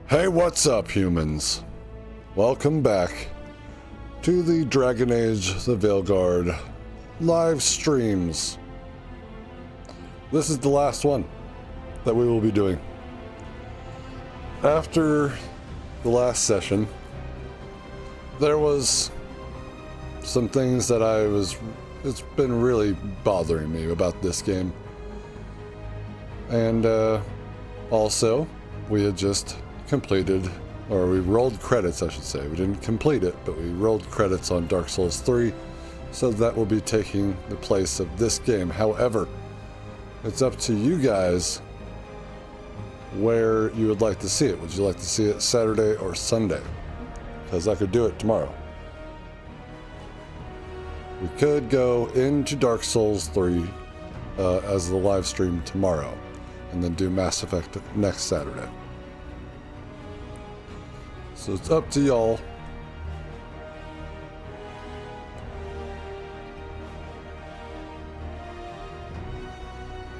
Hey, what's up, humans? Welcome back to the Dragon Age The Veilguard live streams. This is the last one that we will be doing. After the last session, there was some things that it's been really bothering me about this game. And also, we had just completed, or we rolled credits, I should say. We didn't complete it, but we rolled credits on Dark Souls 3, so that will be taking the place of this game. However, it's up to you guys where you would like to see it. Would you like to see it Saturday or Sunday? Because I could do it tomorrow. We could go into Dark Souls 3 as the live stream tomorrow, and then do Mass Effect next Saturday. So it's up to y'all.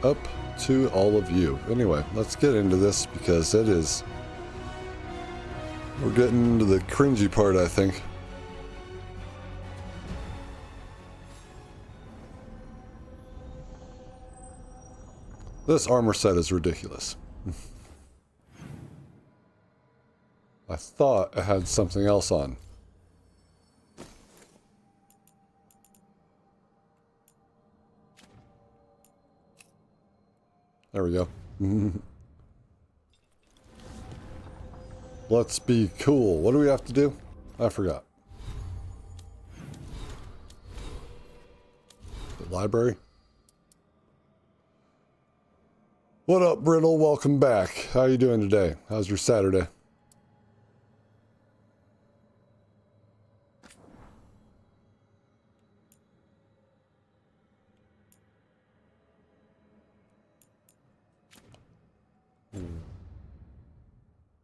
Up to all of you. Anyway, let's get into this because we're getting into the cringy part, I think. This armor set is ridiculous. I thought I had something else on. There we go. Let's be cool. What do we have to do? I forgot. The library? What up, Brittle? Welcome back. How you doing today? How's your Saturday?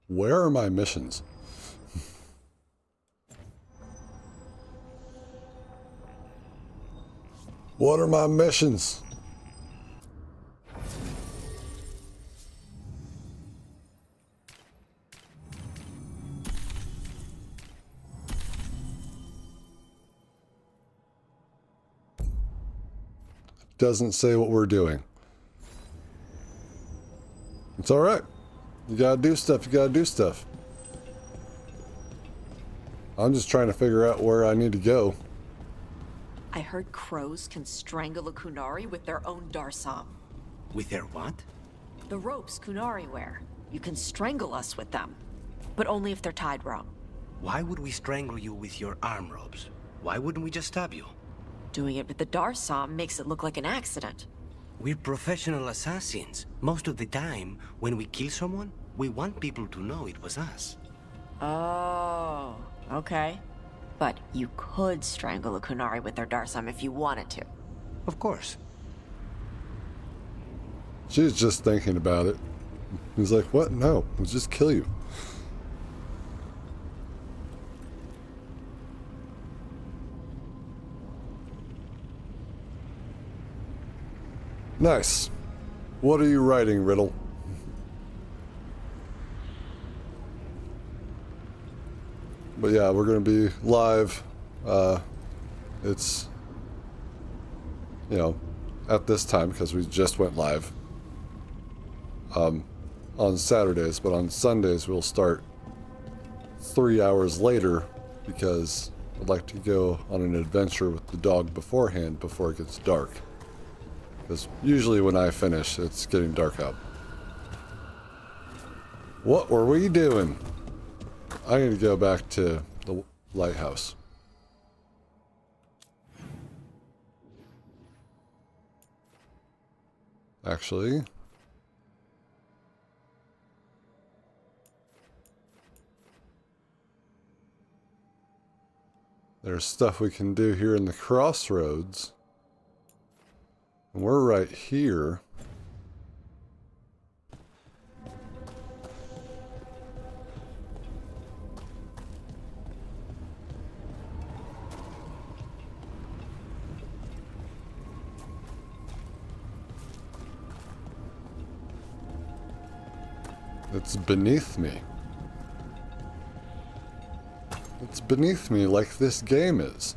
Where are my missions? What are my missions? Doesn't say what we're doing. It's all right. You gotta do stuff, you gotta do stuff. I'm just trying to figure out where I need to go. I heard crows can strangle a Kunari with their own darsam. With their what? The ropes Kunari wear. You can strangle us with them. But only if they're tied wrong. Why would we strangle you with your arm ropes? Why wouldn't we just stab you? Doing it with the darsam makes it look like an accident. We're professional assassins. Most of the time, when we kill someone, we want people to know it was us. Oh, okay. But you could strangle a Kunari with their darsam if you wanted to. Of course. She's just thinking about it. He's like, what? No, we'll just kill you. Nice. What are you writing, Riddle? But yeah, we're going to be live. It's, you know, at this time because we just went live on Saturdays, but on Sundays we'll start 3 hours later because I'd like to go on an adventure with the dog beforehand before it gets dark. Because usually when I finish, it's getting dark out. What were we doing? I need to go back to the lighthouse. Actually, there's stuff we can do here in the crossroads. And we're right here. It's beneath me. It's beneath me like this game is.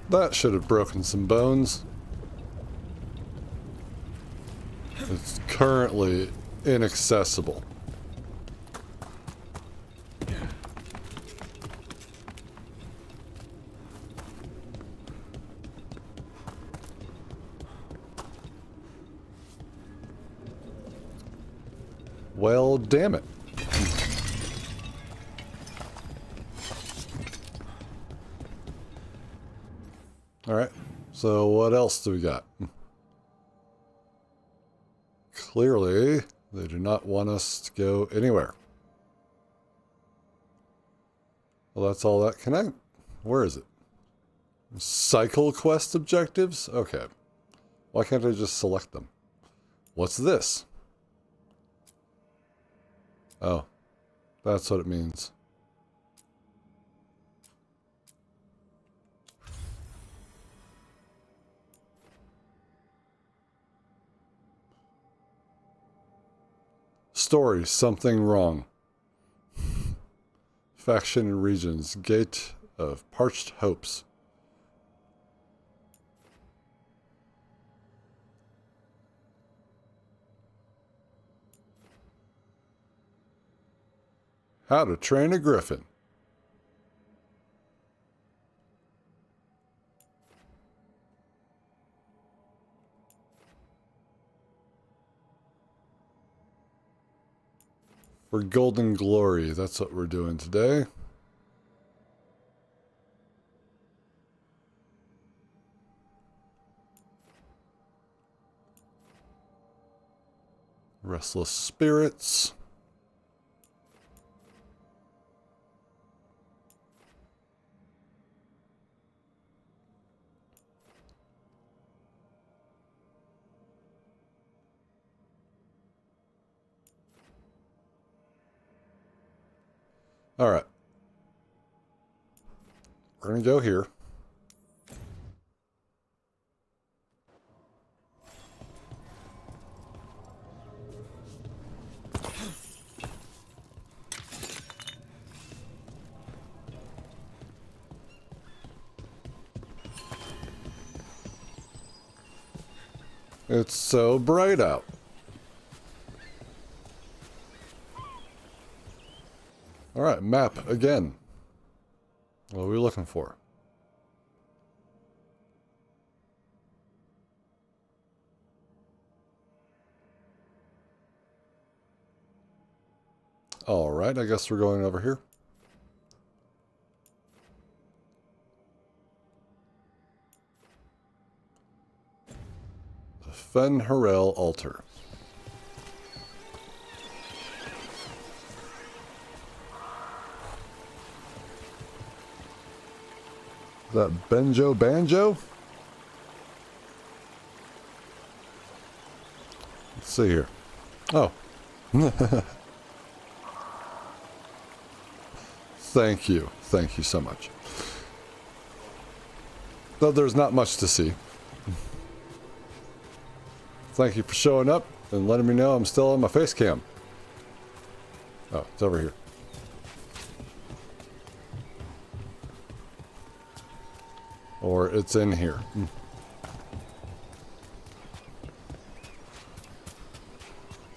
That should have broken some bones. It's currently inaccessible. Well, damn it. Alright, so what else do we got? Clearly, they do not want us to go anywhere. Well, that's all that. Can I... Where is it? Cycle quest objectives? Okay. Why can't I just select them? What's this? Oh, that's what it means. Story, something wrong. Faction and regions, gate of parched hopes. How to train a griffin. For golden glory, that's what we're doing today. Restless spirits. All right. We're going to go here. It's so bright out. All right, map again. What are we looking for? All right, I guess we're going over here. The Fen-Harel altar. Is that Banjo? Let's see here. Oh. Thank you. Thank you so much. Though there's not much to see. Thank you for showing up and letting me know I'm still on my face cam. Oh, it's over here. Or it's in here.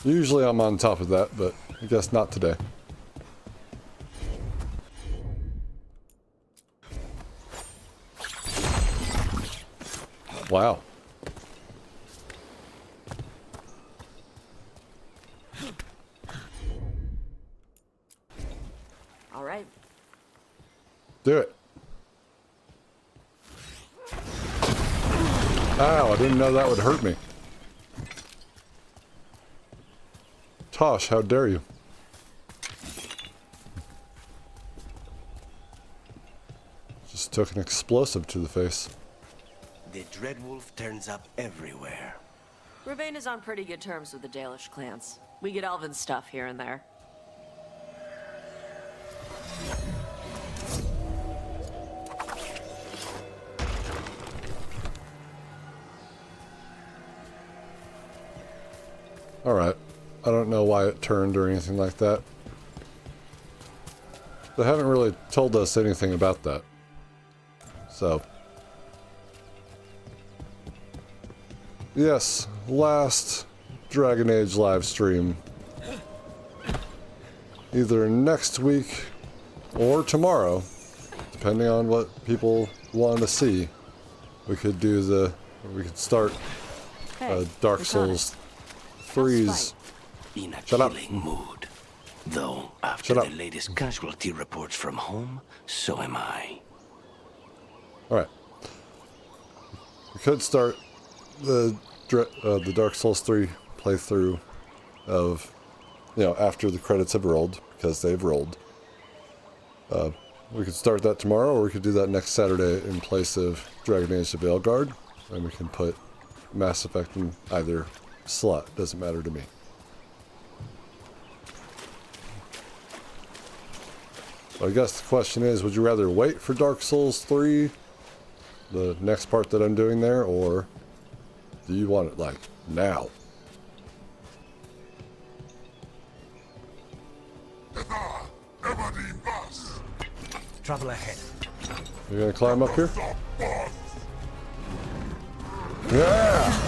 Usually I'm on top of that, but I guess not today. Wow. All right. Do it. Ow, I didn't know that would hurt me. Tosh, how dare you? Just took an explosive to the face. The Dreadwolf turns up everywhere. Ravane is on pretty good terms with the Dalish clans. We get elven stuff here and there. Alright. I don't know why it turned or anything like that. They haven't really told us anything about that. So. Yes, last Dragon Age live stream. Either next week or tomorrow, depending on what people want to see. We could start Dark Souls 3's. In a Shut up. killing mood. Though, after the latest casualty reports from home, so am I. Alright. We could start the Dark Souls 3 playthrough of, after the credits have rolled, because they've rolled. We could start that tomorrow, or we could do that next Saturday in place of Dragon Age The Veilguard, and we can put Mass Effect in either slot. Doesn't matter to me. I guess the question is, would you rather wait for Dark Souls 3, the next part that I'm doing there, or do you want it, like, now? Trouble ahead. You gonna climb up here? Yeah!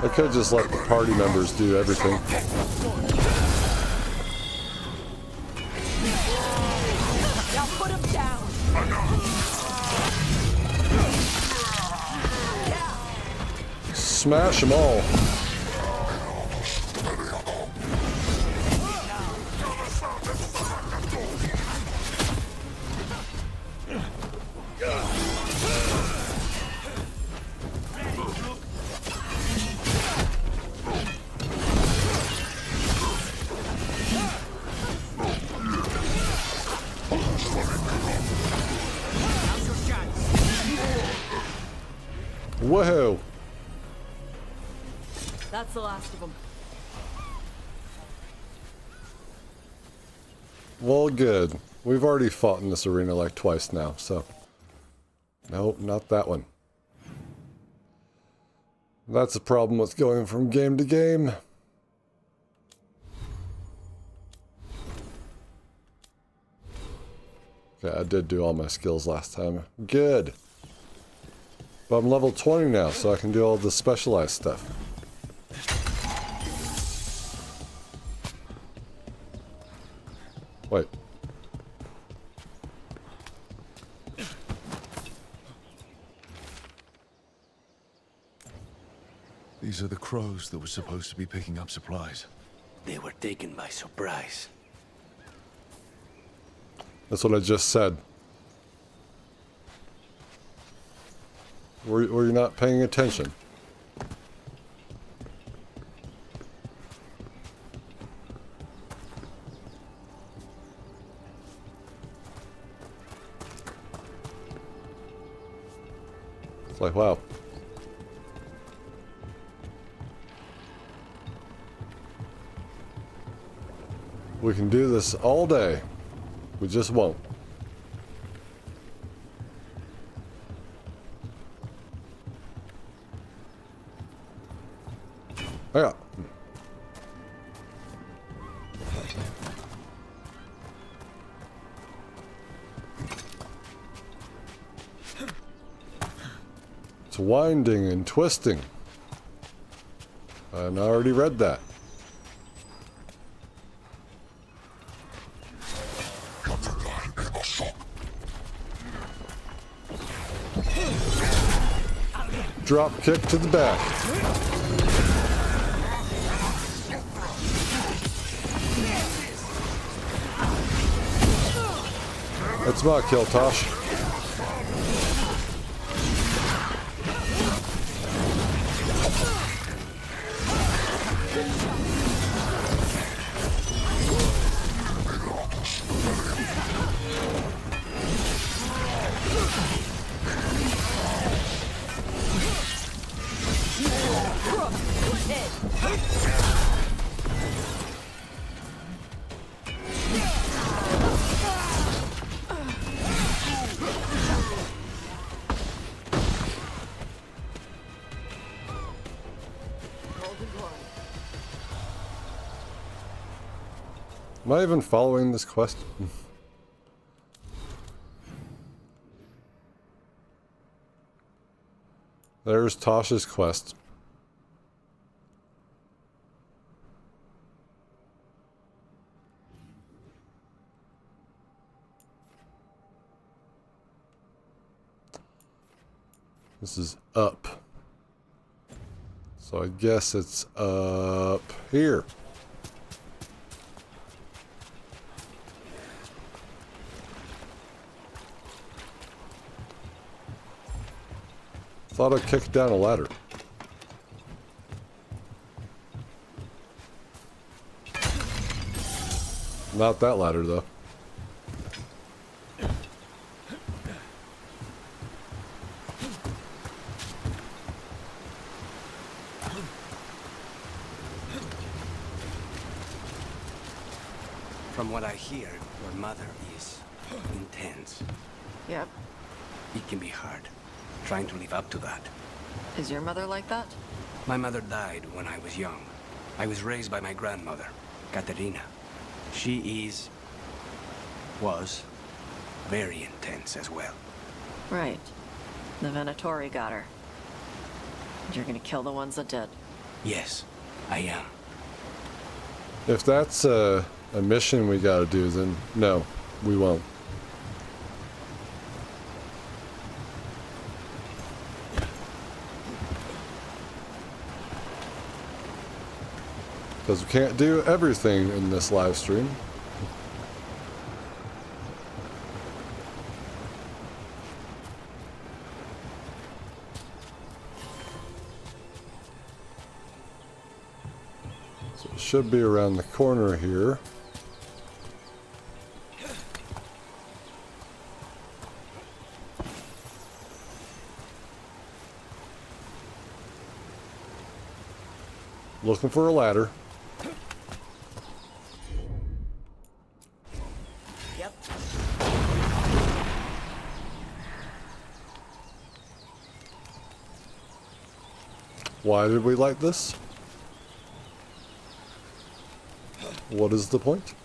I could just let the party members do everything. Now put him down. Smash them all. Whoa! That's the last of them. Well, good. We've already fought in this arena like twice now, so... Nope, not that one. That's a problem with going from game to game. Okay, I did do all my skills last time. Good. But I'm level 20 now, so I can do all the specialized stuff. Wait. These are the crows that were supposed to be picking up supplies. They were taken by surprise. That's what I just said. Were you not paying attention? It's like, wow. We can do this all day. We just won't. Yeah. It's winding and twisting. And I already read that. Drop kick to the back. That's my kill, Tosh. Am I even following this quest? There's Tosh's quest. This is up. So I guess it's up here. Thought I kicked down a ladder. Not that ladder, though. From what I hear, your mother is intense. Yep. It can be hard, trying to live up to that. Is your mother like that? My mother died when I was young. I was raised by my grandmother, Katerina. She was very intense as well. Right. The Venatori got her. And you're gonna kill the ones that did. Yes, I am. If that's a mission we gotta do, then no, we won't. Because we can't do everything in this live stream. So it should be around the corner here. Looking for a ladder. Yep. Why did we like this? What is the point?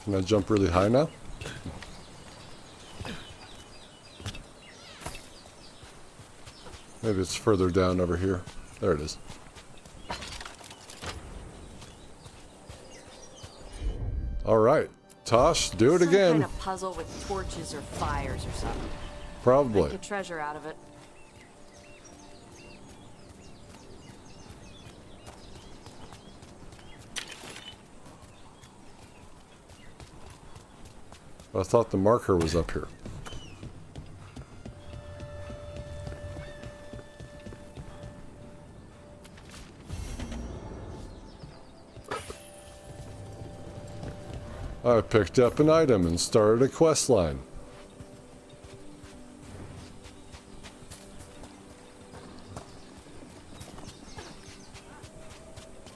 Can I jump really high now? Maybe it's further down over here. There it is. All right, Tosh, do it again. Some kind of puzzle with torches or fires or something. Probably. Make a treasure out of it. I thought the marker was up here. I picked up an item and started a quest line.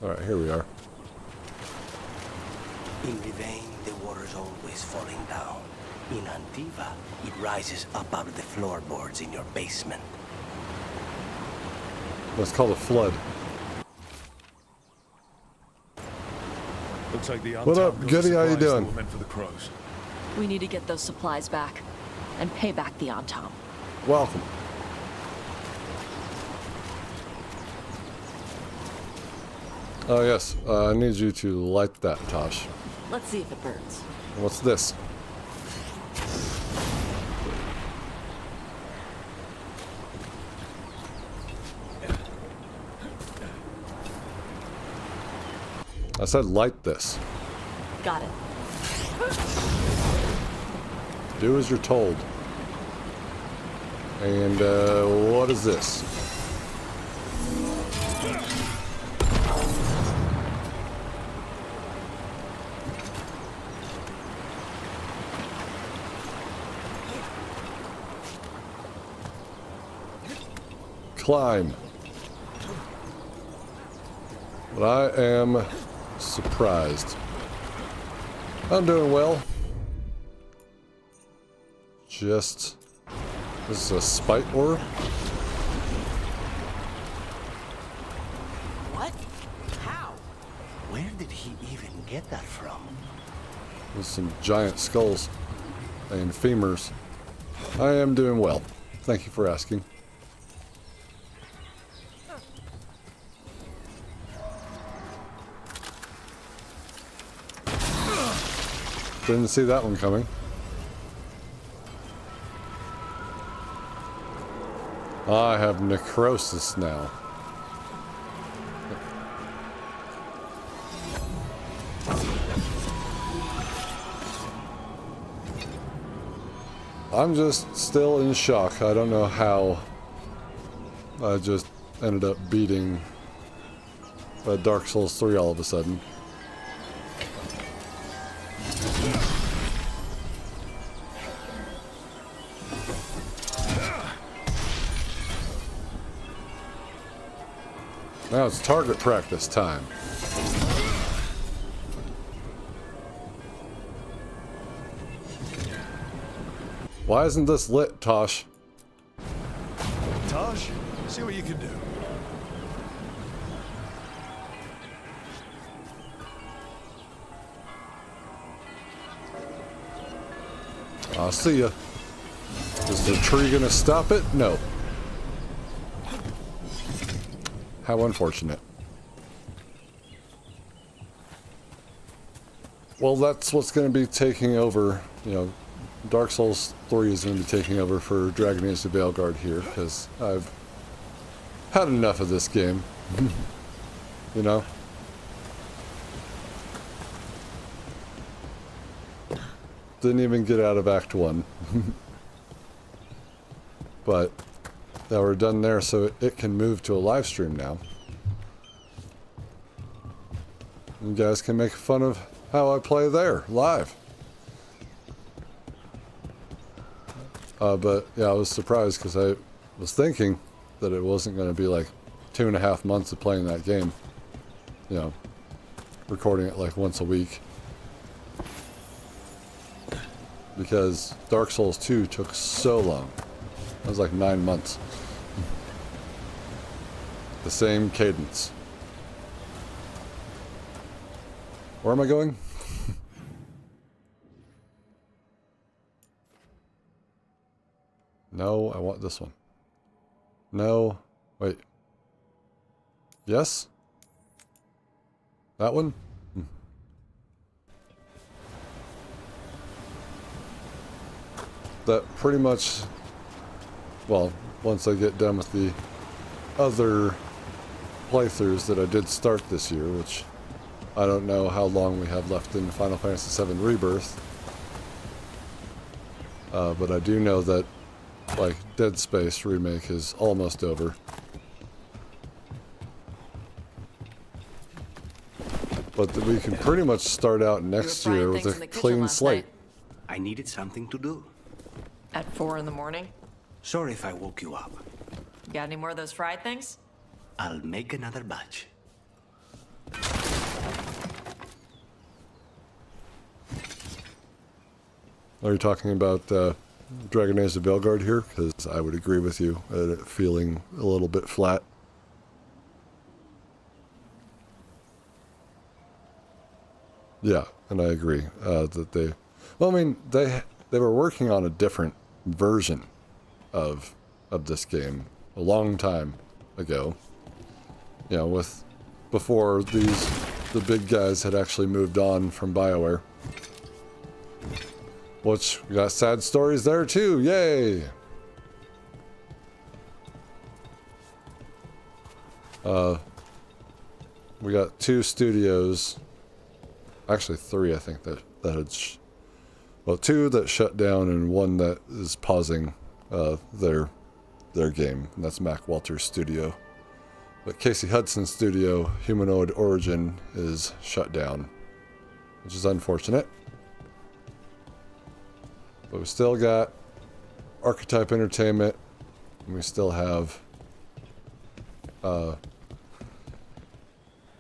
Alright, here we are. In Rivain, the water's always falling down. In Antiva, it rises up out of the floorboards in your basement. That's called a flood. Looks like the What up, untapped Goody? How you supplies that doing? were meant for the crows. We need to get those supplies back. And pay back the Antam. Welcome. Oh yes, I need you to light that, Tosh. Let's see if it burns. What's this? I said light this. Got it. Do as you're told. And what is this? Climb. But I am surprised. I'm doing well. Just... This is a spite orb? What? How? Where did he even get that from? with some giant skulls and femurs. I am doing well. Thank you for asking. Didn't see that one coming. I have necrosis now. I'm just still in shock. I don't know how I just ended up beating Dark Souls 3 all of a sudden. Now it's target practice time. Why isn't this lit, Tosh? Tosh, see what you can do. I'll see ya. Is the tree gonna stop it? No. How unfortunate. Well, that's what's going to be taking over. You know, Dark Souls 3 is going to be taking over for Dragon Age The Veilguard here, because I've had enough of this game. You know? Didn't even get out of Act 1. But now we're done there, so it can move to a live stream now. You guys can make fun of how I play there, live. But yeah, I was surprised because I was thinking that it wasn't going to be like 2.5 months of playing that game. You know, recording it like once a week. Because Dark Souls 2 took so long. It was like 9 months. The same cadence. Where am I going? No, I want this one. No. Wait. Yes? That one? That pretty much... Well, once I get done with the other playthroughs that I did start this year, which I don't know how long we have left in Final Fantasy VII Rebirth. But I do know that, like, Dead Space remake is almost over. But we can pretty much start out next year with a clean slate. I needed something to do. At 4 in the morning? Sorry if I woke you up. Got any more of those fried things? I'll make another batch. Are you talking about Dragon Age The Veilguard here? Because I would agree with you, feeling a little bit flat. Yeah, and I agree that they... Well, I mean, they were working on a different version of this game a long time ago. You know, before the big guys had actually moved on from BioWare. Which, we got sad stories there too, yay! We got 2 studios, actually 3 I think, that had, well, 2 that shut down and 1 that is pausing their game, and that's Mac Walter's studio. But Casey Hudson's studio, Humanoid Origin, is shut down, which is unfortunate. But we still got Archetype Entertainment, and we still have, well,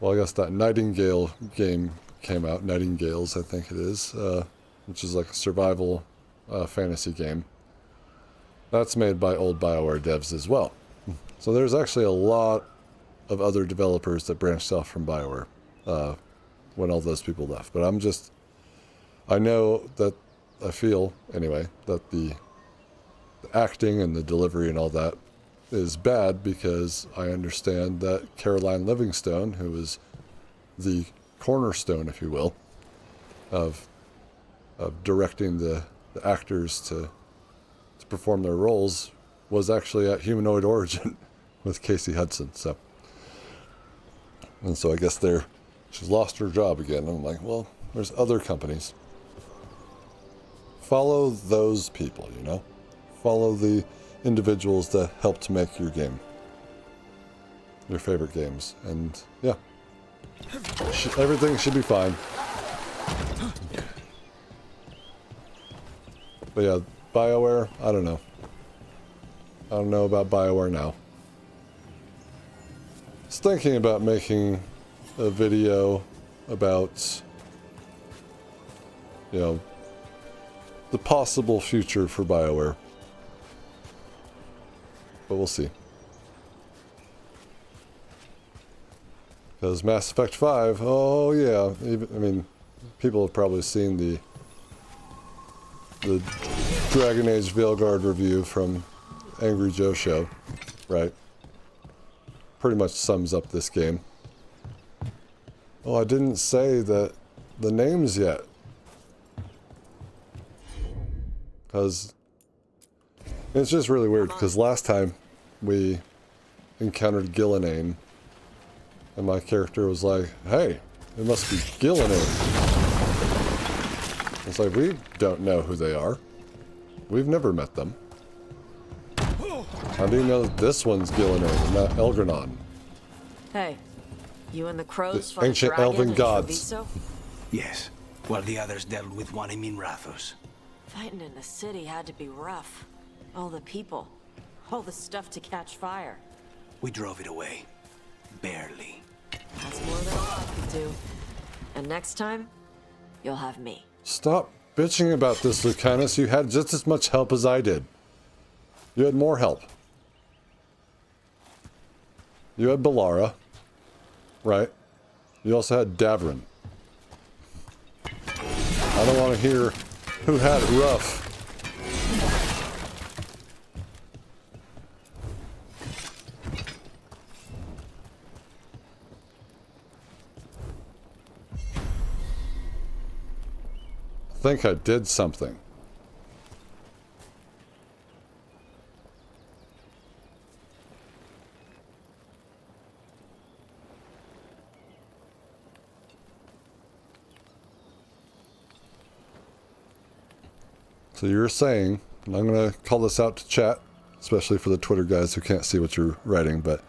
I guess that Nightingale game came out, Nightingales I think it is, which is like a survival fantasy game. That's made by old BioWare devs as well. So there's actually a lot of other developers that branched off from BioWare when all those people left. But I know that, I feel, anyway, that the acting and the delivery and all that is bad because I understand that Caroline Livingstone, who is the cornerstone, if you will, of directing the actors to perform their roles, was actually at Humanoid Origin with Casey Hudson. So I guess she's lost her job again. I'm like, well, there's other companies. Follow those people, you know? Follow the individuals that help to make your game. Your favorite games. And, yeah. Everything should be fine. But yeah, BioWare, I don't know. I don't know about BioWare now. I was thinking about making a video about, you know, the possible future for BioWare. But we'll see. Because Mass Effect 5, oh yeah, I mean, people have probably seen the Dragon Age Veilguard review from Angry Joe Show, right? Pretty much sums up this game. Oh, I didn't say the names yet. Because it's just really weird, because last time we encountered Gillinane, and my character was like, hey, it must be Gillinane. It's like, we don't know who they are. We've never met them. How do you know that this one's Gillinane and not Elgranon? Hey, you and the crows The fought a ancient dragon elven in gods. Treviso? Yes, while the others dealt with one in Minrathous. Fighting in the city had to be rough. All the people, all the stuff to catch fire. We drove it away. Barely. That's more than I could do. And next time, you'll have me. Stop bitching about this, Lucanus. You had just as much help as I did. You had more help. You had Bellara, right? You also had Davrin. I don't want to hear who had it rough. I think I did something. So you're saying, and I'm going to call this out to chat, especially for the Twitter guys who can't see what you're writing, but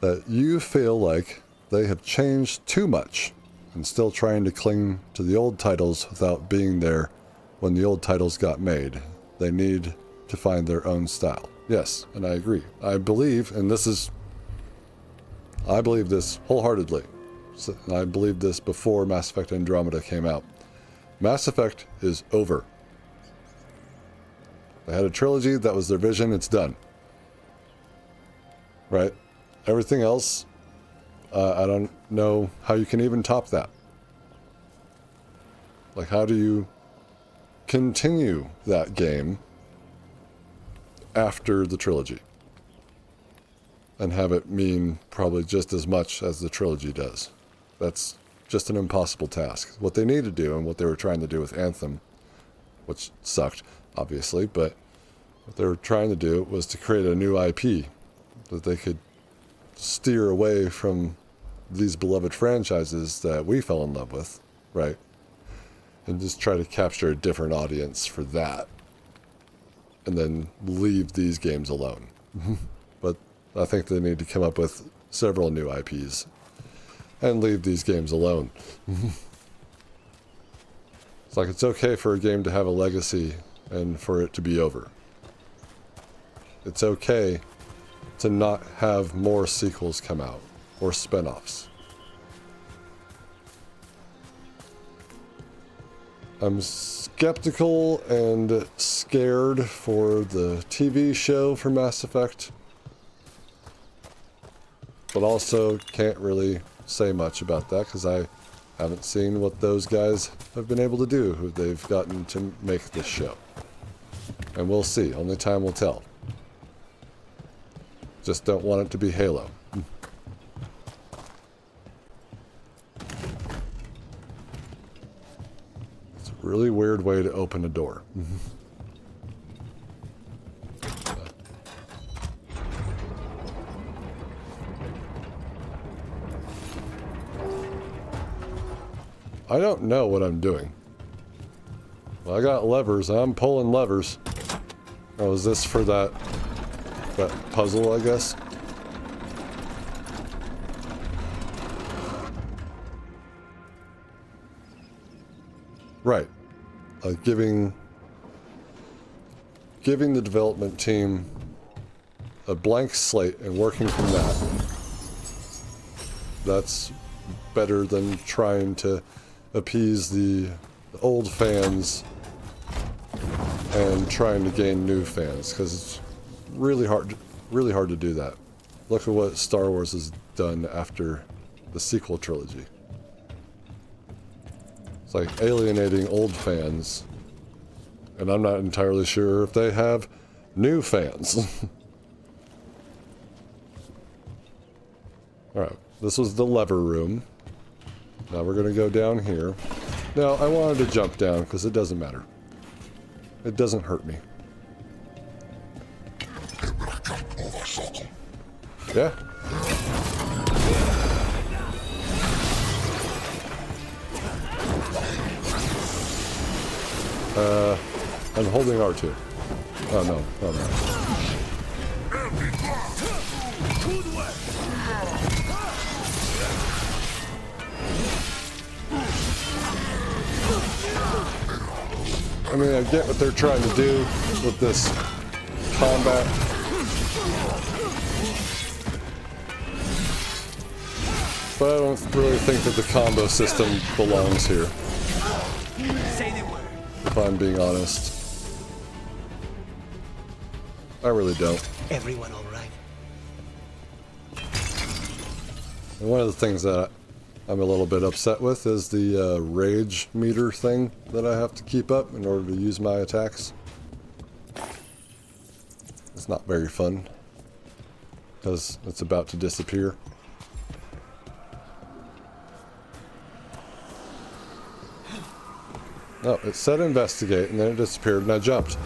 that you feel like they have changed too much and still trying to cling to the old titles without being there when the old titles got made. They need to find their own style. Yes, and I agree. I believe, and I believe this wholeheartedly. And I believed this before Mass Effect Andromeda came out. Mass Effect is over. They had a trilogy, that was their vision, it's done. Right? Everything else, I don't know how you can even top that. Like, how do you continue that game after the trilogy? And have it mean probably just as much as the trilogy does. That's just an impossible task. What they need to do, and what they were trying to do with Anthem, which sucked, obviously, but what they were trying to do was to create a new IP that they could steer away from these beloved franchises that we fell in love with, right? And just try to capture a different audience for that. And then leave these games alone. But I think they need to come up with several new IPs and leave these games alone. It's like, it's okay for a game to have a legacy and for it to be over. It's okay to not have more sequels come out or spin-offs. I'm skeptical and scared for the TV show for Mass Effect, but also can't really say much about that because I Haven't seen what those guys have been able to do, who they've gotten to make this show. And we'll see. Only time will tell. Just don't want it to be Halo. It's a really weird way to open a door. I don't know what I'm doing. Well, I got levers. I'm pulling levers. Oh, is this for that puzzle, I guess? Right. Giving the development team a blank slate and working from that. That's better than trying to appease the old fans and trying to gain new fans, because it's really hard to do that. Look at what Star Wars has done after the sequel trilogy. It's like alienating old fans, and I'm not entirely sure if they have new fans. Alright, this was the lever room. Now we're gonna go down here. Now, I wanted to jump down because it doesn't matter. It doesn't hurt me. Yeah? I'm holding R2. Oh, no. Oh, no. I mean, I get what they're trying to do with this combat. But I don't really think that the combo system belongs here. If I'm being honest. I really don't. Everyone all right? And one of the things that I'm a little bit upset with is the rage meter thing that I have to keep up in order to use my attacks. It's not very fun, because it's about to disappear. No, it said investigate and then it disappeared and I jumped.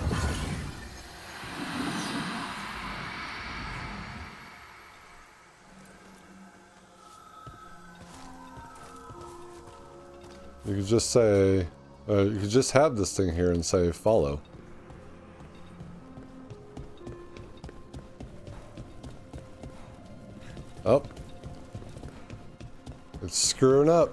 You could just say, you could just have this thing here and say follow. Oh. It's screwing up.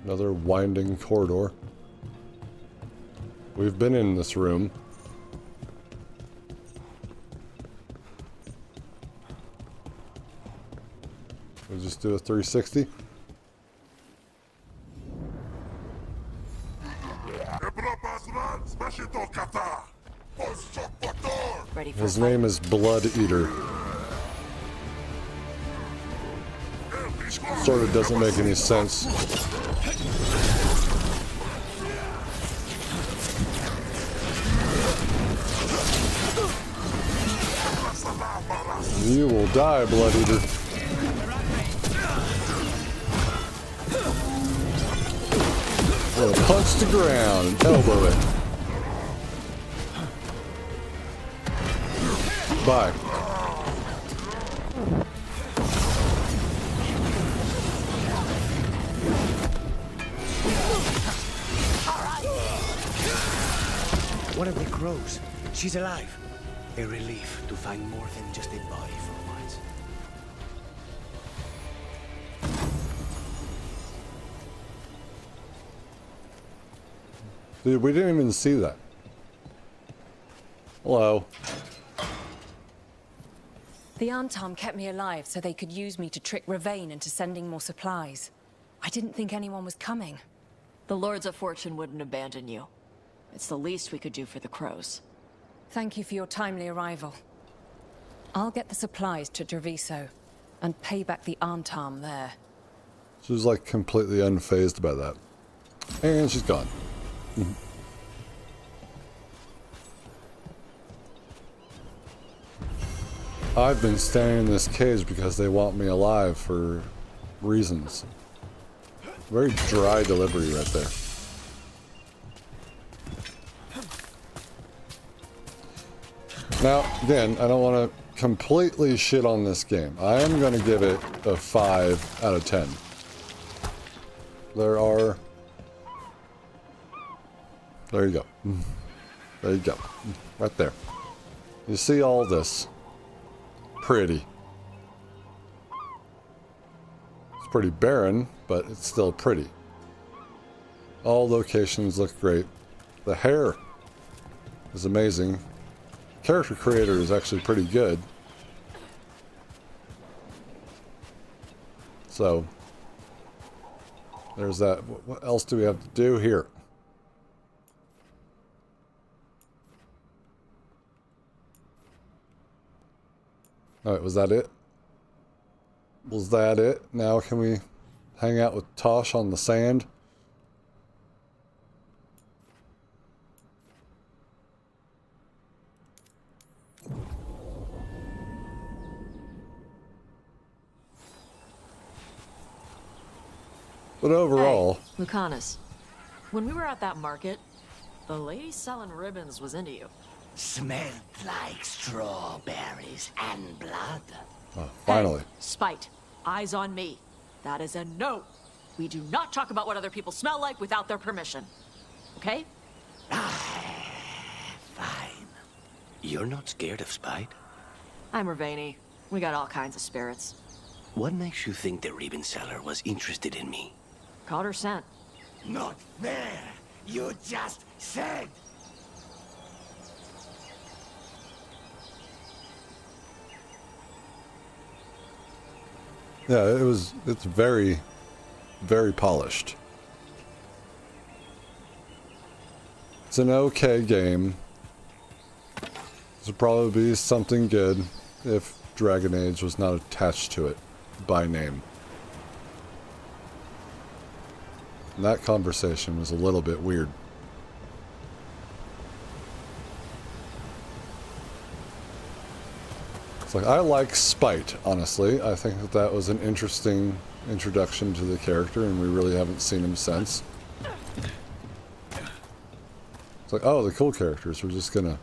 Another winding corridor. We've been in this room. We'll just do a 360. Ready for His name is Blood Eater. Sort of doesn't make any sense. You will die, Blood Eater. Well, punch the ground and elbow it. Bye. One of the crows. She's alive. A relief to find more than just a body for once. Dude, we didn't even see that. Hello. The Antom kept me alive so they could use me to trick Ravane into sending more supplies. I didn't think anyone was coming. The Lords of Fortune wouldn't abandon you. It's the least we could do for the crows. Thank you for your timely arrival. I'll get the supplies to Treviso and pay back the Arntam there. She was like completely unfazed by that. And she's gone. I've been staying in this cage because they want me alive for reasons. Very dry delivery right there. Now, again, I don't want to completely shit on this game. I am going to give it a 5 out of 10. There you go. There you go. Right there. You see all this. Pretty. It's pretty barren, but it's still pretty. All locations look great. The hair is amazing. Character creator is actually pretty good. So, there's that. What else do we have to do here? Alright, was that it? Was that it? Now can we hang out with Tosh on the sand? But overall... Hey, Lucanus, when we were at that market, the lady selling ribbons was into you. Smelled like strawberries and blood. Oh, finally. Hey, Spite, eyes on me. That is a no. We do not talk about what other people smell like without their permission. Okay? Fine. You're not scared of Spite? I'm Ravani. We got all kinds of spirits. What makes you think the ribbon seller was interested in me? Caught her scent. Not fair. You just said. Yeah, it's very, very polished. It's an okay game. This would probably be something good if Dragon Age was not attached to it by name. And that conversation was a little bit weird. It's like, I like Spite, honestly. I think that that was an interesting introduction to the character, and we really haven't seen him since. It's like, oh, the cool characters, we're gonna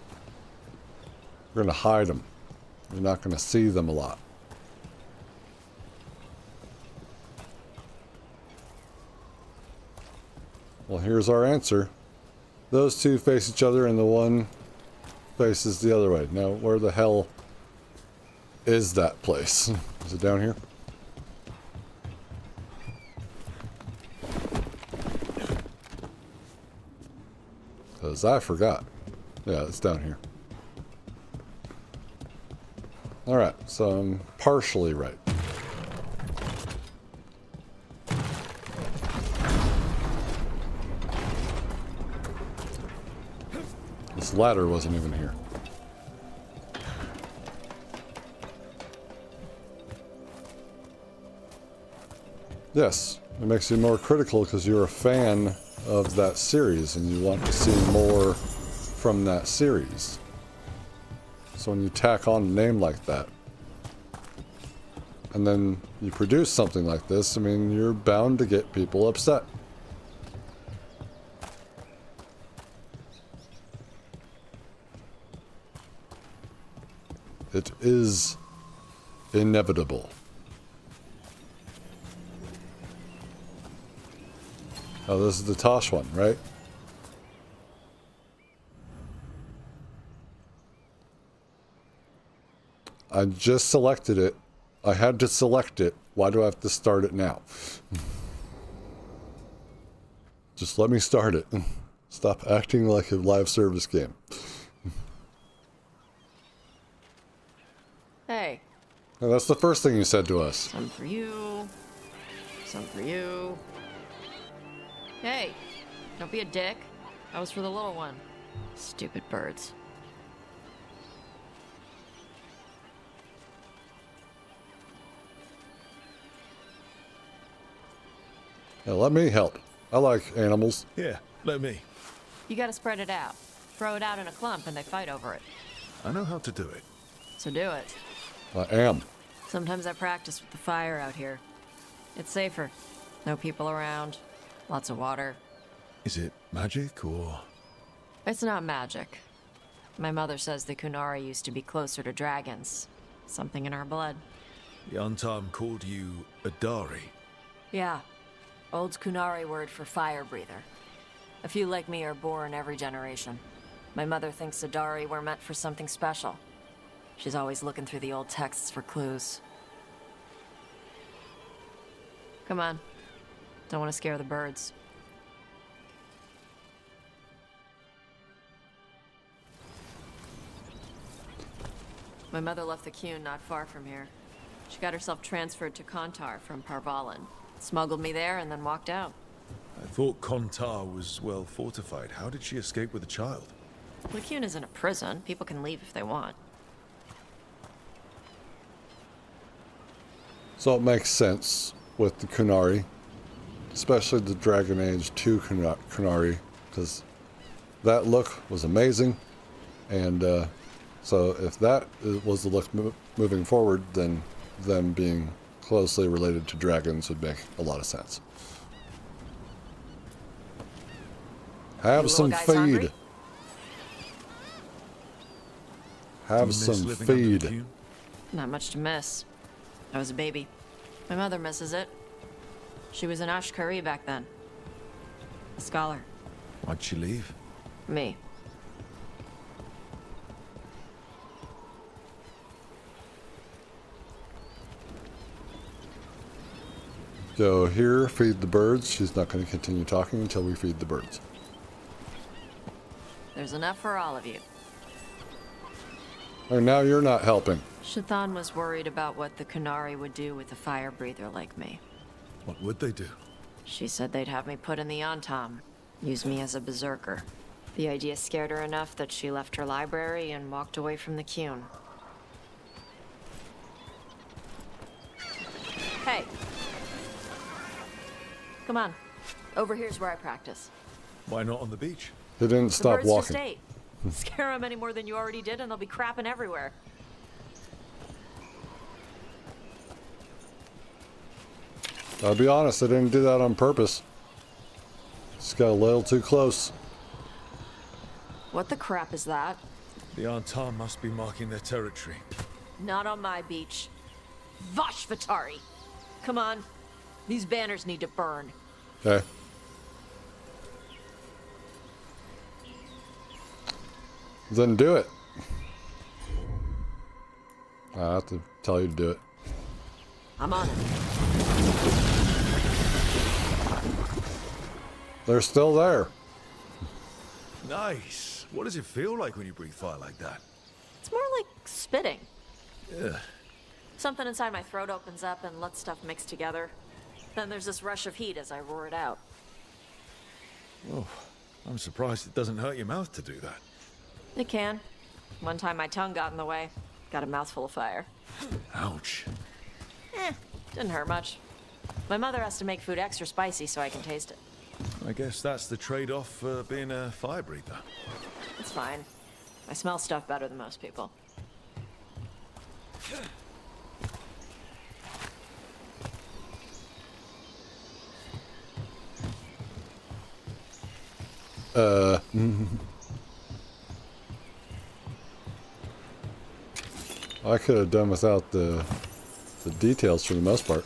hide them. We're not gonna see them a lot. Well, here's our answer. Those two face each other, and the one faces the other way. Now, where the hell is that place? Is it down here? Because I forgot. Yeah, it's down here. Alright, so I'm partially right. This ladder wasn't even here. Yes, it makes you more critical because you're a fan of that series and you want to see more from that series. So when you tack on a name like that, and then you produce something like this, I mean, you're bound to get people upset. It is inevitable. Oh, this is the Tosh one, right? I just selected it. I had to select it. Why do I have to start it now? Just let me start it. Stop acting like a live service game. Hey, And that's the first thing you said to us. some for you. Some for you. Hey, don't be a dick. That was for the little one. Stupid birds. Yeah, let me help. I like animals. Here, let me. You gotta spread it out. Throw it out in a clump and they fight over it. I know how to do it. So do it. I am. Sometimes I practice with the fire out here. It's safer. No people around. Lots of water. Is it magic or... It's not magic. My mother says the Kunari used to be closer to dragons. Something in our blood. The Untarm called you a Dari? Yeah. Old Kunari word for fire breather. A few like me are born every generation. My mother thinks Adari were meant for something special. She's always looking through the old texts for clues. Come on. Don't want to scare the birds. My mother left the Qun not far from here. She got herself transferred to Kontar from Parvalan. Smuggled me there and then walked out. I thought Kontar was well fortified. How did she escape with a child? The Qun isn't a prison. People can leave if they want. So it makes sense with the Kunari, especially the Dragon Age 2 Kunari, because that look was amazing, and so if that was the look moving forward, then them being closely related to dragons would make a lot of sense. Have You some little guys hungry? feed. Do you Have miss some living under the feed. Qun? Not much to miss. I was a baby. My mother misses it. She was an Ashkari back then. A scholar. Why'd she leave? Me. Go here, feed the birds. She's not going to continue talking until we feed the birds. There's enough for all of you. And now you're not helping. Shathan was worried about what the Kunari would do with a fire breather like me. What would they do? She said they'd have me put in the Antam, use me as a berserker. The idea scared her enough that she left her library and walked away from the Qun. Hey! Come on. Over here's where I practice. Why not on the beach? He didn't The stop birds walking. just ate. Scare them any more than you already did and they'll be crapping everywhere. I'll be honest, I didn't do that on purpose. Just got a little too close. What the crap is that? The Antar must be marking their territory. Not on my beach. Vosh Vatari! Come on. These banners need to burn. Okay. Then do it. I have to tell you to do it. I'm on it. They're still there. Nice. What does it feel like when you breathe fire like that? It's more like spitting. Yeah. Something inside my throat opens up and lets stuff mix together. Then there's this rush of heat as I roar it out. Oh, I'm surprised it doesn't hurt your mouth to do that. It can. One time my tongue got in the way. Got a mouthful of fire. Ouch. Didn't hurt much. My mother has to make food extra spicy so I can taste it. I guess that's the trade-off for being a fire breather. It's fine. I smell stuff better than most people. I could have done without the details for the most part.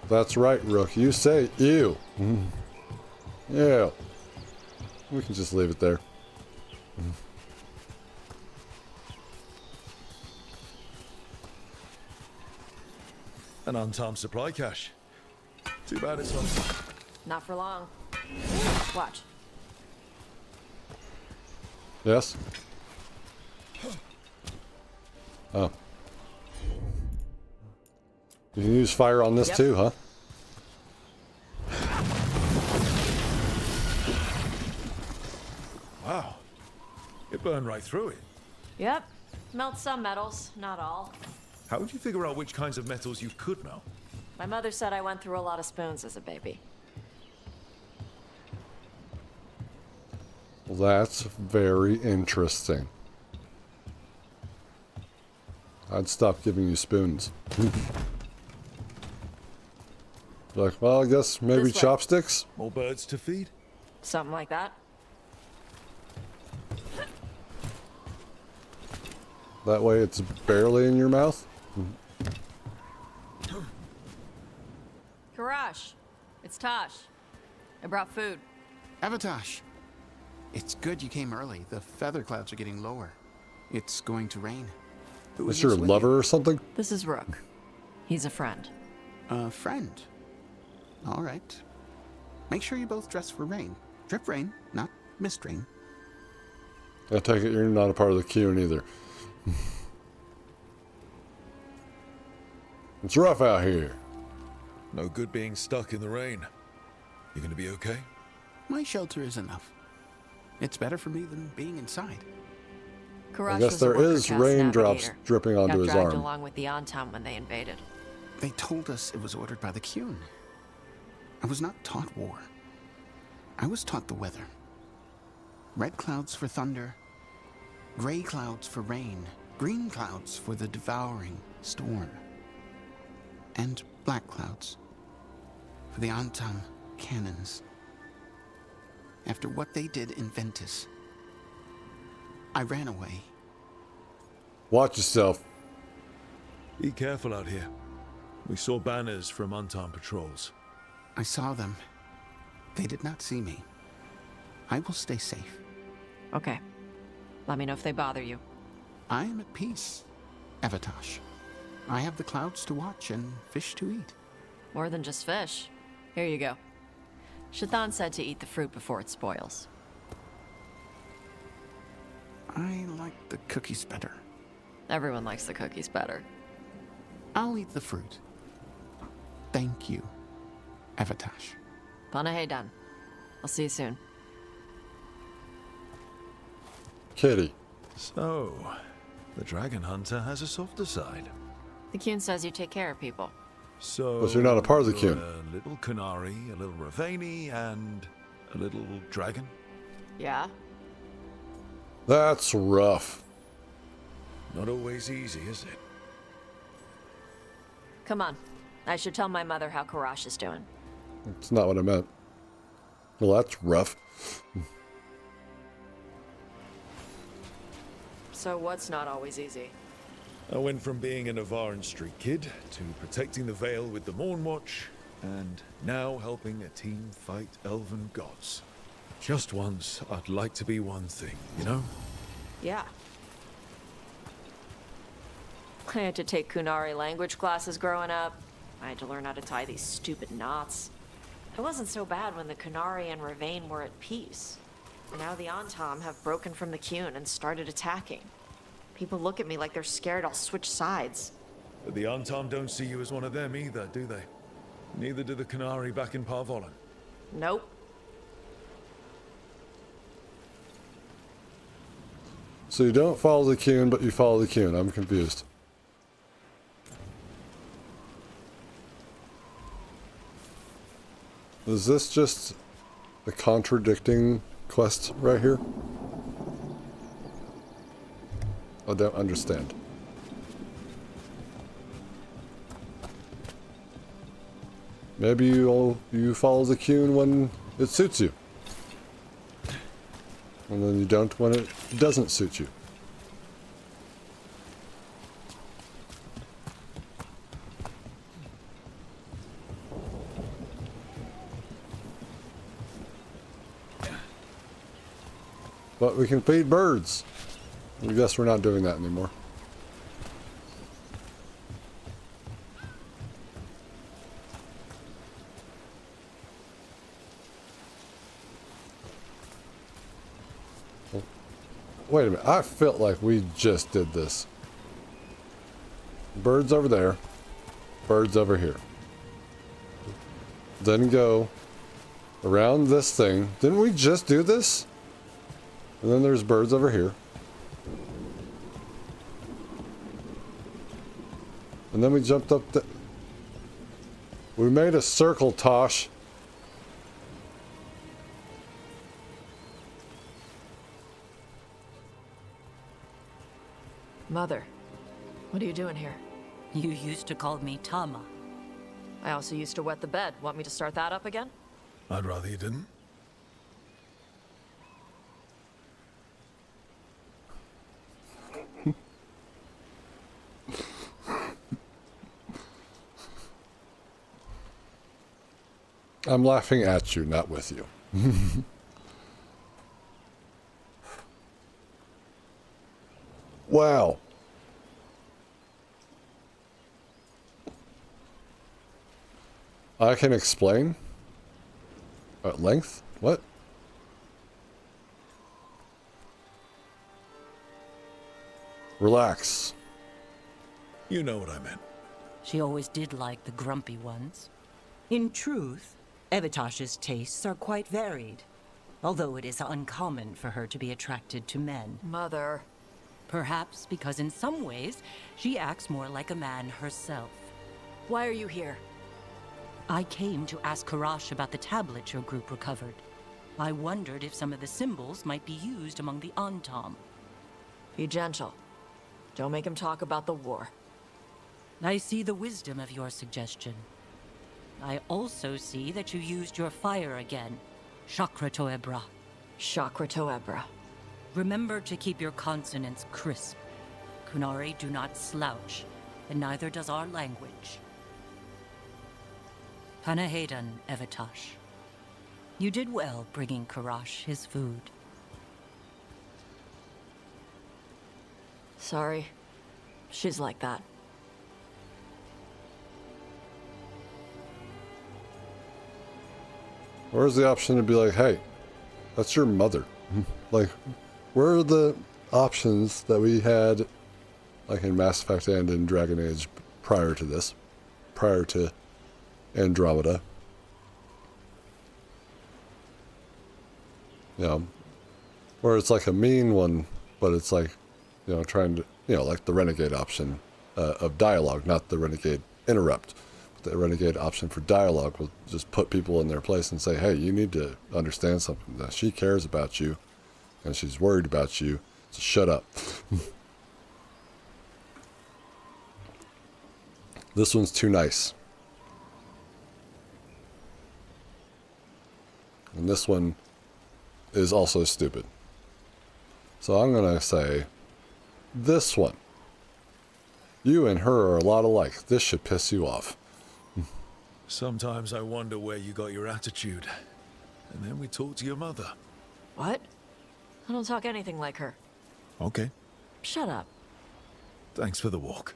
That's right, Rook. You say ew. Yeah. We can just leave it there. An untimed supply cache. Too bad it's not. Not for long. Watch. Yes? Oh. You can use fire on this Yep. too, huh? Wow. It burned right through it. Yep. Melt some metals, not all. How would you figure out which kinds of metals you could melt? My mother said I went through a lot of spoons as a baby. Well, that's very interesting. I'd stop giving you spoons. Like, well, I guess maybe This way. chopsticks? More birds to feed? Something like that. That way it's barely in your mouth? Karash, it's Tosh. I brought food. Avatosh, it's good you came early. The feather clouds are getting lower. It's going to rain. Who Is is your this with lover or something? This is Rook. He's a friend. you? A friend. All right. Make sure you both dress for rain. Drip rain, not mist rain. I take it you're not a part of the queue either. It's rough out here. No good being stuck in the rain. You gonna be okay? My shelter is enough. It's better for me than being inside. Karash I guess was a there worker is cast raindrops navigator. dripping onto Got his dragged arm. along with the Antam when they invaded. They told us it was ordered by the Qun. I was not taught war. I was taught the weather. Red clouds for thunder, gray clouds for rain, green clouds for the devouring storm, and black clouds for the Antam cannons. After what they did in Ventus, I ran away. Watch yourself. Be careful out here. We saw banners from Antam patrols. I saw them. They did not see me. I will stay safe. Okay. Let me know if they bother you. I am at peace, Avatosh. I have the clouds to watch and fish to eat. More than just fish. Here you go. Shathan said to eat the fruit before it spoils. I like the cookies better. Everyone likes the cookies better. I'll eat the fruit. Thank you, Avatosh. Panaheydan. I'll see you soon. Kitty. So, the dragon hunter has a softer side. The Qun says you take care of people. So, But you're not a part of the you're Qun. A little Kunari, a little Ravani, and a little dragon. Yeah? That's rough. Not always easy, is it? Come on. I should tell my mother how Karash is doing. It's not what I meant. Well, that's rough. So what's not always easy? I went from being an Avaran Street kid to protecting the Veil with the Morn Watch, and now helping a team fight elven gods. Just once, I'd like to be one thing, you know? Yeah. I had to take Kunari language classes growing up. I had to learn how to tie these stupid knots. It wasn't so bad when the Kunari and Ravane were at peace. Now the Antam have broken from the Qun and started attacking. People look at me like they're scared I'll switch sides. But the Antam don't see you as one of them either, do they? Neither do the Kunari back in Parvolan. Nope. So you don't follow the Qun, but you follow the Qun. I'm confused. Is this just a contradicting quest right here? I don't understand. Maybe you follow the Qun when it suits you. And then you don't when it doesn't suit you. But we can feed birds. I guess we're not doing that anymore. Wait a minute, I felt like we just did this. Birds over there, birds over here. Then go around this thing. Didn't we just do this? And then there's birds over here. And then we jumped up the... We made a circle, Tosh. Mother, what are you doing here? You used to call me Tama. I also used to wet the bed. Want me to start that up again? I'd rather you didn't. I'm laughing at you, not with you. Wow. I can explain? At length? What? Relax. You know what I meant. She always did like the grumpy ones. In truth, Evitash's tastes are quite varied, although it is uncommon for her to be attracted to men. Mother. Perhaps because in some ways, she acts more like a man herself. Why are you here? I came to ask Karash about the tablet your group recovered. I wondered if some of the symbols might be used among the Antom. Be gentle. Don't make him talk about the war. I see the wisdom of your suggestion. I also see that you used your fire again, Chakra Toebra. Chakra Toebra. Remember to keep your consonants crisp. Kunari do not slouch, and neither does our language. Panahedan, Evitash. You did well bringing Karash his food. Sorry. She's like that. Where's the option to be like, hey, that's your mother? Like, where are the options that we had, like in Mass Effect and in Dragon Age prior to this? Prior to Andromeda? You know, where it's like a mean one, but it's like, you know, trying to, you know, like the renegade option of dialogue, not the renegade interrupt. But the renegade option for dialogue will just put people in their place and say, hey, you need to understand something. That she cares about you, and she's worried about you, so shut up. This one's too nice. And this one is also stupid. So I'm going to say this one. You and her are a lot alike. This should piss you off. Sometimes I wonder where you got your attitude. And then we talk to your mother. What? I don't talk anything like her. Okay. Shut up. Thanks for the walk.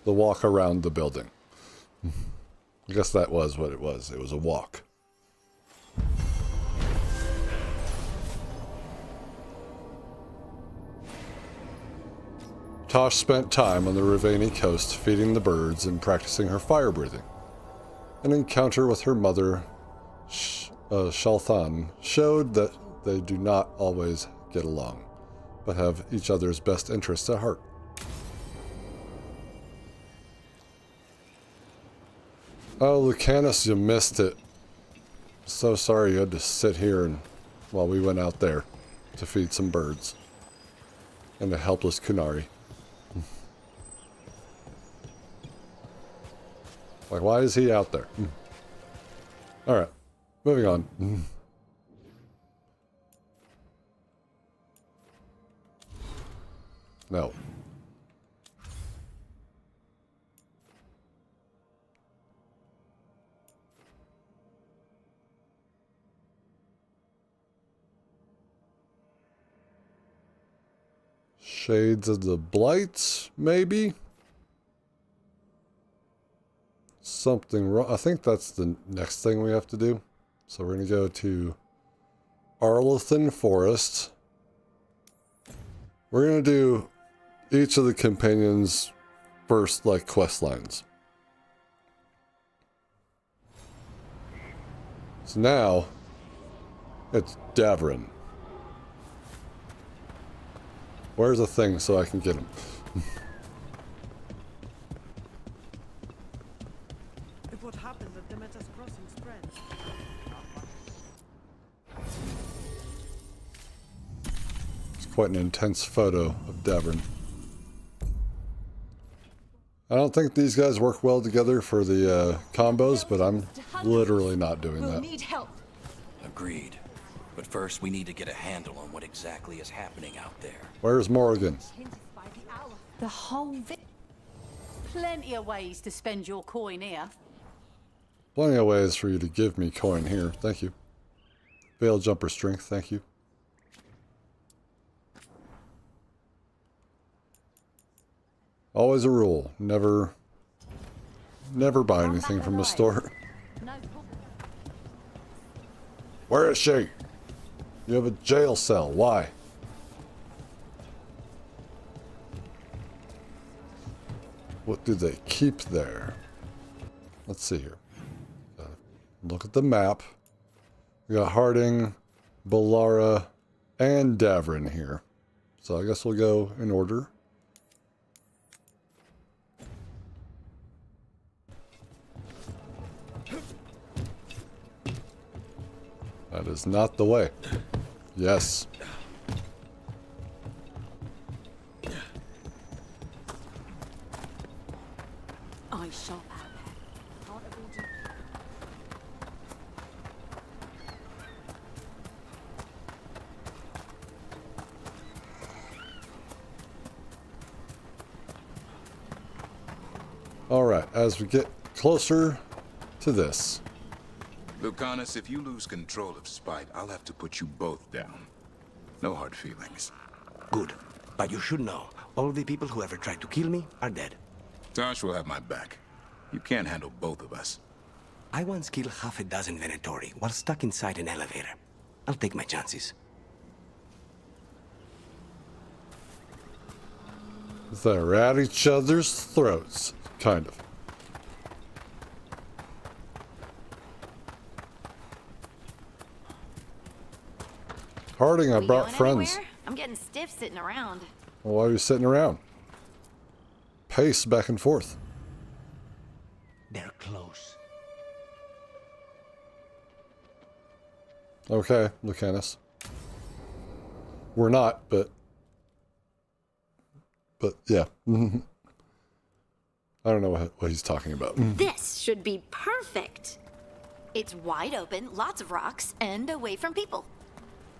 The walk around the building. I guess that was what it was. It was a walk. Tosh spent time on the Ravani coast feeding the birds and practicing her fire breathing. An encounter with her mother, Shalthan, showed that they do not always get along, but have each other's best interests at heart. Oh, Lucanus, you missed it. So sorry you had to sit here and while we went out there to feed some birds. And a helpless Kunari. Like, why is he out there? Alright, moving on. No. Shades of the Blight, maybe? Something wrong. I think that's the next thing we have to do. So we're going to go to Arlethan Forest. We're going to do each of the companions' first, like, quest lines. So now, it's Davrin. Where's the thing so I can get him? quite an intense photo of Davrin. I don't think these guys work well together for the combos, but I'm literally not doing that. Need help. Agreed. But first, we need to get a handle on what exactly is happening out there. Where's Morrigan? The whole plenty of ways to spend your coin here. Plenty of ways for you to give me coin here. Thank you. Veil jumper strength. Thank you. Always a rule. Never buy anything from the store. Where is she? You have a jail cell. Why? What do they keep there? Let's see here. Look at the map. We got Harding, Bellara, and Davrin here. So I guess we'll go in order. That is not the way. Yes. I shall have All right, as we get closer to this. Lucanus, if you lose control of Spite, I'll have to put you both down. No hard feelings. Good. But you should know, all the people who ever tried to kill me are dead. Tosh will have my back. You can't handle both of us. I once killed half a dozen Venatori while stuck inside an elevator. I'll take my chances. They're at each other's throats, kind of. Harding, I brought friends. Anywhere? I'm getting stiff sitting around. Well, why are you sitting around? Pace back and forth. They're close. Okay, Lucanus. We're not, but yeah. I don't know what he's talking about. This should be perfect. It's wide open, lots of rocks, and away from people.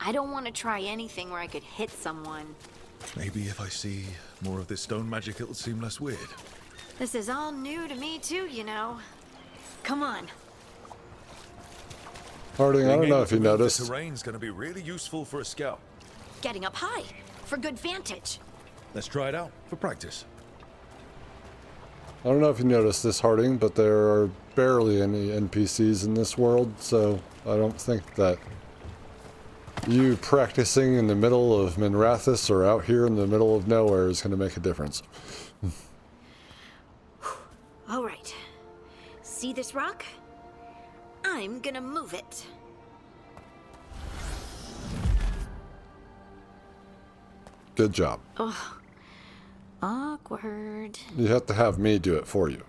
I don't want to try anything where I could hit someone. Maybe if I see more of this stone magic, it'll seem less weird. This is all new to me too, you know. Come on. Harding, I don't know if you The noticed. terrain's going to be really useful for a scout. Getting up high for good vantage. Let's try it out for practice. I don't know if you noticed this, Harding, but there are barely any NPCs in this world, so I don't think that you practicing in the middle of Minrathous or out here in the middle of nowhere is going to make a difference. All right. See this rock? I'm gonna move it. Good job. Oh, awkward. You have to have me do it for you.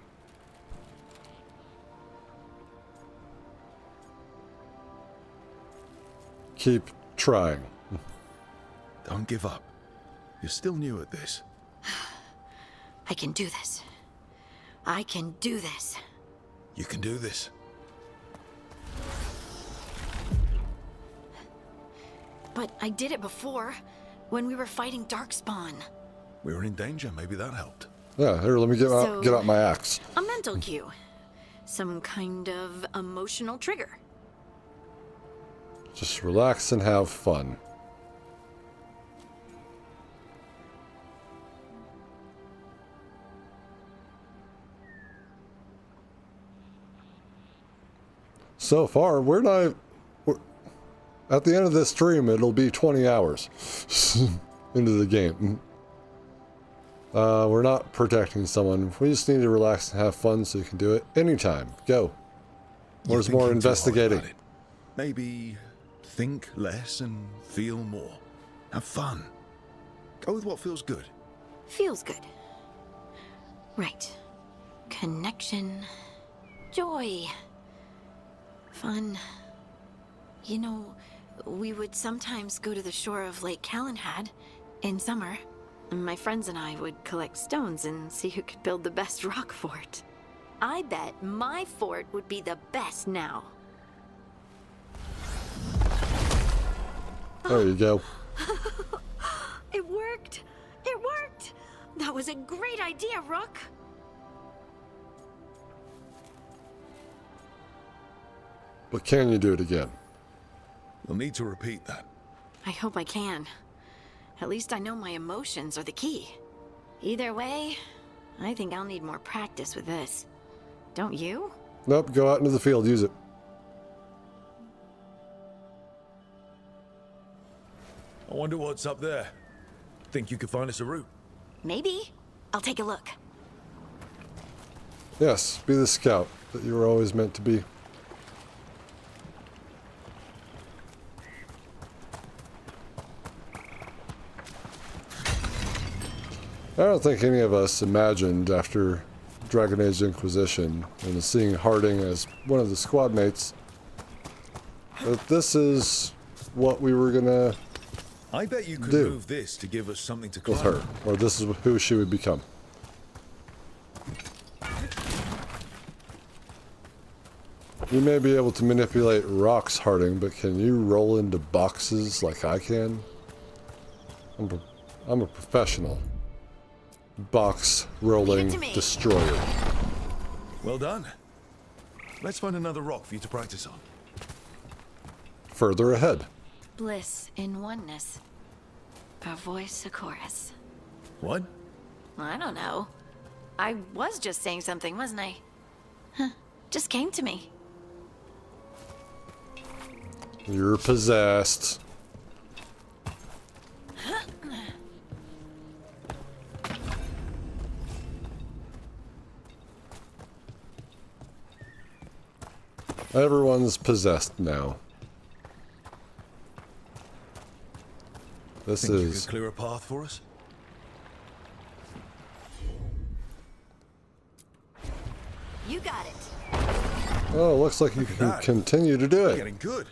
Keep trying. Don't give up. You're still new at this. I can do this. I can do this. You can do this. But I did it before, when we were fighting Darkspawn. We were in danger. Maybe that helped. Yeah, here, let me get out my axe. A mental cue. Some kind of emotional trigger. Just relax and have fun. So far, we're at the end of this stream, it'll be 20 hours into the game. We're not protecting someone. We just need to relax and have fun so you can do it anytime. Go. There's more investigating. Maybe think less and feel more. Have fun. Go with what feels good. Feels good. Right. Connection. Joy. Fun. You know, we would sometimes go to the shore of Lake Calenhad In summer, my friends and I would collect stones and see who could build the best rock fort. I bet my fort would be the best now. There you go. It worked! It worked! That was a great idea, Rook! But can you do it again? We'll need to repeat that. I hope I can. At least I know my emotions are the key. Either way, I think I'll need more practice with this. Don't you? Nope, go out into the field, use it. I wonder what's up there. Think you could find us a route? Maybe. I'll take a look. Yes, be the scout that you were always meant to be. I don't think any of us imagined after Dragon Age Inquisition and seeing Harding as one of the squad mates that this is what we were gonna I bet you could do move this to give us something to with climb. her, or this is who she would become. You may be able to manipulate rocks, Harding, but can you roll into boxes like I can? I'm a professional box rolling destroyer. Well done. Let's find another rock for you to practice on. Further ahead. Bliss in oneness. A voice, a chorus. What? I don't know. I was just saying something, wasn't I? Huh. Just came to me. You're possessed. Everyone's possessed now. This Think you is could clear a path for us? You got it. Oh, looks like you can continue to do it. Getting good.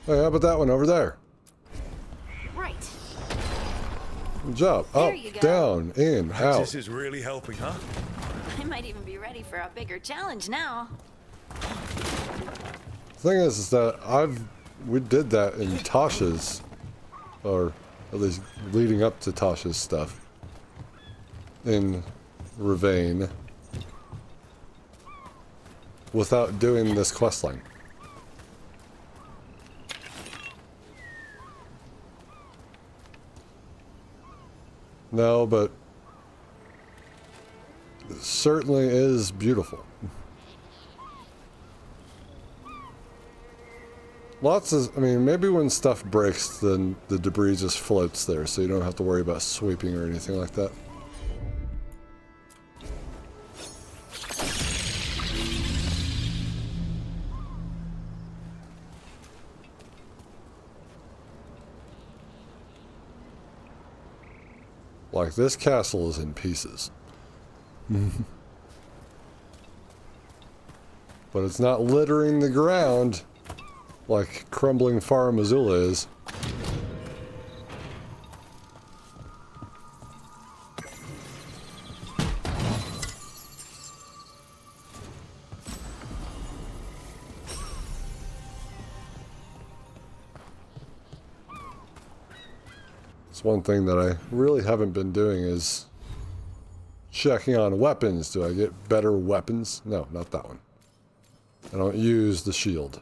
Hey, how about that one over there? Right. Good job. There Up, you go. down, in, Practice out. is really helping, huh? I might even be ready for a bigger challenge now. The thing is that we did that in Tasha's, or at least leading up to Tasha's stuff in Ravane, without doing this questline. No, but it certainly is beautiful. Lots of, I mean, maybe when stuff breaks, then the debris just floats there, so you don't have to worry about sweeping or anything like that. Like, this castle is in pieces. But it's not littering the ground like crumbling Far Missoula is. It's one thing that I really haven't been doing is checking on weapons. Do I get better weapons? No, not that one. I don't use the shield.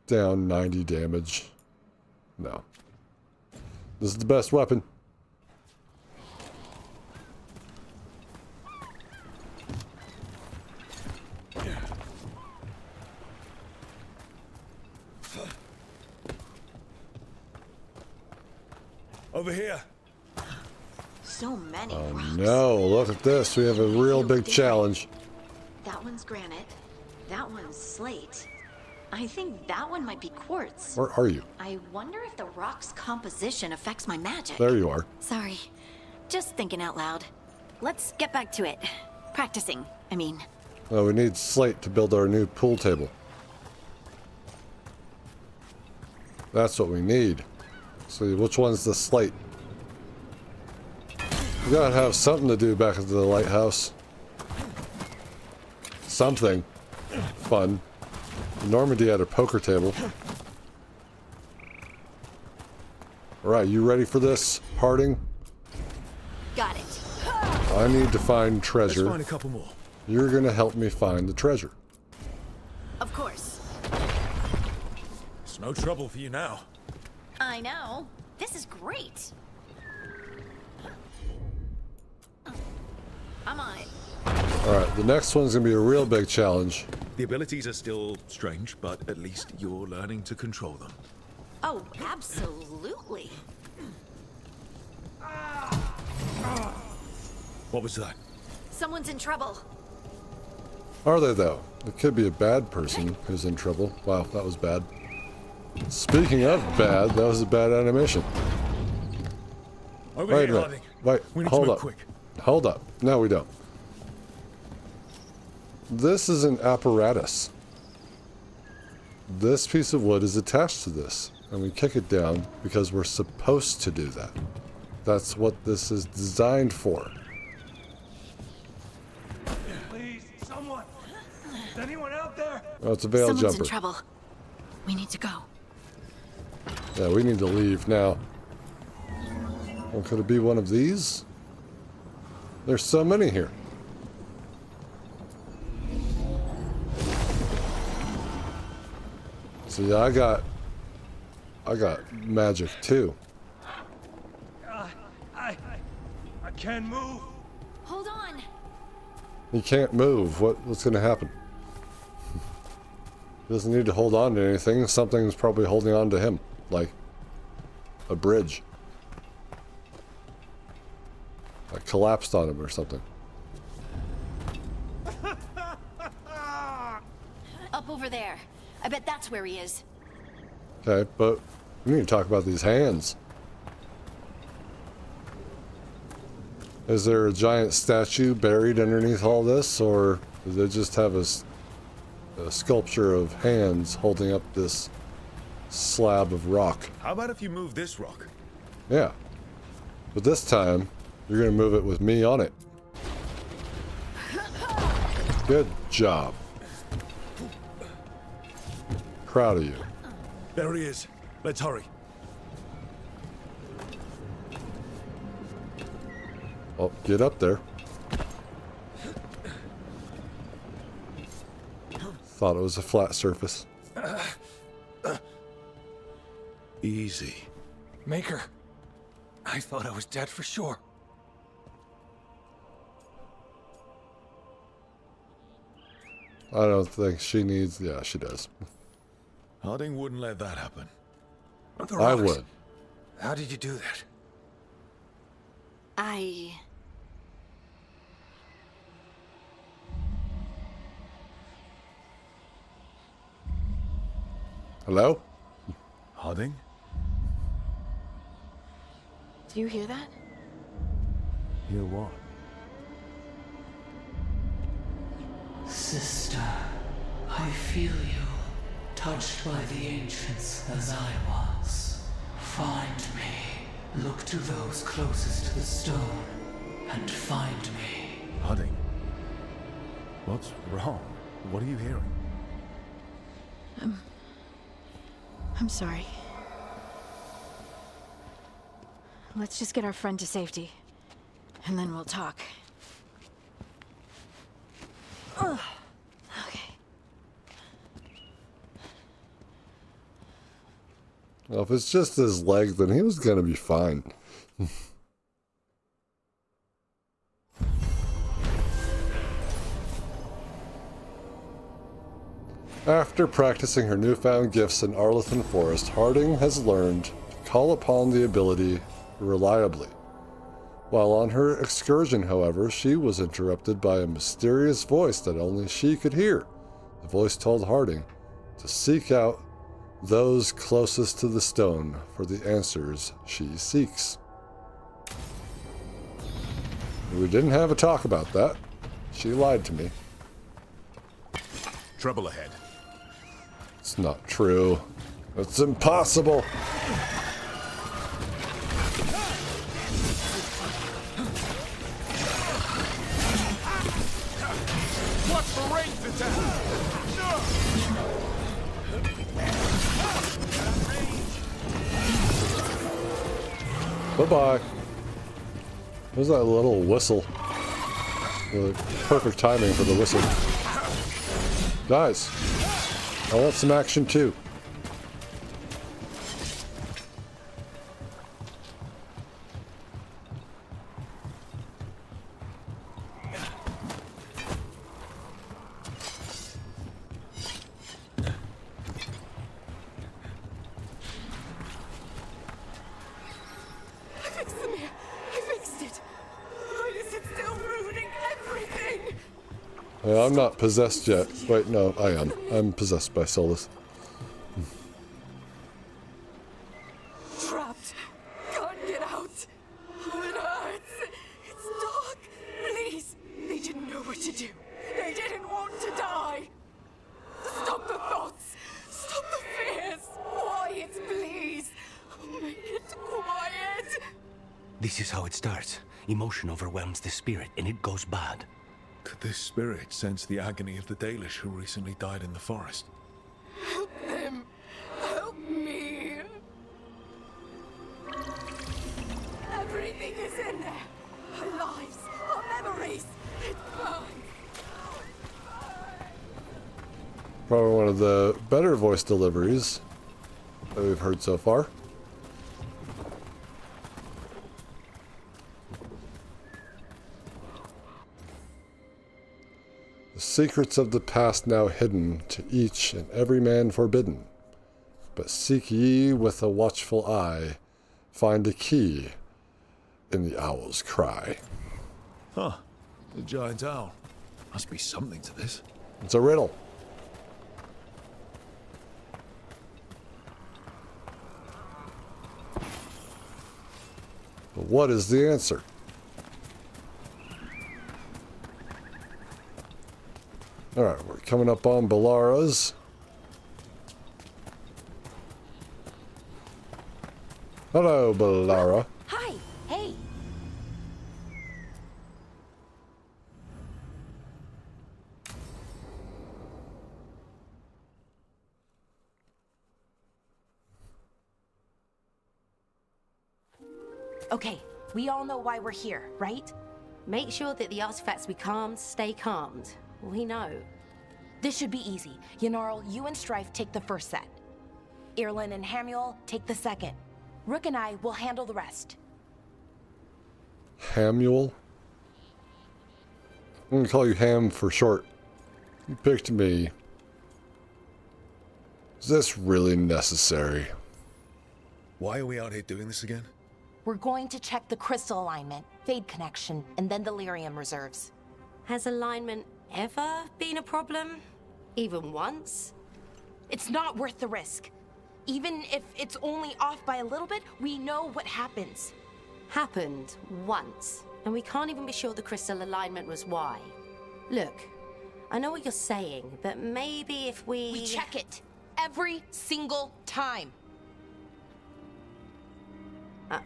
Down 90 damage. No. This is the best weapon. Over here. So many Oh rocks. no, look at this. We have a real big challenge. That one's granite. That one's slate. I think that one might be quartz. Where are you? I wonder if the rock's composition affects my magic. There you are. Sorry. Just thinking out loud. Let's get back to it. Practicing, I mean. Oh, we need slate to build our new pool table. That's what we need. See, which one's the slate? We gotta have something to do back at the lighthouse. Something fun. Normandy had a poker table. Alright, you ready for this, Harding? Got it. I need to find treasure. Let's find a couple more. You're gonna help me find the treasure. Of course. It's no trouble for you now. I know. This is great. I'm on it. Alright, the next one's gonna be a real big challenge. The abilities are still strange, but at least you're learning to control them. Oh, absolutely. What was that? Someone's in trouble. Are they though? It could be a bad person who's in trouble. Wow, that was bad. Speaking of bad, that was a bad animation. Over Wait a here, minute. Harding. Wait, We need hold to move up. quick. Hold up. No, we don't. This is an apparatus. This piece of wood is attached to this, and we kick it down because we're supposed to do that. That's what this is designed for. Please, someone! Is anyone out there? Oh, it's a veil Someone's jumper. in trouble. We need to go. Yeah, we need to leave now. Well, could it be one of these? There's so many here. See, I got magic too. I can't move. Hold on. He can't move. What's going to happen? He doesn't need to hold on to anything. Something's probably holding on to him, like a bridge. Like collapsed on him or something. Up over there. I bet that's where he is. Okay, but we need to talk about these hands. Is there a giant statue buried underneath all this, or do they just have a sculpture of hands holding up this slab of rock? How about if you move this rock? Yeah. But this time, you're going to move it with me on it. Good job. Proud of you. There he is. Let's hurry. Oh, get up there. Thought it was a flat surface. Easy. Maker. I thought I was dead for sure. I don't think she needs... Yeah, she does. Harding wouldn't let that happen. The I rocks. would. How did you do that? Hello? Harding? Do you hear that? Hear what? Sister, I feel you, touched by the ancients as I was. Find me. Look to those closest to the stone, and find me. Harding? What's wrong? What are you hearing? I'm sorry. Let's just get our friend to safety, and then we'll talk. Ugh. Okay. Well, if it's just his leg, then he was gonna be fine. After practicing her newfound gifts in Arlethan Forest, Harding has learned to call upon the ability reliably. While on her excursion, however, she was interrupted by a mysterious voice that only she could hear. The voice told Harding to seek out those closest to the stone for the answers she seeks. We didn't have a talk about that. She lied to me. Trouble ahead. It's not true. It's impossible. Watch the ranged attack! Bye-bye. There's that little whistle. Perfect timing for the whistle. Guys, I want some action too. I'm not possessed yet. Wait, no, I am. I'm possessed by Solus. Trapped. Can't get out. It hurts. It's dark. Please. They didn't know what to do. They didn't want to die. Stop the thoughts. Stop the fears. Quiet, please. Make it quiet. This is how it starts. Emotion overwhelms the spirit, and it goes bad. Could this spirit sense the agony of the Dalish who recently died in the forest? Help them. Help me. Everything is in there. Our lives, our memories. It burns. Probably one of the better voice deliveries that we've heard so far. The secrets of the past now hidden, to each and every man forbidden. But seek ye with a watchful eye, find a key in the owl's cry. Huh. The giant owl. Must be something to this. It's a riddle. But what is the answer? Alright, we're coming up on Belara's. Hello, Belara. Hi. Hey. Okay, we all know why we're here, right? Make sure that the artifacts we calmed stay calmed. We know. This should be easy. Yanarl, you and Strife take the first set. Irlin and Hamuel take the second. Rook and I will handle the rest. Hamuel? I'm gonna call you Ham for short. You picked me. Is this really necessary? Why are we out here doing this again? We're going to check the crystal alignment, fade connection, and then the lyrium reserves. Has alignment ever been a problem? Even once? It's not worth the risk. Even if it's only off by a little bit, we know what happens. Happened once, and we can't even be sure the crystal alignment was why. Look, I know what you're saying, but maybe if We check it every single time.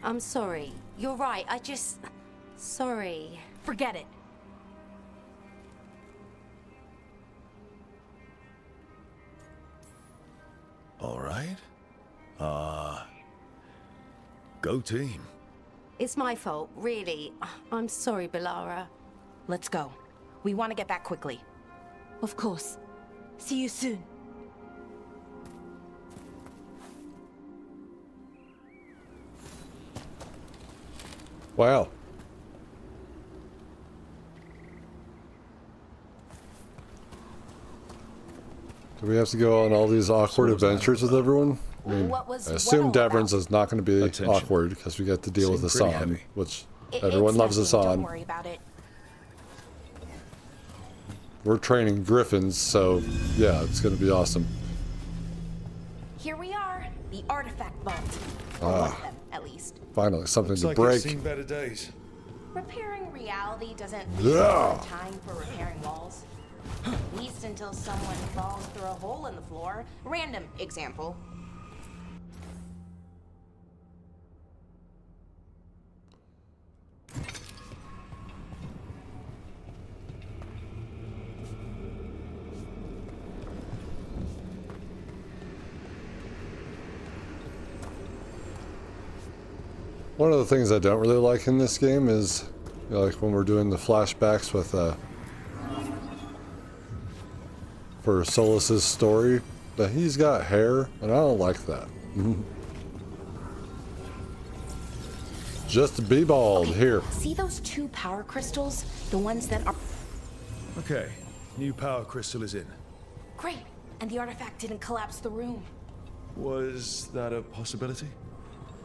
I'm sorry. You're right, sorry. Forget it. All right. Go team. It's my fault, really. I'm sorry, Belara. Let's go. We want to get back quickly. Of course. See you soon. Wow. Do we have to go on all these awkward adventures with everyone? I mean, I assume Davrin's is not going to be awkward because we get to deal with Assan, which everyone loves Assan. Don't worry about it. We're training gryphons, so yeah, it's going to be awesome. Here we are, the artifact vault. Ah. One of them, at least. Finally, something Looks to like break. It's seen better days. Repairing reality doesn't Yeah. have time for repairing walls. At least until someone falls through a hole in the floor. Random example. One of the things I don't really like in this game is, you know, like when we're doing the flashbacks with for Solus's story, that he's got hair, and I don't like that. Just be bald. Okay, here. See those 2 power crystals? The ones that are... Okay, new power crystal is in. Great. And the artifact didn't collapse the room. Was that a possibility?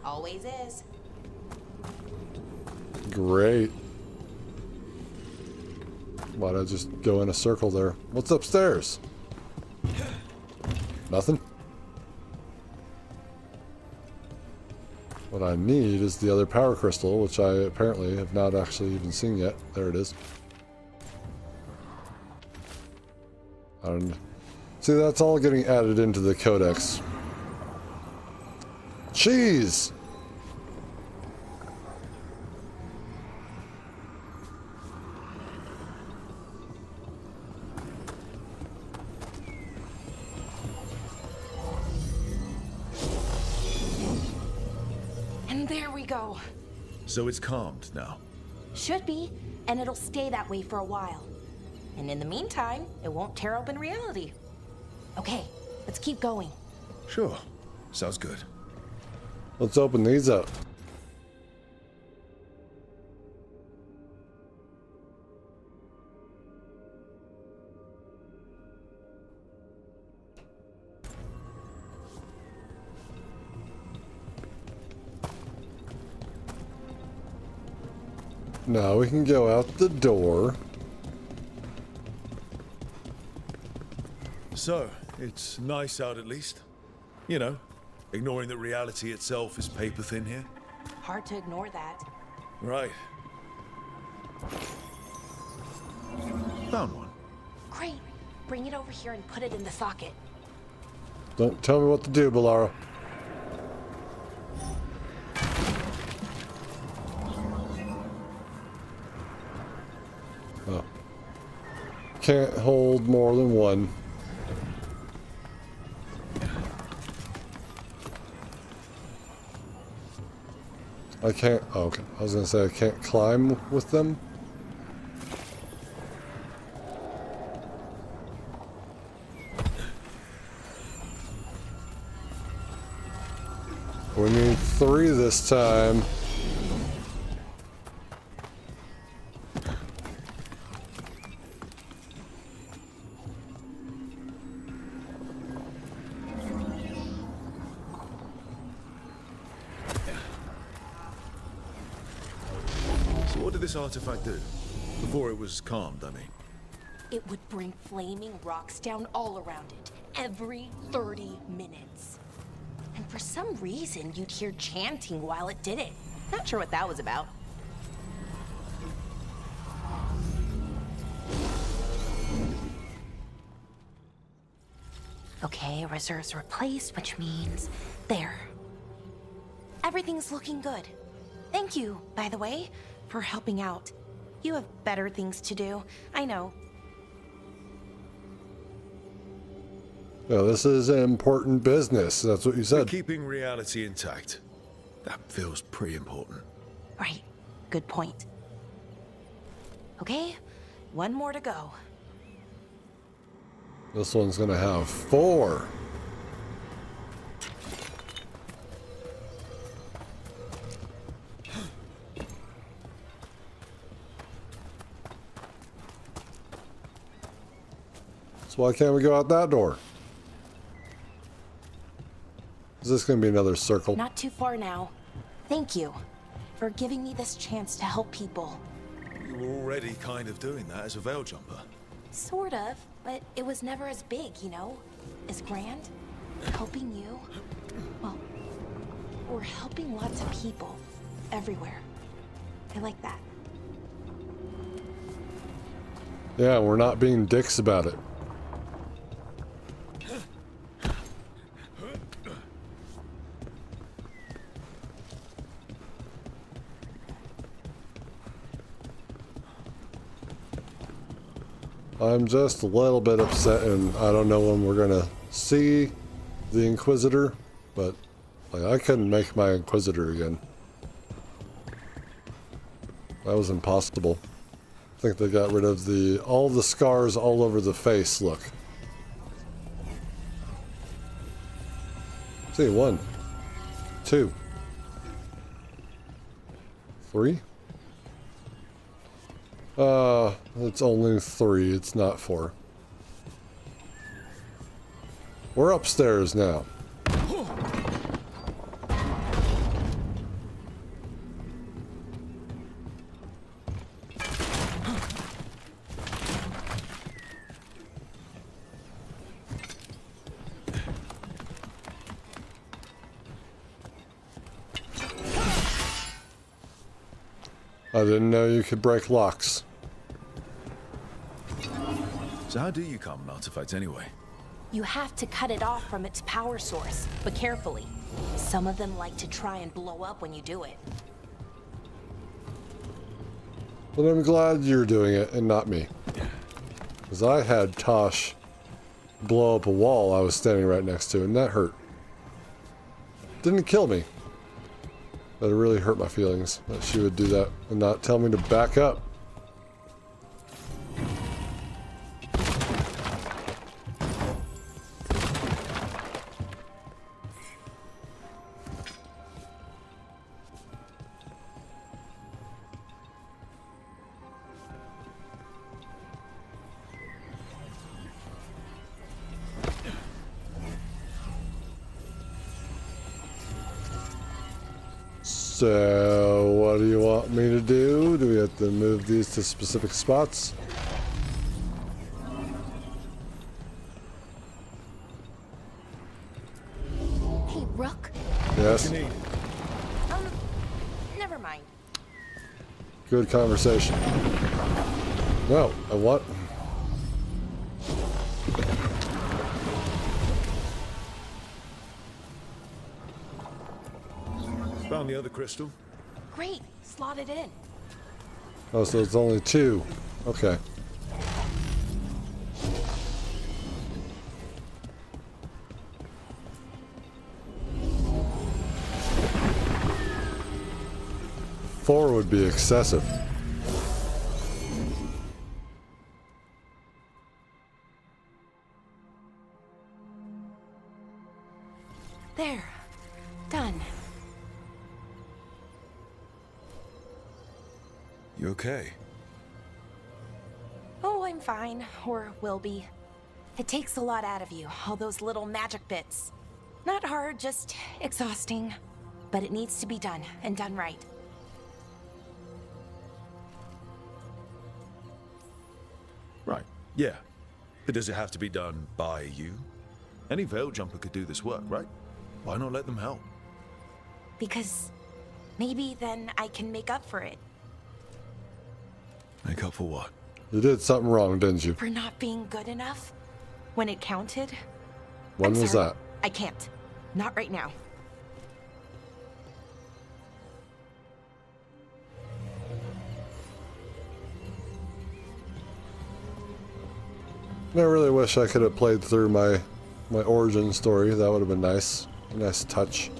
Always is. Great. Why'd I just go in a circle there? What's upstairs? Nothing? What I need is the other power crystal, which I apparently have not actually even seen yet. There it is. See, that's all getting added into the codex. Cheese! And there we go. So it's calmed now. Should be, and it'll stay that way for a while. And in the meantime, it won't tear open reality. Okay, let's keep going. Sure. Sounds good. Let's open these up. Now we can go out the door. So, it's nice out at least. You know, ignoring that reality itself is paper thin here. Hard to ignore that. Right. Found one. Great. Bring it over here and put it in the socket. Don't tell me what to do, Belara. Oh. Can't hold more than one. I can't, oh, okay. I was gonna say I can't climb with them. We need 3 this time. So what did this artifact do? Before it was calmed, I mean. It would bring flaming rocks down all around it, every 30 minutes. And for some reason, you'd hear chanting while it did it. Not sure what that was about. Okay, reserves replaced, which means there. Everything's looking good. Thank you, by the way, for helping out. You have better things to do, I know. Yeah, this is an important business. That's what you said. Keeping reality intact. That feels pretty important. Right. Good point. Okay, one more to go. This one's gonna have 4. So why can't we go out that door? Is this gonna be another circle? Not too far now. Thank you for giving me this chance to help people. You were already kind of doing that as a veil jumper. Sort of, but it was never as big, you know? As grand. Helping you. Well, we're helping lots of people. Everywhere. I like that. Yeah, we're not being dicks about it. I'm just a little bit upset, and I don't know when we're gonna see the Inquisitor, but like, I couldn't make my Inquisitor again. That was impossible. I think they got rid of all the scars all over the face, look. See, 1, 2, 3. It's only 3, it's not 4. We're upstairs now. I didn't know you could break locks. So how do you calm an artifact anyway? You have to cut it off from its power source, but carefully. Some of them like to try and blow up when you do it. But I'm glad you're doing it and not me. Because I had Tosh blow up a wall I was standing right next to, and that hurt. Didn't kill me. But it really hurt my feelings that she would do that and not tell me to back up. So, what do you want me to do? Do we have to move these to specific spots? Hey, Rook. Yes? Never mind. Good conversation. No, I want... Found the other crystal. Great, slot it in. Oh, so it's only 2. Okay. Four would be excessive. There. Done. You okay? Oh, I'm fine. Or will be. It takes a lot out of you, all those little magic bits. Not hard, just exhausting. But it needs to be done, and done right. Right, yeah. But does it have to be done by you? Any Veil Jumper could do this work, right? Why not let them help? Because maybe then I can make up for it. Make up for what? You did something wrong, didn't you? For not being good enough? When it counted? When I'm was sorry. that? I can't. Not right now. I really wish I could have played through my origin story. That would have been nice. A nice touch.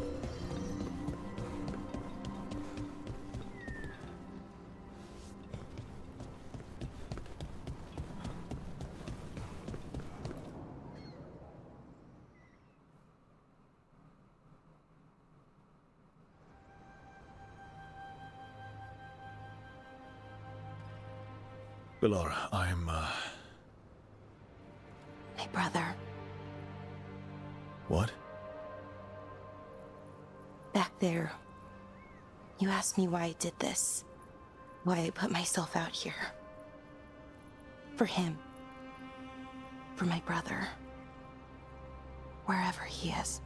Belara, I'm, My brother. What? Back there. You asked me why I did this. Why I put myself out here. For him. For my brother. Wherever he is.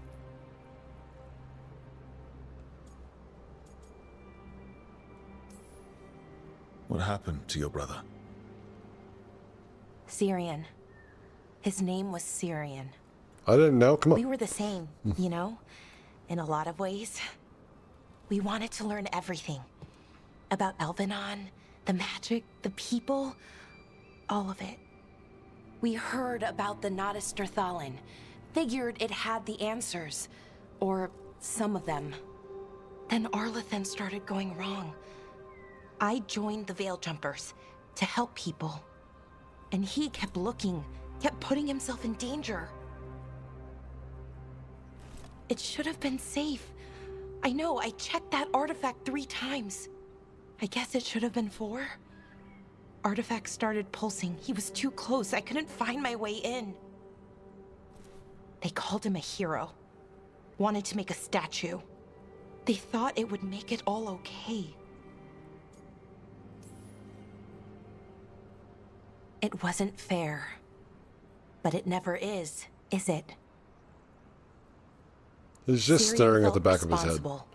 What happened to your brother? Syrian. His name was Syrian. I didn't know. Come on. We were the same, you know? In a lot of ways. We wanted to learn everything. About Elvenon, the magic, the people, all of it. We heard about the Nodus Derthalin. Figured it had the answers. Or some of them. Then Arlathan started going wrong. I joined the Veil Jumpers to help people. And he kept looking, kept putting himself in danger. It should have been safe. I know, I checked that artifact 3 times. I guess it should have been 4. Artifact started pulsing. He was too close. I couldn't find my way in. They called him a hero. Wanted to make a statue. They thought it would make it all okay. It wasn't fair. But it never is it? He's just Syrian staring at felt the back of his head. responsible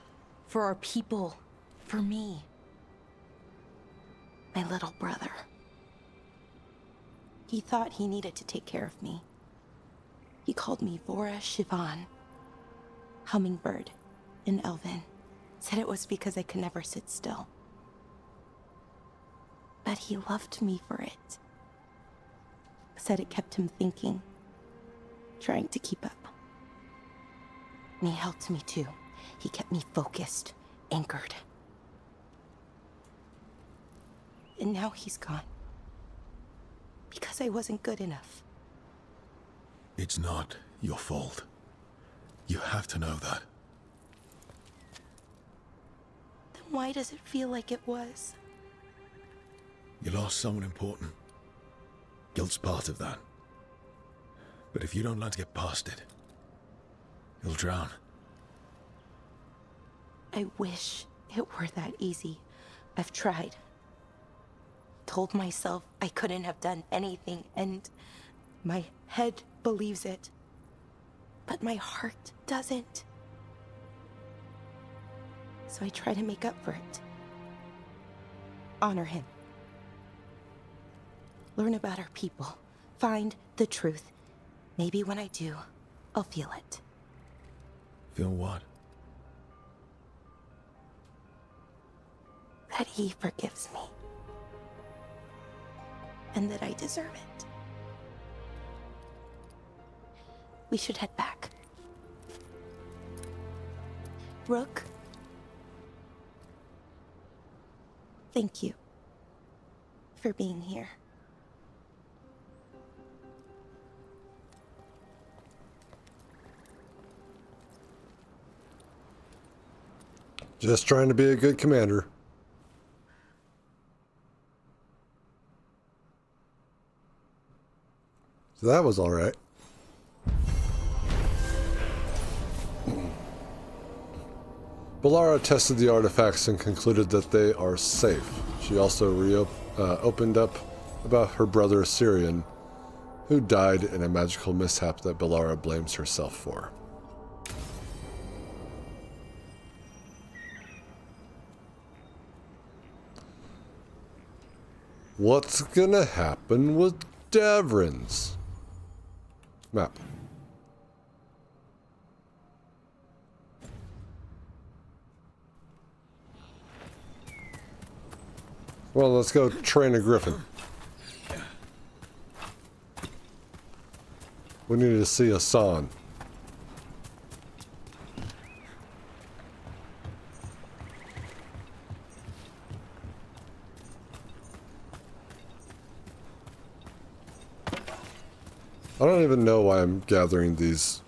for our people, for me. My little brother. He thought he needed to take care of me. He called me Vora Shivan, hummingbird in Elven. Said it was because I could never sit still. But he loved me for it. Said it kept him thinking, trying to keep up. And he helped me too. He kept me focused, anchored. And now he's gone. Because I wasn't good enough. It's not your fault. You have to know that. Then why does it feel like it was? You lost someone important. Guilt's part of that. But if you don't learn to get past it, you'll drown. I wish it were that easy. I've tried. Told myself I couldn't have done anything, and my head believes it. But my heart doesn't. So I try to make up for it. Honor him. Learn about our people. Find the truth. Maybe when I do, I'll feel it. Feel what? That he forgives me. And that I deserve it. We should head back. Rook. Thank you for being here. Just trying to be a good commander. So that was all right. Belara tested the artifacts and concluded that they are safe. She also opened up about her brother Syrian, who died in a magical mishap that Belara blames herself for. What's gonna happen with Davrin's map? Well, let's go train a griffin. We need to see Assan. I don't even know why I'm gathering these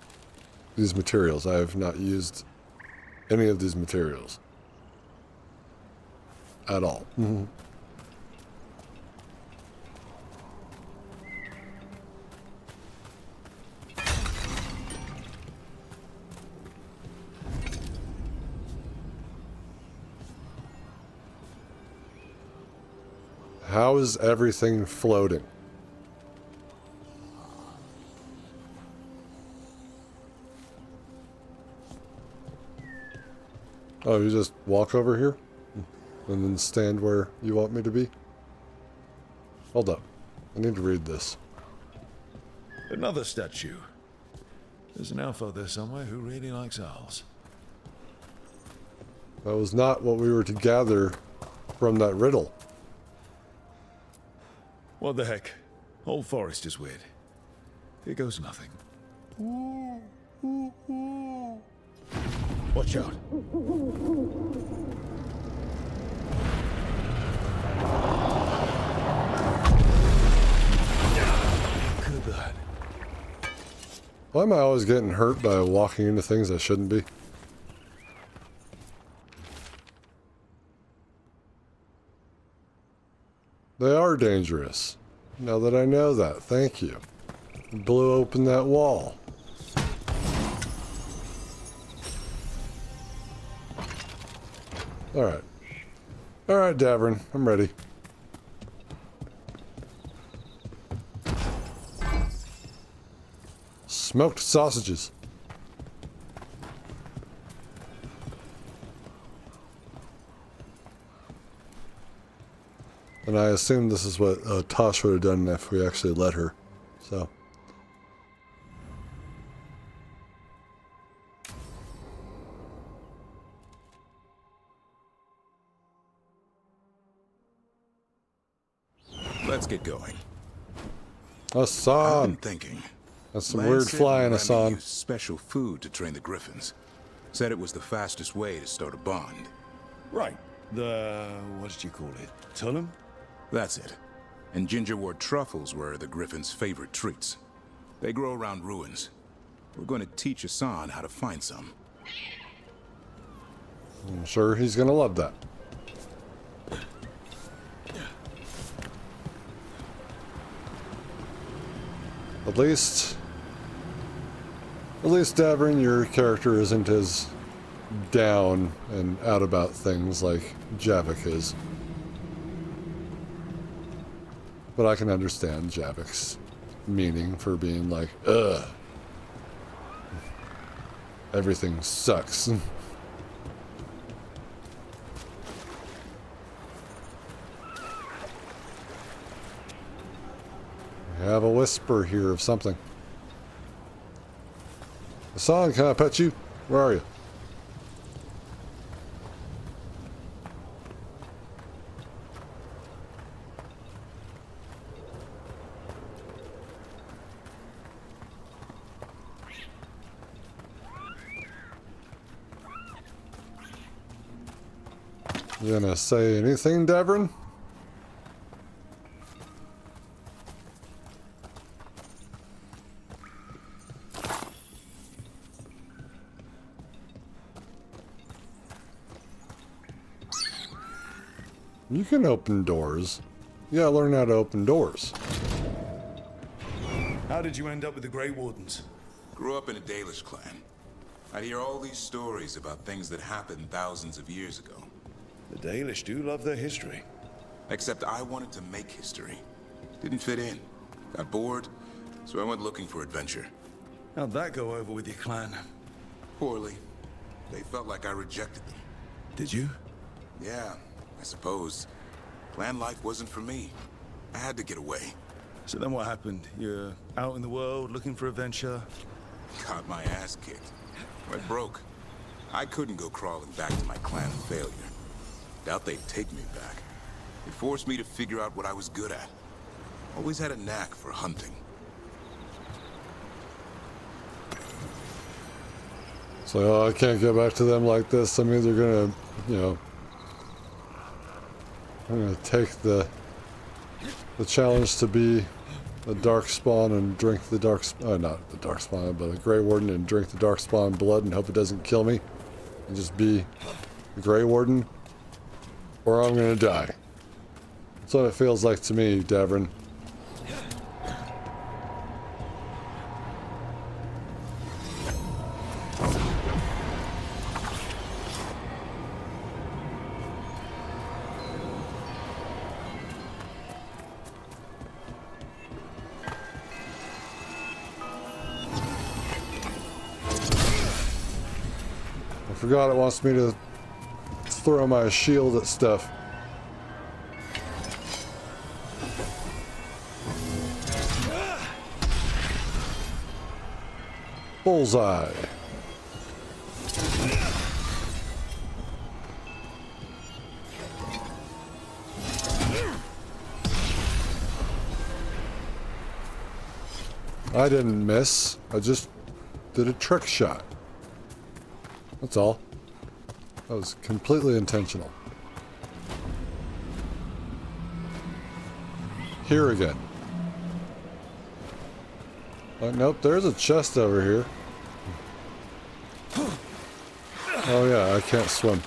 materials. I have not used any of these materials at all. Mm-hmm. How is everything floating? Oh, you just walk over here? And then stand where you want me to be? Hold up. I need to read this. Another statue. There's an elf out there somewhere who really likes owls. That was not what we were to gather from that riddle. What the heck? Whole forest is weird. Here goes nothing. Watch out. Why am I always getting hurt by walking into things I shouldn't be? They are dangerous. Now that I know that, thank you. Blew open that wall. Alright. Alright, Davrin, I'm ready. Smoked sausages. And I assume this is what Tosh would have done if we actually let her. So. Let's get going. Assan. I've been thinking. That's some weird flying, Assan. Used special food to train the gryphons. Said it was the fastest way to start a bond. Right. What did you call it? Tullum? That's it. And gingerwort truffles were the gryphons' favorite treats. They grow around ruins. We're going to teach Assan how to find some. I'm sure he's going to love that. At least, Davrin, your character isn't as down and out about things like Javik is. But I can understand Javik's meaning for being like, ugh. Everything sucks. I have a whisper here of something. Assan, can I pet you? Where are you? You gonna say anything, Davrin? You can open doors. You gotta learn how to open doors. How did you end up with the Grey Wardens? Grew up in a Dalish clan. I'd hear all these stories about things that happened thousands of years ago. The Dalish do love their history. Except I wanted to make history. Didn't fit in. Got bored, so I went looking for adventure. How'd that go over with your clan? Poorly. They felt like I rejected them. Did you? Yeah, I suppose. Clan life wasn't for me. I had to get away. So then what happened? You're out in the world looking for adventure? Got my ass kicked. Went broke. I couldn't go crawling back to my clan of failure. Doubt they'd take me back. It forced me to figure out what I was good at. Always had a knack for hunting. So I can't get back to them like this. I mean, they're gonna, you know, I'm gonna take the challenge to be the Darkspawn and drink the not the Darkspawn, but the Grey Warden and drink the Darkspawn blood and hope it doesn't kill me, and just be the Grey Warden, or I'm gonna die. That's what it feels like to me, Davrin. I forgot it wants me to throw my shield at stuff. Bullseye. I didn't miss. I just did a trick shot. That's all. That was completely intentional. Here again. Nope, there's a chest over here. Oh yeah, I can't swim.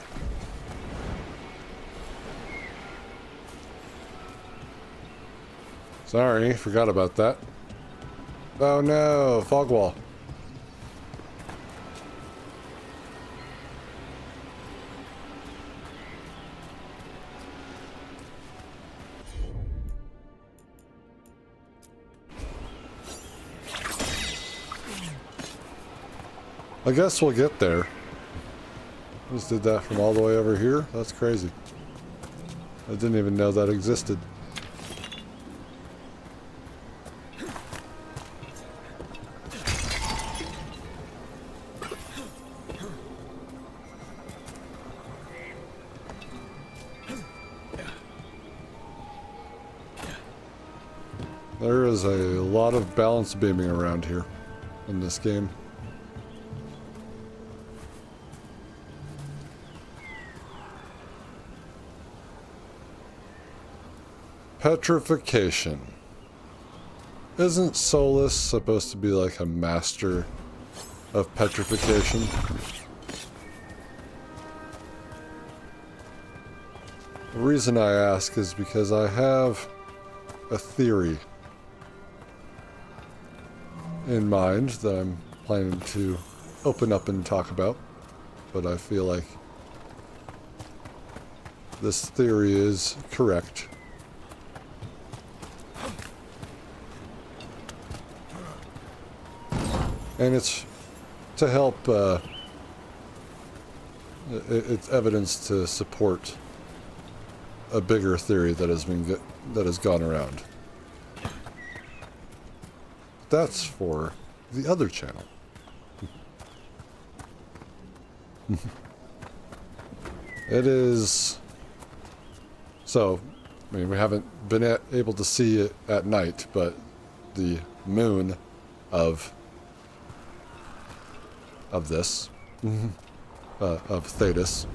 Sorry, forgot about that. Oh no, fog wall. I guess we'll get there. Just did that from all the way over here? That's crazy. I didn't even know that existed. There is a lot of balance beaming around here in this game. Petrification. Isn't Solus supposed to be like a master of petrification? The reason I ask is because I have a theory in mind that I'm planning to open up and talk about, but I feel like this theory is correct. And it's to help, it's evidence to support a bigger theory that has gone around. That's for the other channel. It is... So, I mean, we haven't been able to see it at night, but the moon of this, of Thetis,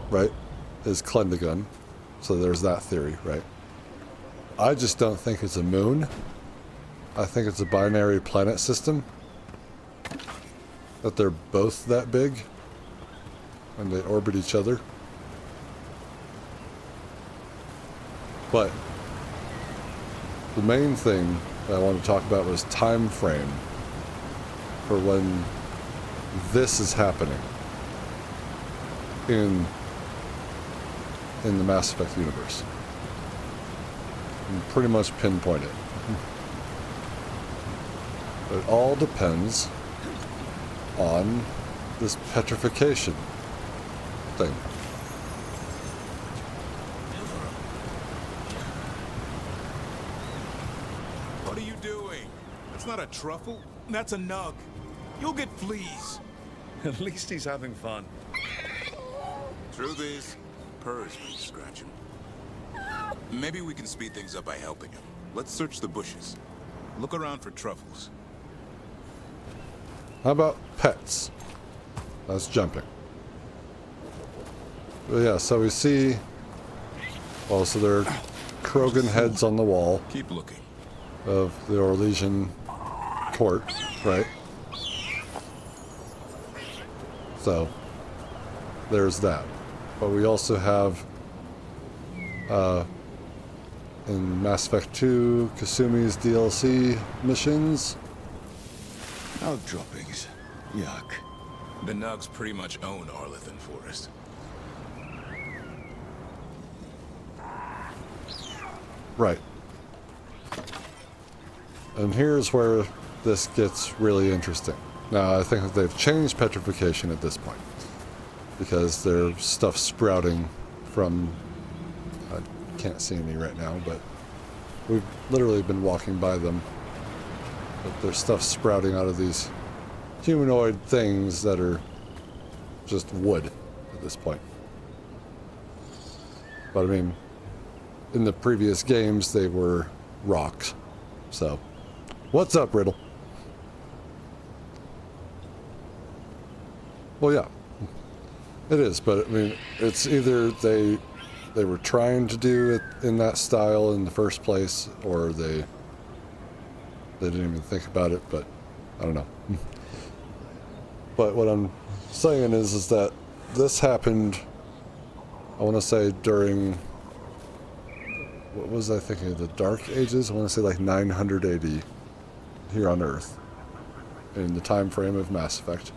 right, is Clendagun. So there's that theory, right? I just don't think it's a moon. I think it's a binary planet system. That they're both that big. And they orbit each other. But the main thing that I wanted to talk about was time frame for when this is happening in the Mass Effect universe. And pretty much pinpoint it. It all depends on this petrification thing. What are you doing? That's not a truffle. That's a nug. You'll get fleas. At least he's having fun. Truth is, Purr's been scratching. Maybe we can speed things up by helping him. Let's search the bushes. Look around for truffles. How about pets? That's jumping. But yeah, so we see... Well, so there are Krogan heads on the wall. Keep looking. Of the Orlesian court, right? So, there's that. But we also have, in Mass Effect 2, Kasumi's DLC missions. Nug droppings. Yuck. The Nugs pretty much own Arlithan Forest. Right. And here's where this gets really interesting. Now, I think that they've changed petrification at this point. Because there's stuff sprouting from... I can't see any right now, but... We've literally been walking by them. But there's stuff sprouting out of these humanoid things that are just wood at this point. But I mean, in the previous games, they were rocks. So, what's up, Riddle? Well, yeah, it is. But I mean, it's either they were trying to do it in that style in the first place, or they didn't even think about it. But I don't know. But what I'm saying is that this happened, I want to say during, what was I thinking, the Dark Ages? I want to say like 900 AD here on Earth, in the time frame of Mass Effect,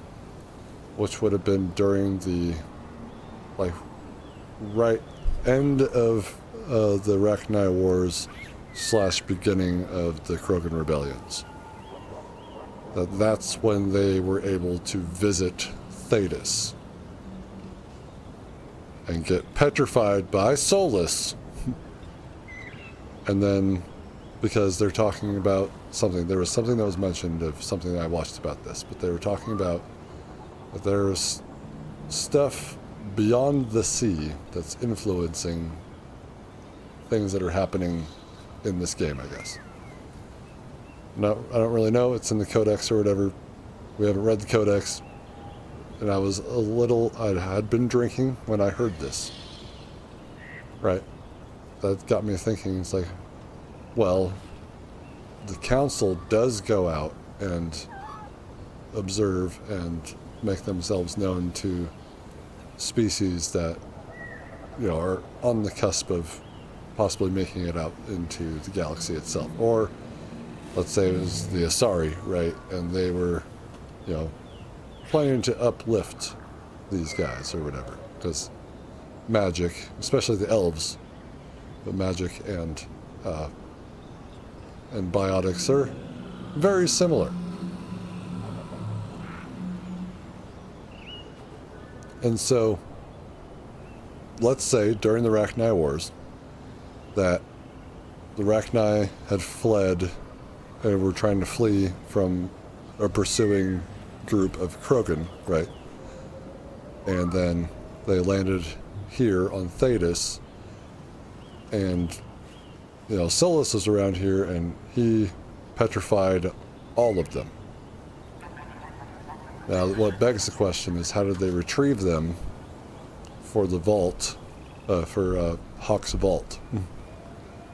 which would have been during the, like, right end of the Rachni Wars / beginning of the Krogan Rebellions. That's when they were able to visit Thetis and get petrified by Solus. And then, because they're talking about something, there was something that was mentioned of something that I watched about this, but they were talking about that there's stuff beyond the sea that's influencing things that are happening in this game, I guess. No, I don't really know. It's in the codex or whatever. We haven't read the codex. And I had been drinking when I heard this. Right. That got me thinking, it's like, well, the council does go out and observe and make themselves known to species that, you know, are on the cusp of possibly making it out into the galaxy itself. Or, let's say it was the Asari, right? And they were, you know, planning to uplift these guys or whatever. Because magic, especially the elves, but magic and biotics are very similar. And so, let's say during the Rachni Wars that the Rachni had fled and were trying to flee from a pursuing group of Krogan, right? And then they landed here on Thetis, and, you know, Solus was around here, and he petrified all of them. Now, what begs the question is, how did they retrieve them for the vault, for Hawk's vault?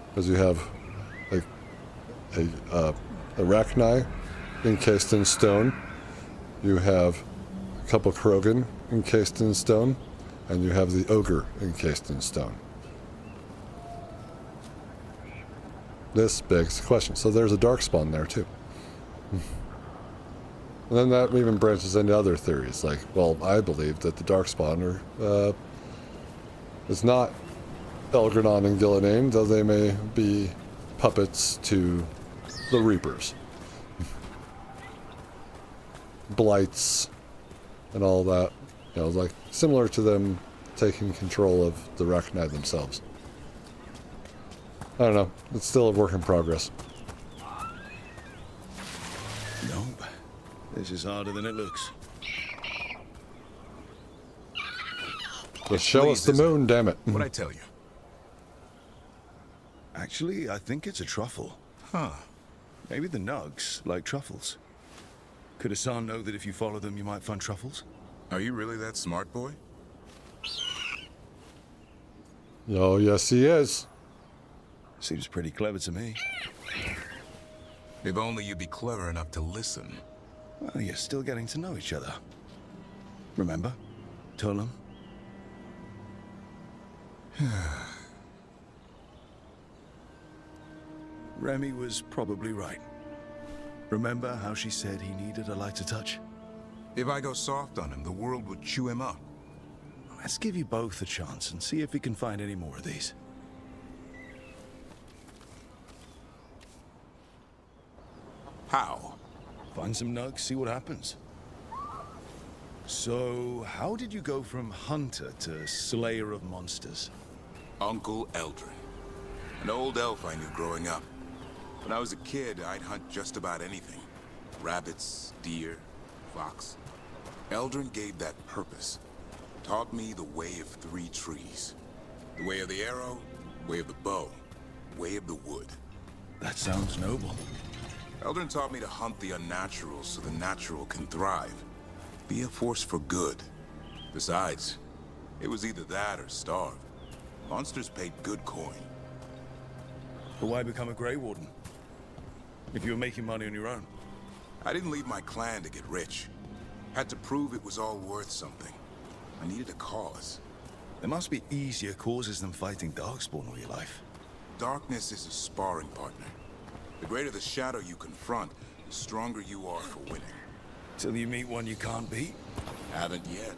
Because you have a Rachni encased in stone, you have a couple Krogan encased in stone, and you have the ogre encased in stone. This begs the question. So there's a darkspawn there too. And then that even branches into other theories, like, well, I believe that the darkspawn is not Elgranon and Gillenane, though they may be puppets to the Reapers. Blights and all that, you know, like similar to them taking control of the Rachni themselves. I don't know. It's still a work in progress. Nope. This is harder than it looks. Just show us the moon, damn it. What'd I tell you? Actually, I think it's a truffle. Huh. Maybe the nugs like truffles. Could Assan know that if you follow them, you might find truffles? Are you really that smart, boy? Oh, yes, he is. Seems pretty clever to me. If only you'd be clever enough to listen. Well, you're still getting to know each other. Remember? Tolam? Remy was probably right. Remember how she said he needed a lighter touch? If I go soft on him, the world would chew him up. Let's give you both a chance and see if we can find any more of these. How? Find some nugs, see what happens. So, how did you go from hunter to slayer of monsters? Uncle Eldrin. An old elf I knew growing up. When I was a kid, I'd hunt just about anything. Rabbits, deer, fox. Eldrin gave that purpose. Taught me the way of 3 trees. The way of the arrow, way of the bow, way of the wood. That sounds noble. Eldrin taught me to hunt the unnatural so the natural can thrive. Be a force for good. Besides, it was either that or starve. Monsters paid good coin. But why become a Grey Warden? If you were making money on your own? I didn't leave my clan to get rich. Had to prove it was all worth something. I needed a cause. There must be easier causes than fighting Darkspawn all your life. Darkness is a sparring partner. The greater the shadow you confront, the stronger you are for winning. Till you meet one you can't beat? Haven't yet.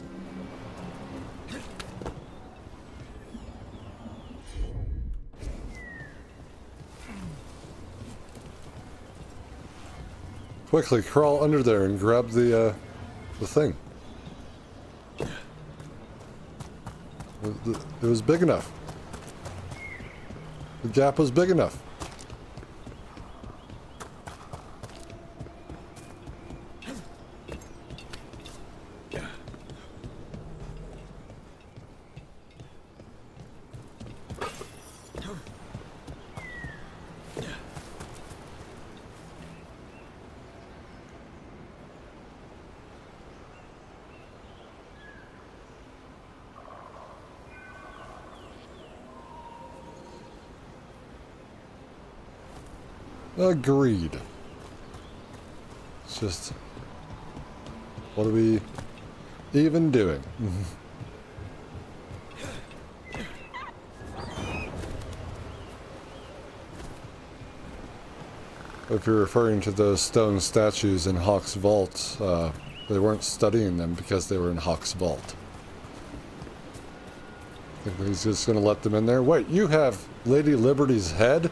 Quickly crawl under there and grab the thing. It was big enough. The gap was big enough. Agreed. It's just, what are we even doing? If you're referring to those stone statues in Hawk's Vault, they weren't studying them because they were in Hawk's Vault. I think he's just going to let them in there. Wait, you have Lady Liberty's head?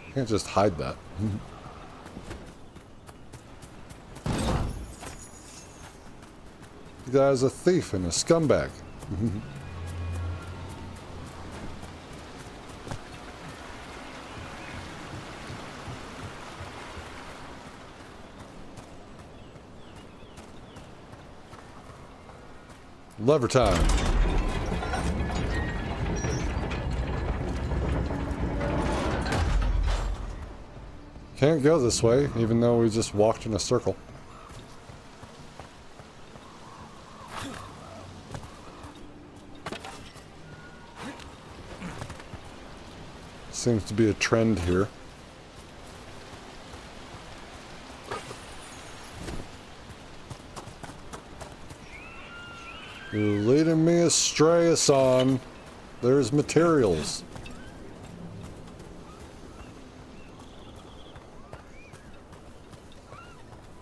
You can't just hide that. The guy's a thief and a scumbag. Lever time. Can't go this way, even though we just walked in a circle. Seems to be a trend here. You're leading me astray, Assan. There's materials.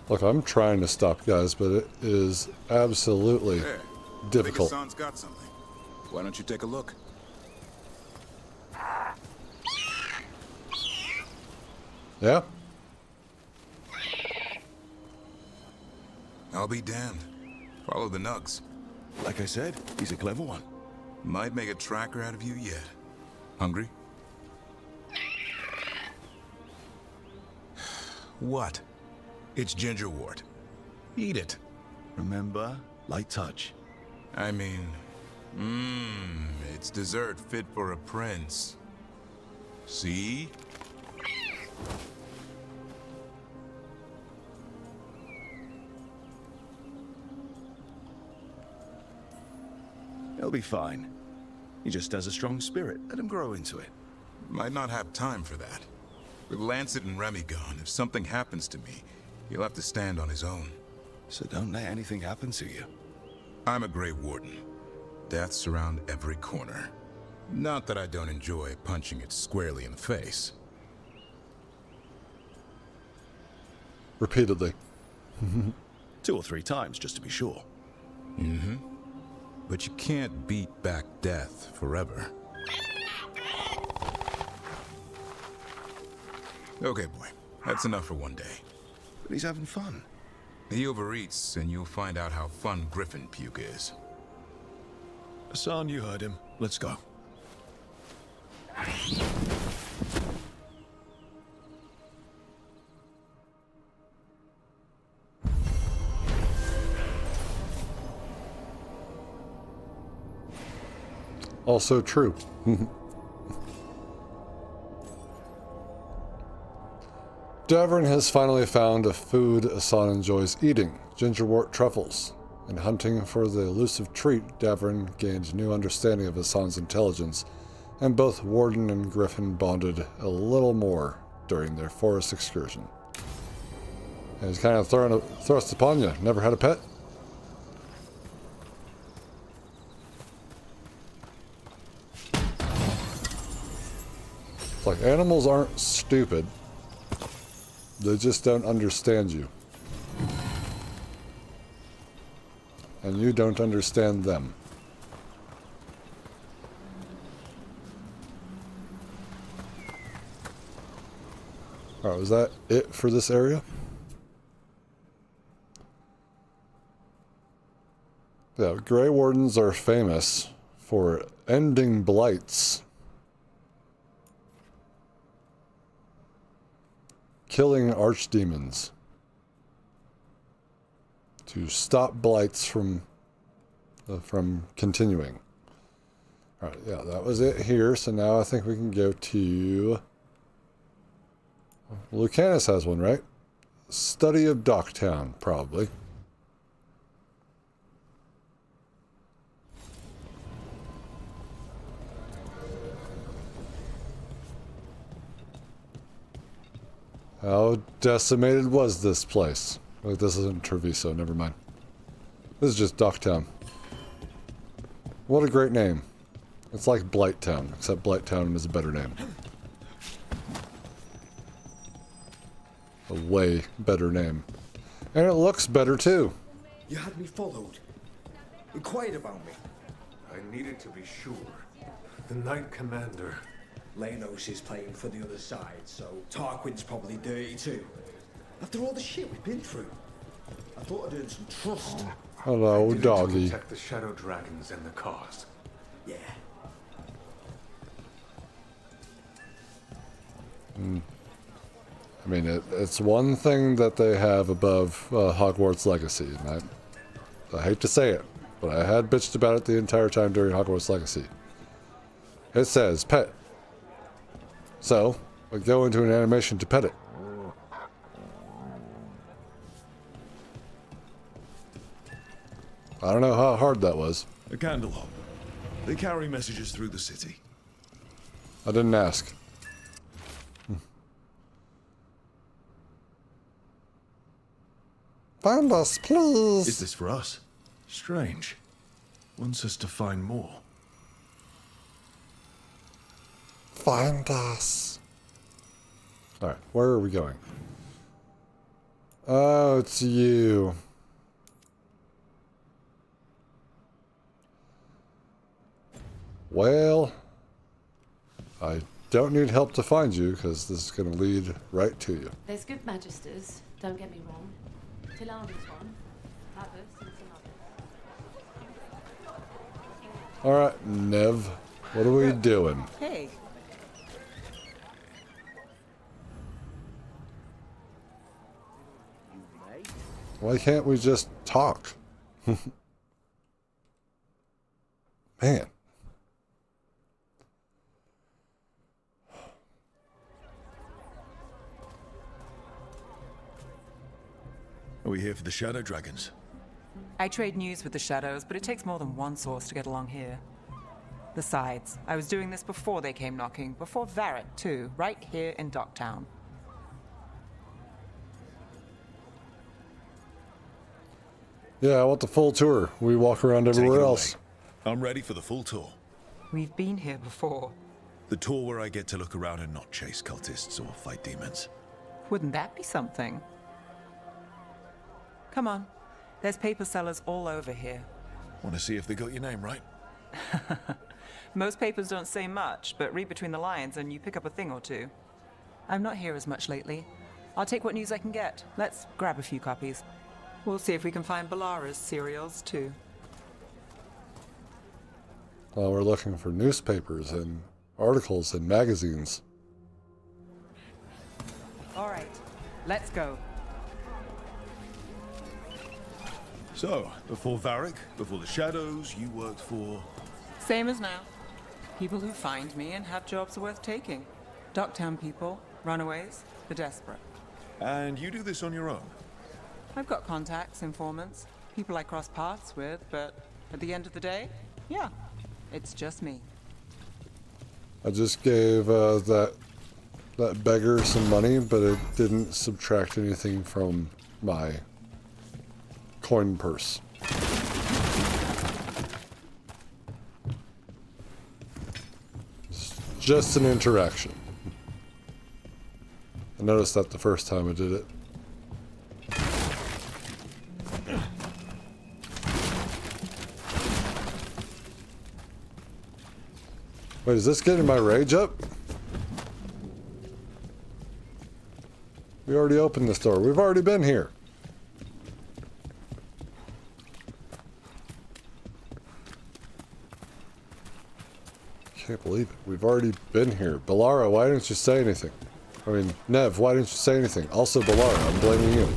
Look, I'm trying to stop, guys, but it is absolutely difficult. I think Assan's got something. Why don't you take a look? Yeah? I'll be damned. Follow the nugs. Like I said, he's a clever one. Might make a tracker out of you yet. Hungry? What? It's gingerwort. Eat it. Remember, light touch. I mean, it's dessert fit for a prince. See? He'll be fine. He just has a strong spirit. Let him grow into it. Might not have time for that. With Lancet and Remy gone, if something happens to me, he'll have to stand on his own. So don't let anything happen to you. I'm a Grey Warden. Death's around every corner. Not that I don't enjoy punching it squarely in the face. Repeatedly. 2 or 3 times, just to be sure. Mm-hmm. But you can't beat back death forever. Okay, boy. That's enough for one day. But he's having fun. He overeats, and you'll find out how fun griffin puke is. Assan, you heard him. Let's go. Also true. Davrin has finally found a food Assan enjoys eating, gingerwort truffles. In hunting for the elusive treat, Davrin gained new understanding of Assan's intelligence, and both Warden and Griffin bonded a little more during their forest excursion. And he's kind of throwing a thrust upon you. Never had a pet? It's like animals aren't stupid. They just don't understand you. And you don't understand them. Alright, was that it for this area? Yeah, Grey Wardens are famous for ending blights. Killing archdemons. To stop blights from continuing. Alright, yeah, that was it here. So now I think we can go to... Lucanus has one, right? Study of Docktown, probably. How decimated was this place? Wait, this isn't Treviso, never mind. This is just Docktown. What a great name. It's like Blighttown, except Blighttown is a better name. A way better name. And it looks better too. You had me followed. Inquired about me. I needed to be sure. The Knight Commander. Lenos is playing for the other side, so Tarquin's probably dirty too. After all the shit we've been through, I thought I'd earn some trust. Hello, doggy. To protect the Shadow Dragons and the cause. Yeah. I mean, it's one thing that they have above Hogwarts Legacy, and I hate to say it, but I had bitched about it the entire time during Hogwarts Legacy. It says pet. So, I go into an animation to pet it. I don't know how hard that was. A candle hop. They carry messages through the city. I didn't ask. Find us, please. Is this for us? Strange. Wants us to find more. Find us. Alright, where are we going? Oh, it's you. Well, I don't need help to find you, because this is going to lead right to you. There's good magisters, don't get me wrong. Tilana's one. Others and some others. Alright, Nev. What are we doing? Hey. Why can't we just talk? Man. Are we here for the Shadow Dragons? I trade news with the Shadows, but it takes more than one source to get along here. Besides, I was doing this before they came knocking, before Varric too, right here in Docktown. Yeah, I want the full tour. We walk around everywhere else. I'm ready for the full tour. We've been here before. The tour where I get to look around and not chase cultists or fight demons. Wouldn't that be something? Come on. There's paper sellers all over here. Want to see if they got your name right? Most papers don't say much, but read between the lines and you pick up a thing or two. I'm not here as much lately. I'll take what news I can get. Let's grab a few copies. We'll see if we can find Belara's serials, too. Well, we're looking for newspapers and articles and magazines. All right, let's go. So, before Varric, before the Shadows, you worked for... Same as now. People who find me and have jobs worth taking. Docktown people, runaways, the desperate. And you do this on your own? I've got contacts, informants, people I cross paths with, but at the end of the day, yeah, it's just me. I just gave that beggar some money, but it didn't subtract anything from my coin purse. It's just an interaction. I noticed that the first time I did it. Wait, is this getting my rage up? We already opened this door. We've already been here. Can't believe it. We've already been here. Belara, why didn't you say anything? I mean, Nev, why didn't you say anything? Also, Belara, I'm blaming you.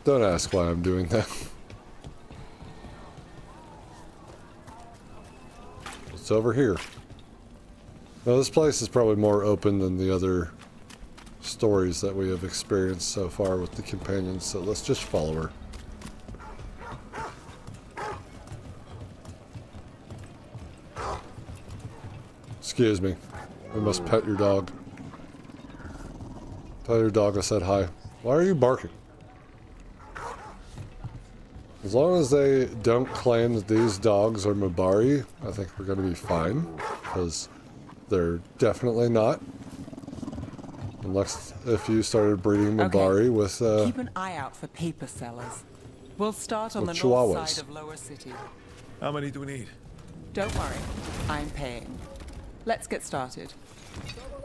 Don't ask why I'm doing that. It's over here. Now, this place is probably more open than the other stories that we have experienced so far with the companions, so let's just follow her. Excuse me. We must pet your dog. Tell your dog I said hi. Why are you barking? As long as they don't claim that these dogs are Mubari, I think we're going to be fine, because they're definitely not. Unless if you started breeding Mubari with keep an eye out for paper sellers. We'll start on the Chihuahuas. north side of Lower City. How many do we need? Don't worry, I'm paying. Let's get started.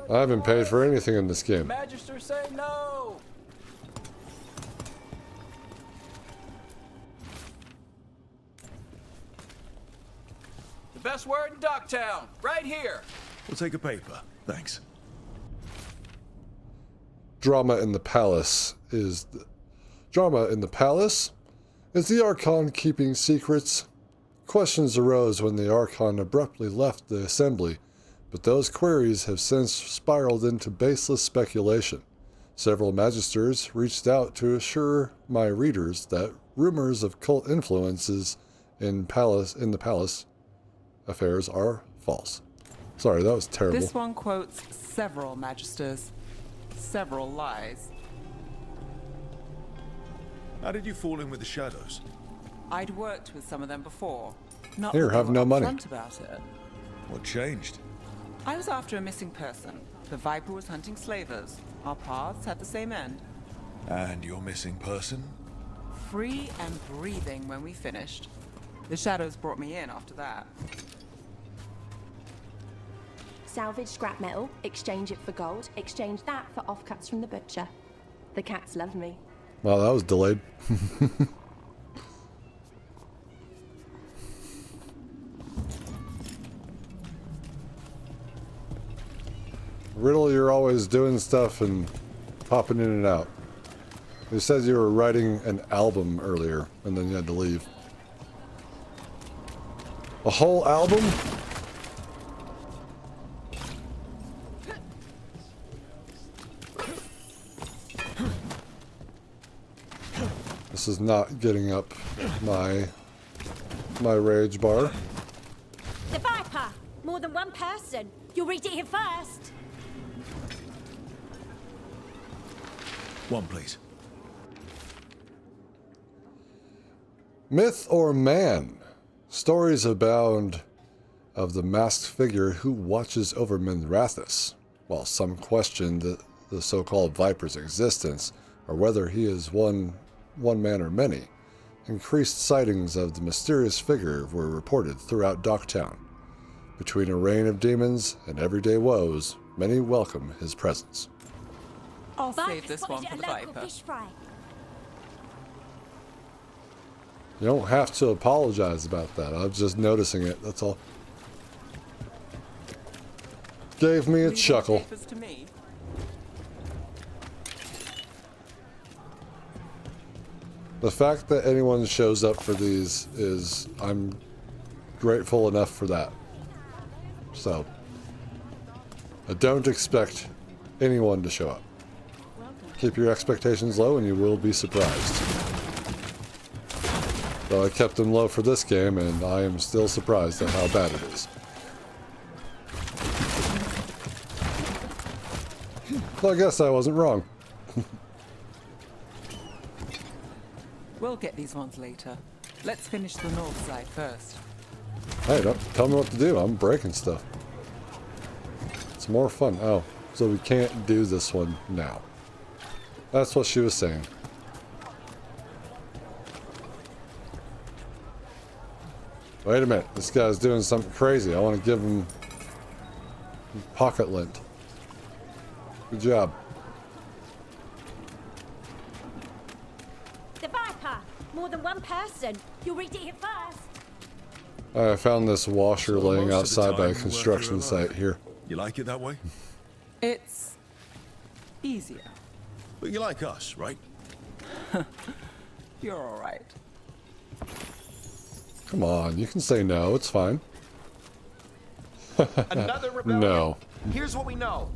I haven't paid for anything in this game. Magister say no! The best word in Ducktown, right here. We'll take a paper. Thanks. Drama in the Palace is the Archon keeping secrets? Questions arose when the Archon abruptly left the assembly, but those queries have since spiraled into baseless speculation. Several magisters reached out to assure my readers that rumors of cult influences in the palace affairs are false. Sorry, that was terrible. This one quotes several magisters, several lies. How did you fall in with the shadows? I'd worked with some of them before. Not Here, that they have were no money. upfront about it. What changed? I was after a missing person. The Viper was hunting slavers. Our paths had the same end. And your missing person? Free and breathing when we finished. The shadows brought me in after that. Salvage scrap metal, exchange it for gold, exchange that for offcuts from the butcher. The cats love me. Wow, that was delayed. Riddle, you're always doing stuff and popping in and out. You said you were writing an album earlier, and then you had to leave. A whole album? This is not getting up my rage bar. The Viper! More than one person. You'll read it here first. One, please. Myth or man? Stories abound of the masked figure who watches over Minrathous, while some question the so-called Viper's existence, or whether he is one man or many. Increased sightings of the mysterious figure were reported throughout Docktown. Between a reign of demons and everyday woes, many welcome his presence. I'll save this one for the Viper. You don't have to apologize about that. I'm just noticing it, that's all. Gave me a chuckle. To me. The fact that anyone shows up for these is, I'm grateful enough for that. So, I don't expect anyone to show up. Keep your expectations low and you will be surprised. So I kept him low for this game, and I am still surprised at how bad it is. So I guess I wasn't wrong. We'll get these ones later. Let's finish the north side first. Hey, don't tell me what to do. I'm breaking stuff. It's more fun. Oh, so we can't do this one now. That's what she was saying. Wait a minute. This guy's doing something crazy. I want to give him pocket lint. Good job. The Viper! More than one person. You'll read it here first. I found this washer laying most of the outside by a time, we're construction working alone. site here. You like it that way? It's easier. But you like us, right? You're all right. Come on, you can say no. It's fine. Another rebellion? No. Here's what we know.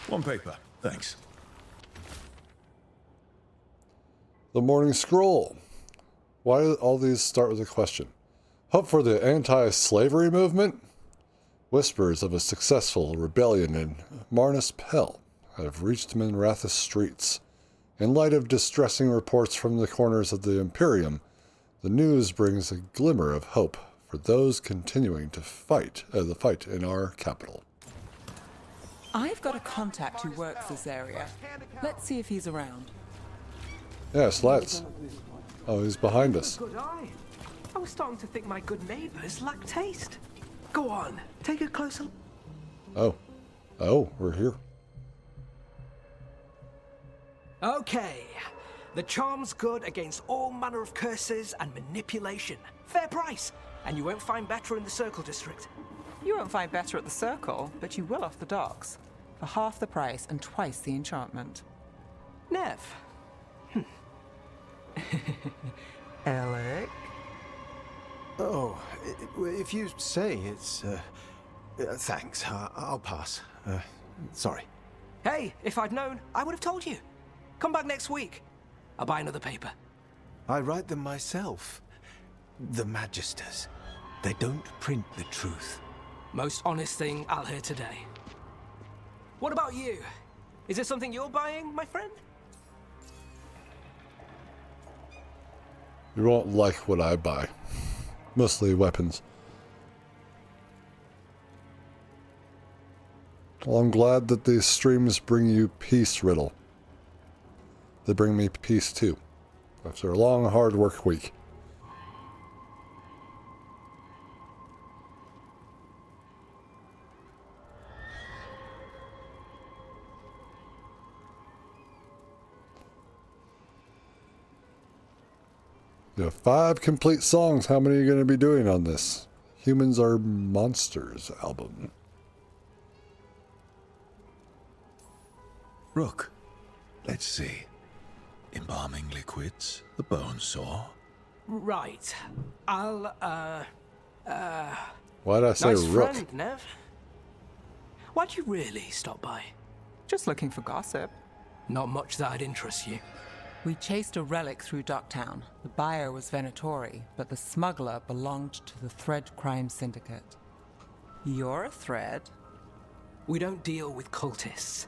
One paper, thanks. The Morning Scroll. Why do all these start with a question? Hope for the anti-slavery movement? Whispers of a successful rebellion in Marnus Pell have reached Minrathous streets. In light of distressing reports from the corners of the Imperium, the news brings a glimmer of hope for those continuing to fight the fight in our capital. I've got a contact who works this area. Let's see if he's around. Yes, let's. Oh, he's behind us. Good eye. I was starting to think my good neighbors lack taste. Go on, take a closer. Oh. Oh, we're here. Okay. The charm's good against all manner of curses and manipulation. Fair price. And you won't find better in the Circle District. You won't find better at the Circle, but you will off the docks. For half the price and twice the enchantment. Nev. Alec? Oh, if you say it's... thanks, I'll pass. Sorry. Hey, if I'd known, I would have told you. Come back next week. I'll buy another paper. I write them myself. The Magisters. They don't print the truth. Most honest thing I'll hear today. What about you? Is it something you're buying, my friend? You won't like what I buy. Mostly weapons. Well, I'm glad that these streams bring you peace, Riddle. They bring me peace too. After a long, hard work week. You have 5 complete songs. How many are you going to be doing on this Humans Are Monsters album? Rook, let's see. Embalming liquids, the bone saw. Right. I'll, Why'd I say nice Rook? friend, Nev. Why'd you really stop by? Just looking for gossip. Not much that'd interest you. We chased a relic through Docktown. The buyer was Venatori, but the smuggler belonged to the Thread Crime Syndicate. You're a Thread? We don't deal with cultists.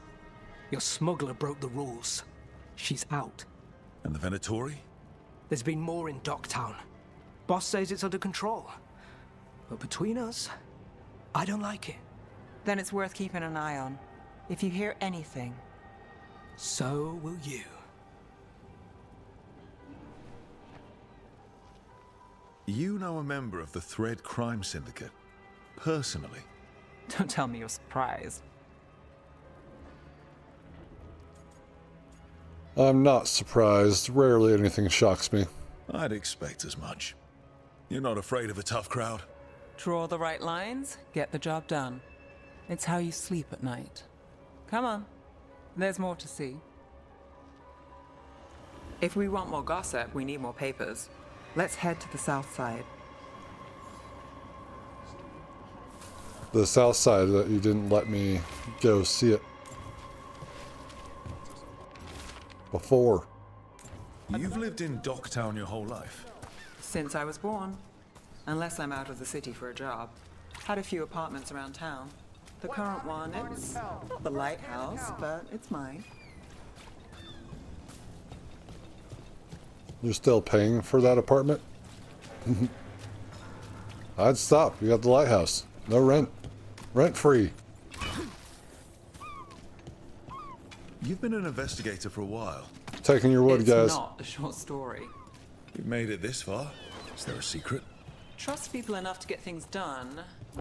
Your smuggler broke the rules. She's out. And the Venatori? There's been more in Docktown. Boss says it's under control. But between us, I don't like it. Then it's worth keeping an eye on. If you hear anything. So will you. You know a member of the Thread Crime Syndicate, personally? Don't tell me you're surprised. I'm not surprised. Rarely anything shocks me. I'd expect as much. You're not afraid of a tough crowd? Draw the right lines, get the job done. It's how you sleep at night. Come on, there's more to see. If we want more gossip, we need more papers. Let's head to the south side. The south side that you didn't let me go see it before. You've lived in Docktown your whole life? Since I was born. Unless I'm out of the city for a job. Had a few apartments around town. The current one, it's not the lighthouse, but it's mine. You're still paying for that apartment? I'd stop. You got the lighthouse. No rent. Rent free. You've been an investigator for a while. Taking your wood, guys. It's not a short story. You've made it this far. Is there a secret? Trust people enough to get things done,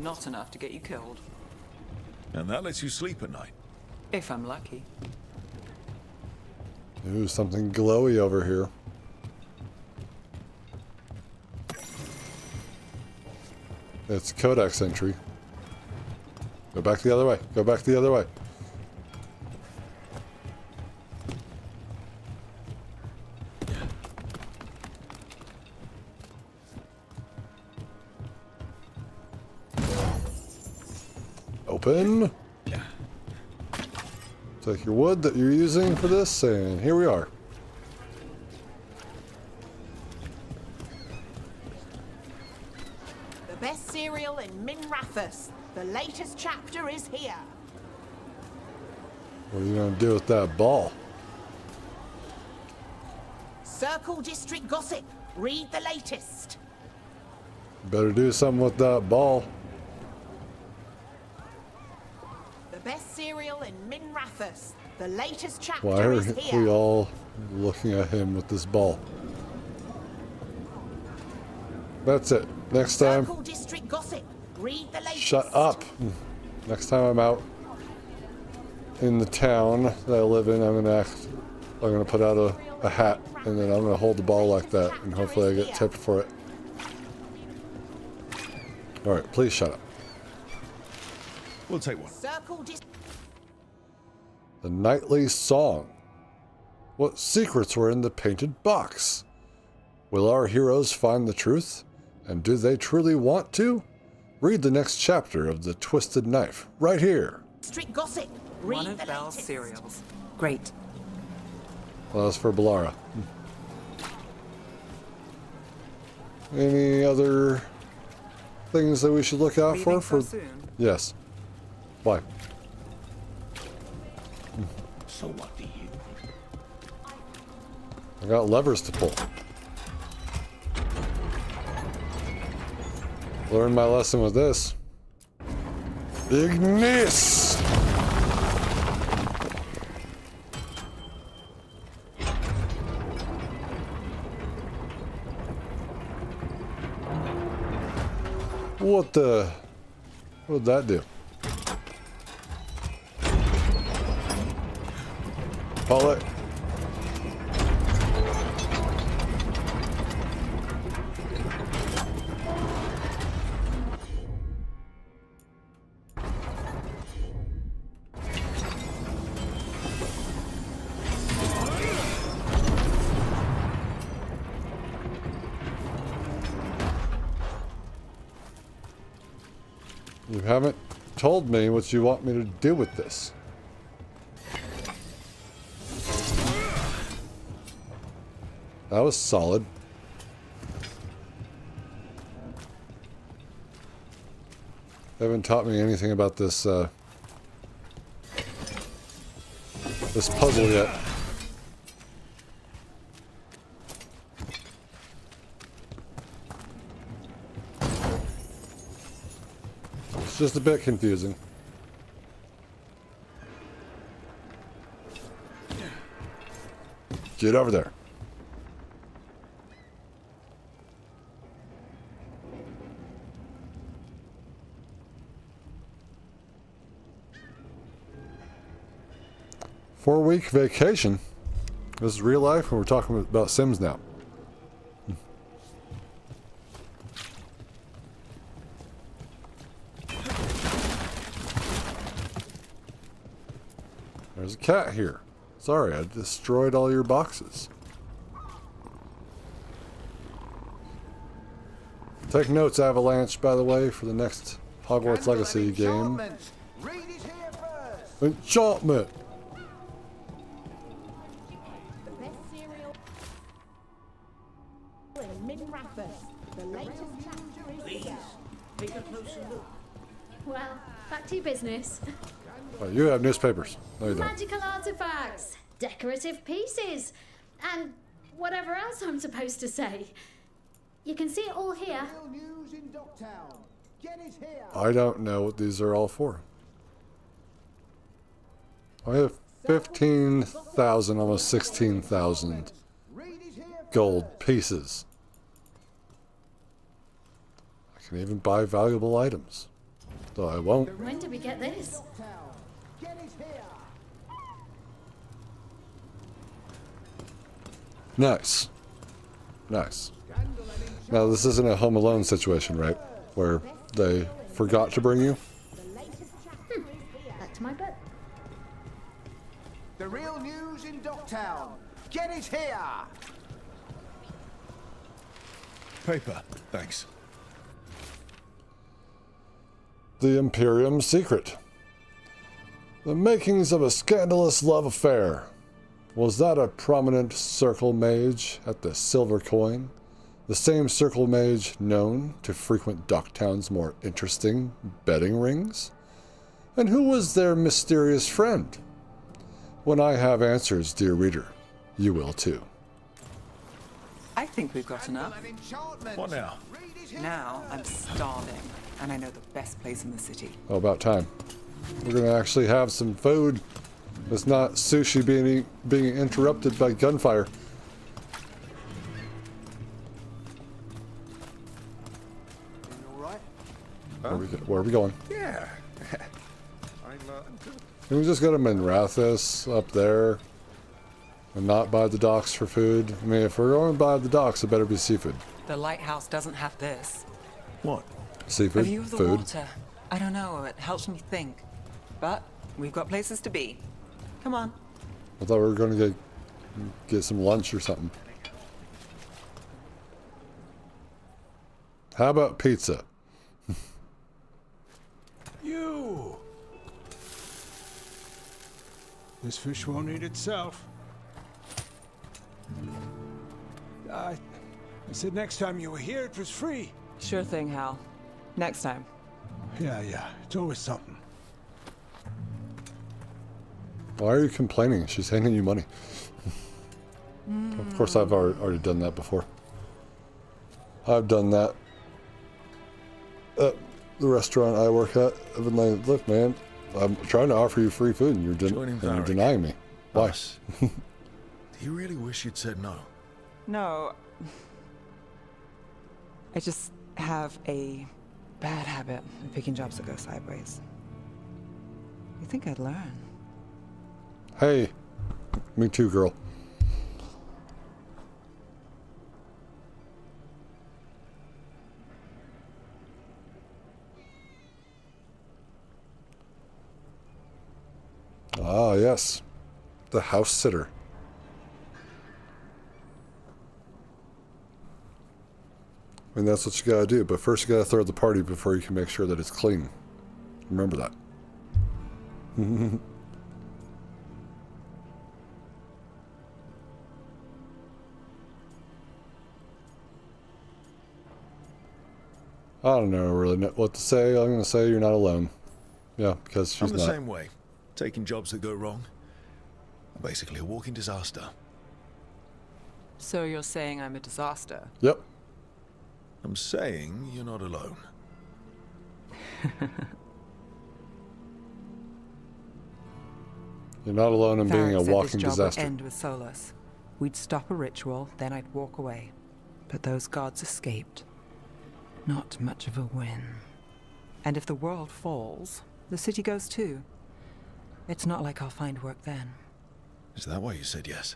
not enough to get you killed. And that lets you sleep at night? If I'm lucky. Ooh, something glowy over here. It's codex entry. Go back the other way. Go back the other way. Open. Take your wood that you're using for this, and here we are. The best cereal in Minrathous. The latest chapter is here. What are you gonna do with that ball? Circle District Gossip. Read the latest. Better do something with that ball. The best cereal in Minrathous. The latest chapter Why are is here. we all looking at him with this ball? That's it. Next time. Circle District Gossip. Read the latest. Shut up. Next time I'm out in the town that I live in, I'm gonna put out a hat, and then I'm gonna hold the ball like that, and hopefully I get tipped for it. All right, please shut up. We'll take one. Circle The nightly song. What secrets were in the painted box? Will our heroes find the truth? And do they truly want to? Read the next chapter of The Twisted Knife, right here. District Gossip. Read One of the Belle's latest. cereals. Great. Well, that's for Belara. Any other things that we should look out Leaving for? so soon? Yes. Why? So what do you? I got levers to pull. Learned my lesson with this. Ignis! What the? What did that do? Pull it. You haven't told me what you want me to do with this. That was solid. They haven't taught me anything about this this puzzle yet. It's just a bit confusing. Get over there. Four-week vacation. This is real life, and we're talking about Sims now. There's a cat here. Sorry, I destroyed all your boxes. Take notes, Avalanche, by the way, for the next Hogwarts Legacy game. Enchantment! Take a closer look. Well, back to your business. Oh, you have newspapers. No, you don't. Magical artifacts, decorative pieces, and whatever else I'm supposed to say. You can see it all here. News in Docktown. Get it here. I don't know what these are all for. I have 15,000, almost 16,000 gold pieces. I can even buy valuable items. Though I won't. When did we get this? Get it here. Nice. Nice. Now, this isn't a Home Alone situation, right? Where they forgot to bring you? Back to my book. The real news in Docktown. Get it here. Paper, thanks. The Imperium Secret. The makings of a scandalous love affair. Was that a prominent circle mage at the Silver Coin? The same circle mage known to frequent Docktown's more interesting betting rings? And who was their mysterious friend? When I have answers, dear reader, you will too. I think we've got enough. What now? Now I'm starving, and I know the best place in the city. Oh, about time. We're gonna actually have some food. It's not sushi being interrupted by gunfire. Where are we going? Yeah. Can we just go to Minrathous up there and not buy the docks for food? I mean, if we're going to buy the docks, it better be seafood. The lighthouse doesn't have this. What? Seafood? A view of the food? water. I don't know, it helps me think. But we've got places to be. Come on. I thought we were going to get some lunch or something. How about pizza? You! This fish won't eat itself. I said next time you were here it was free. Sure thing, Hal. Next time. Yeah, it's always something. Why are you complaining? She's handing you money. Of course, I've already done that before. I've done that at the restaurant I work at. I've been like, look, man, I'm trying to offer you free food, and you're denying me. Why? Do you really wish you'd said no? No. I just have a bad habit of picking jobs that go sideways. You think I'd learn? Hey, me too, girl. Ah, yes. The house sitter. I mean, that's what you gotta do, but first you gotta throw the party before you can make sure that it's clean. Remember that. I don't know really what to say. I'm gonna say you're not alone. Yeah, because she's I'm not. the same way. Taking jobs that go wrong. I'm basically a walking disaster. So you're saying I'm a disaster? Yep. I'm saying you're not alone. You're not alone in being a Varric said walking this job disaster. would end with Solus. We'd stop a ritual, then I'd walk away. But those gods escaped. Not much of a win. And if the world falls, the city goes too. It's not like I'll find work then. Is that why you said yes?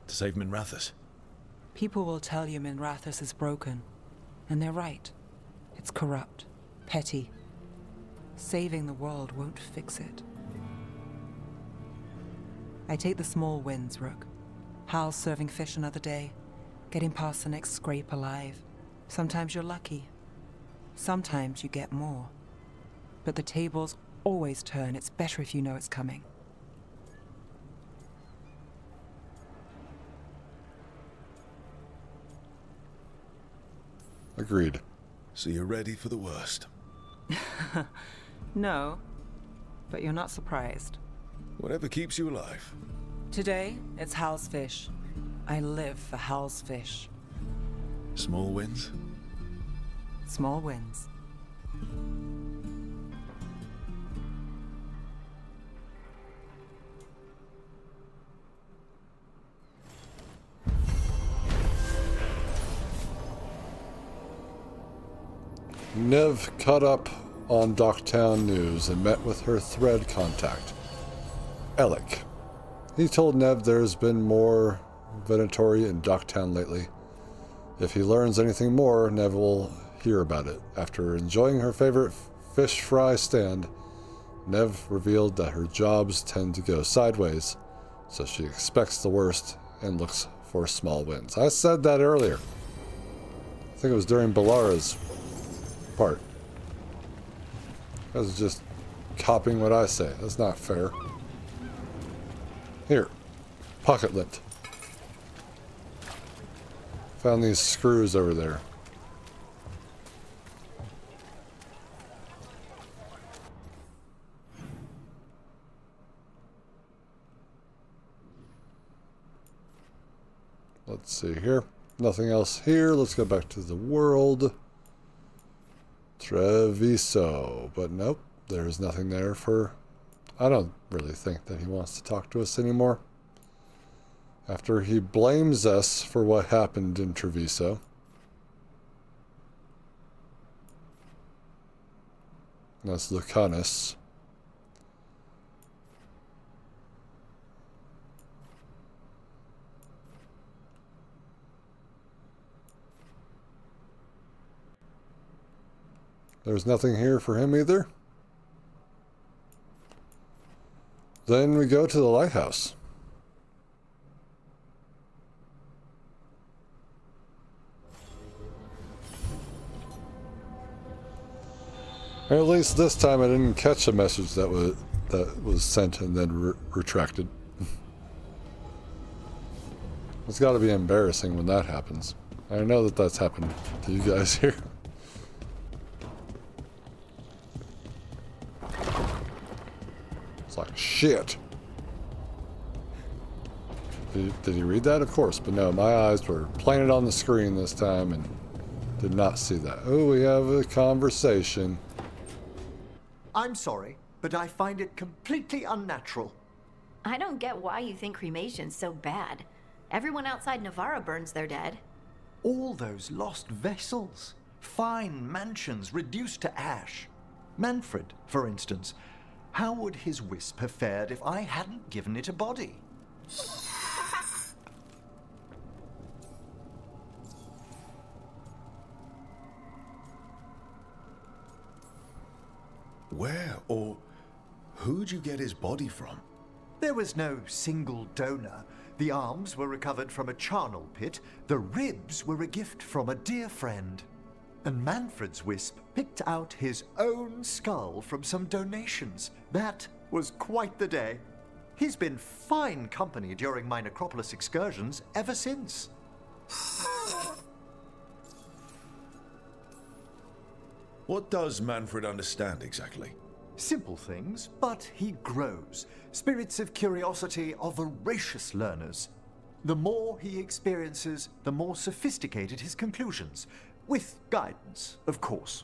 To save Minrathous? People will tell you Minrathous is broken. And they're right. It's corrupt. Petty. Saving the world won't fix it. I take the small wins, Rook. Hal's serving fish another day. Getting past the next scrape alive. Sometimes you're lucky. Sometimes you get more. But the tables always turn. It's better if you know it's coming. Agreed. So you're ready for the worst? No, but you're not surprised. Whatever keeps you alive. Today, it's Hal's fish. I live for Hal's fish. Small wins? Small wins. Nev caught up on Docktown news and met with her thread contact, Alec. He told Nev there's been more Venatori in Docktown lately. If he learns anything more, Nev will hear about it. After enjoying her favorite fish fry stand, Nev revealed that her jobs tend to go sideways, so she expects the worst and looks for small wins. I said that earlier. I think it was during Balara's part. I was just copying what I say. That's not fair. Here, pocket lint. Found these screws over there. Let's see here. Nothing else here. Let's go back to the world. Treviso. But nope, there's nothing there for... I don't really think that he wants to talk to us anymore. After he blames us for what happened in Treviso. That's Lucanus. There's nothing here for him either. Then we go to the lighthouse. At least this time I didn't catch a message that was sent and then retracted. It's got to be embarrassing when that happens. I know that that's happened to you guys here. It's like, shit. Did he read that? Of course, but no, my eyes were planted on the screen this time and did not see that. Oh, we have a conversation. I'm sorry, but I find it completely unnatural. I don't get why you think cremation's so bad. Everyone outside Navarra burns their dead. All those lost vessels. Fine mansions reduced to ash. Manfred, for instance. How would his wisp have fared if I hadn't given it a body? Where or who'd you get his body from? There was no single donor. The arms were recovered from a charnel pit. The ribs were a gift from a dear friend. And Manfred's wisp picked out his own skull from some donations. That was quite the day. He's been fine company during my necropolis excursions ever since. What does Manfred understand exactly? Simple things, but he grows. Spirits of curiosity are voracious learners. The more he experiences, the more sophisticated his conclusions. With guidance, of course.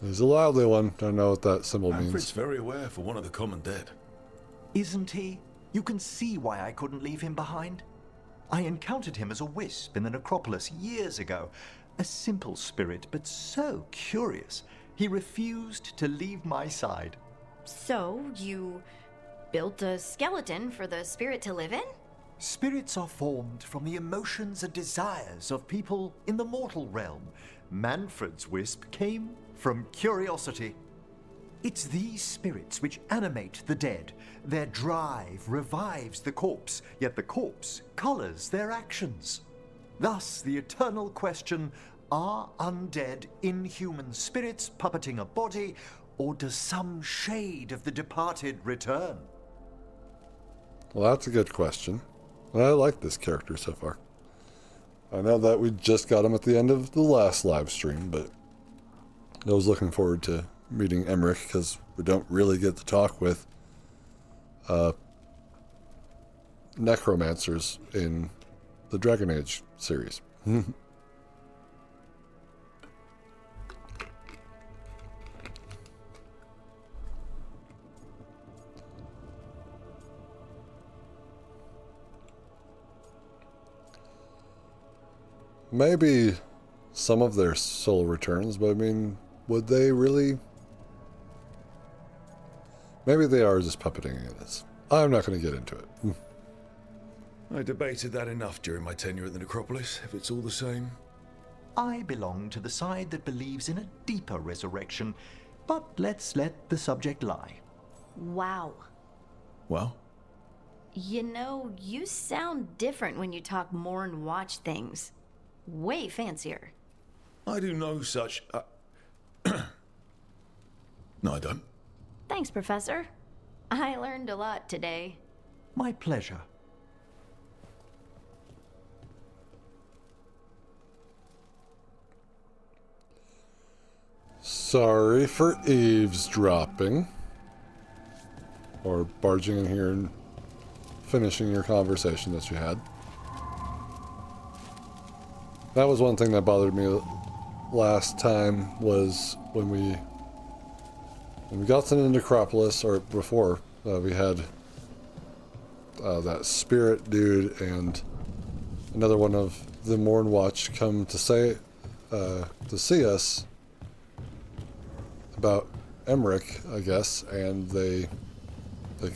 He's a lively one. Don't know what that symbol means. Manfred's very aware for one of the common dead. Isn't he? You can see why I couldn't leave him behind. I encountered him as a wisp in the necropolis years ago. A simple spirit, but so curious. He refused to leave my side. So, you built a skeleton for the spirit to live in? Spirits are formed from the emotions and desires of people in the mortal realm. Manfred's wisp came from curiosity. It's these spirits which animate the dead. Their drive revives the corpse, yet the corpse colors their actions. Thus, the eternal question, are undead inhuman spirits puppeting a body, or does some shade of the departed return? Well, that's a good question. I like this character so far. I know that we just got him at the end of the last live stream, but I was looking forward to meeting Emmerich because we don't really get to talk with necromancers in the Dragon Age series. Maybe some of their soul returns, but I mean, would they really? Maybe they are just puppeting us. I'm not going to get into it. I debated that enough during my tenure at the Necropolis, if it's all the same. I belong to the side that believes in a deeper resurrection, but let's let the subject lie. Wow. Well? You know, you sound different when you talk more and watch things. Way fancier. I do no such... No, I don't. Thanks, Professor. I learned a lot today. My pleasure. Sorry for eavesdropping. Or barging in here and finishing your conversation that you had. That was one thing that bothered me last time, was when we got to the Necropolis, or before, we had that spirit dude and another one of the Morn Watch come to see us about Emmerich, I guess, and they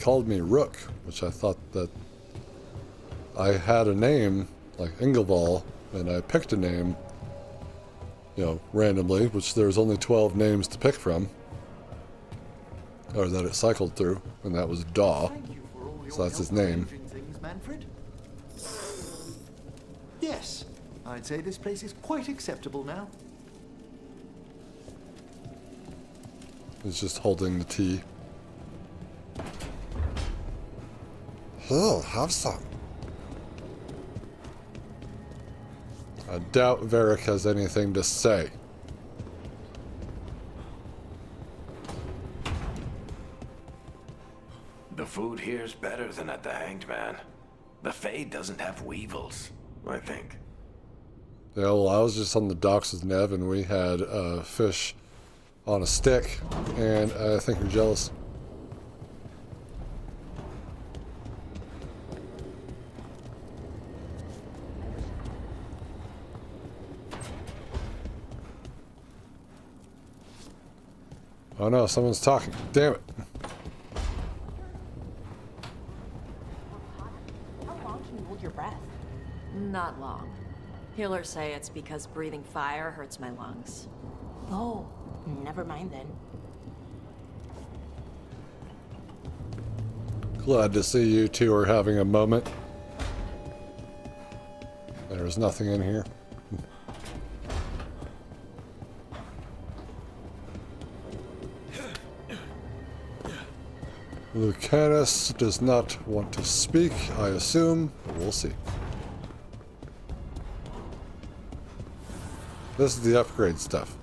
called me Rook, which I thought that I had a name like Ingelval, and I picked a name, you know, randomly, which there's only 12 names to pick from, or that it cycled through, and that was Daw, so that's his name. Things, Manfred? Yes, I'd say this place is quite acceptable now. He's just holding the tea. Here, have some. I doubt Varric has anything to say. The food here's better than at the Hanged Man. The Fade doesn't have weevils, I think. Yeah, well, I was just on the docks with Nev, and we had fish on a stick, and I think you're jealous. Oh no, someone's talking. Damn it. How long can you hold your breath? Not long. Healers say it's because breathing fire hurts my lungs. Oh, never mind then. Glad to see you two are having a moment. There's nothing in here. Lucanus does not want to speak, I assume. We'll see. This is the upgrade stuff.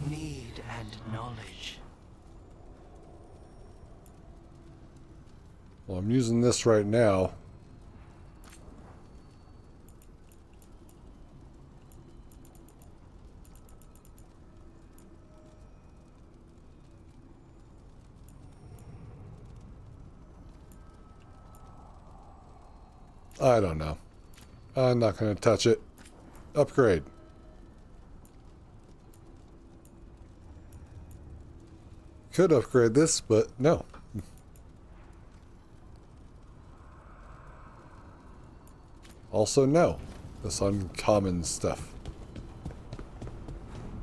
Need and knowledge. Well, I'm using this right now. I don't know. I'm not going to touch it. Upgrade. Could upgrade this, but no. Also, no. This uncommon stuff.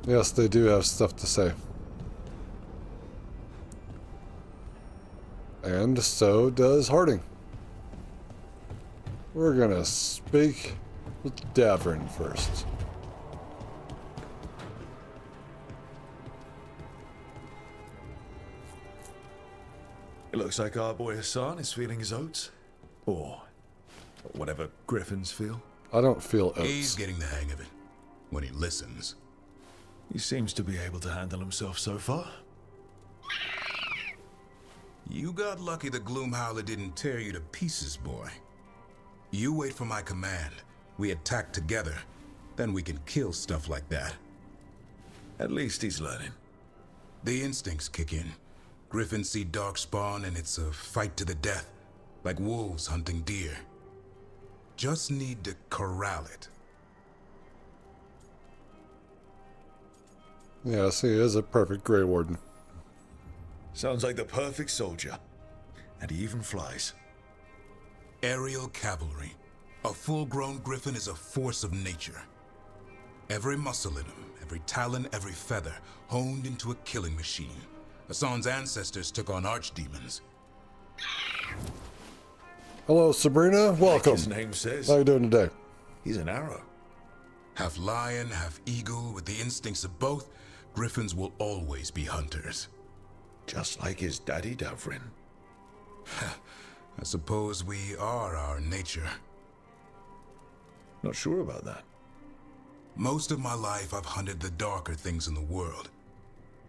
Yes, they do have stuff to say. And so does Harding. We're gonna speak with Davrin first. Hello, Looks like our boy Assan is feeling his oats. Or whatever griffins feel. I don't feel oats. He's getting the hang of it. When he listens. He seems to be able to handle himself so far. You got lucky the Gloomhowler didn't tear you to pieces, boy. You wait for my command. We attack together. Then we can kill stuff like that. At least he's learning. The instincts kick in. Griffins see darkspawn and it's a fight to the death. Like wolves hunting deer. Just need to corral it. Yes, he is a perfect Grey Warden. Sounds like the perfect soldier. And he even flies. Aerial cavalry. A full-grown griffin is a force of nature. Every muscle in him, every talon, every feather, honed into a killing machine. Assan's ancestors took on archdemons. Hello, Sabrina. Welcome. Like his name says. How you doing today? He's an arrow. Half lion, half eagle, with the instincts of both, griffins will always be hunters. Just like his daddy, Davrin. I suppose we are our nature. Not sure about that. Most of my life I've hunted the darker things in the world.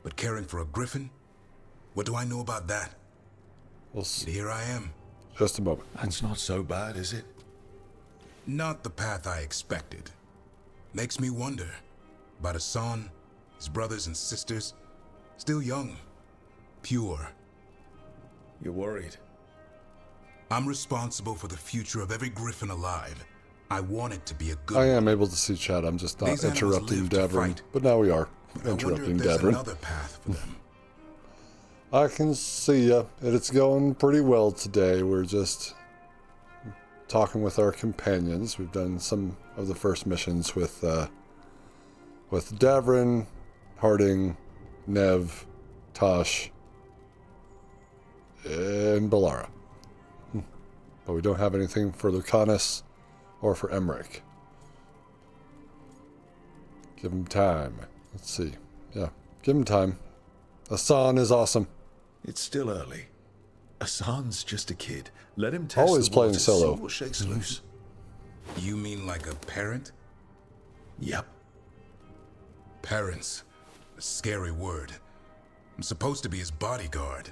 But caring for a griffin? What do I know about that? Well, here I am. Just a moment. That's not so bad, is it? Not the path I expected. Makes me wonder about Assan, his brothers and sisters. Still young. Pure. You're worried? I'm responsible for the future of every griffin alive. I want it to be a good I am able to see chat. I'm just not These animals interrupting live to Davrin. fight. But now we are I wonder interrupting if there's Davrin. another path for them. I can see ya. It's going pretty well today. We're just talking with our companions. We've done some of the first missions with Davrin, Harding, Nev, Tosh, and Balara. But we don't have anything for Lucanus or for Emmerich. Give him time. Let's see. Yeah, give him time. Assan is awesome. It's still early. Assan's just a kid. Let him test Always the playing waters, solo. see what shakes loose. You mean like a parent? Yep. Parents. A scary word. I'm supposed to be his bodyguard.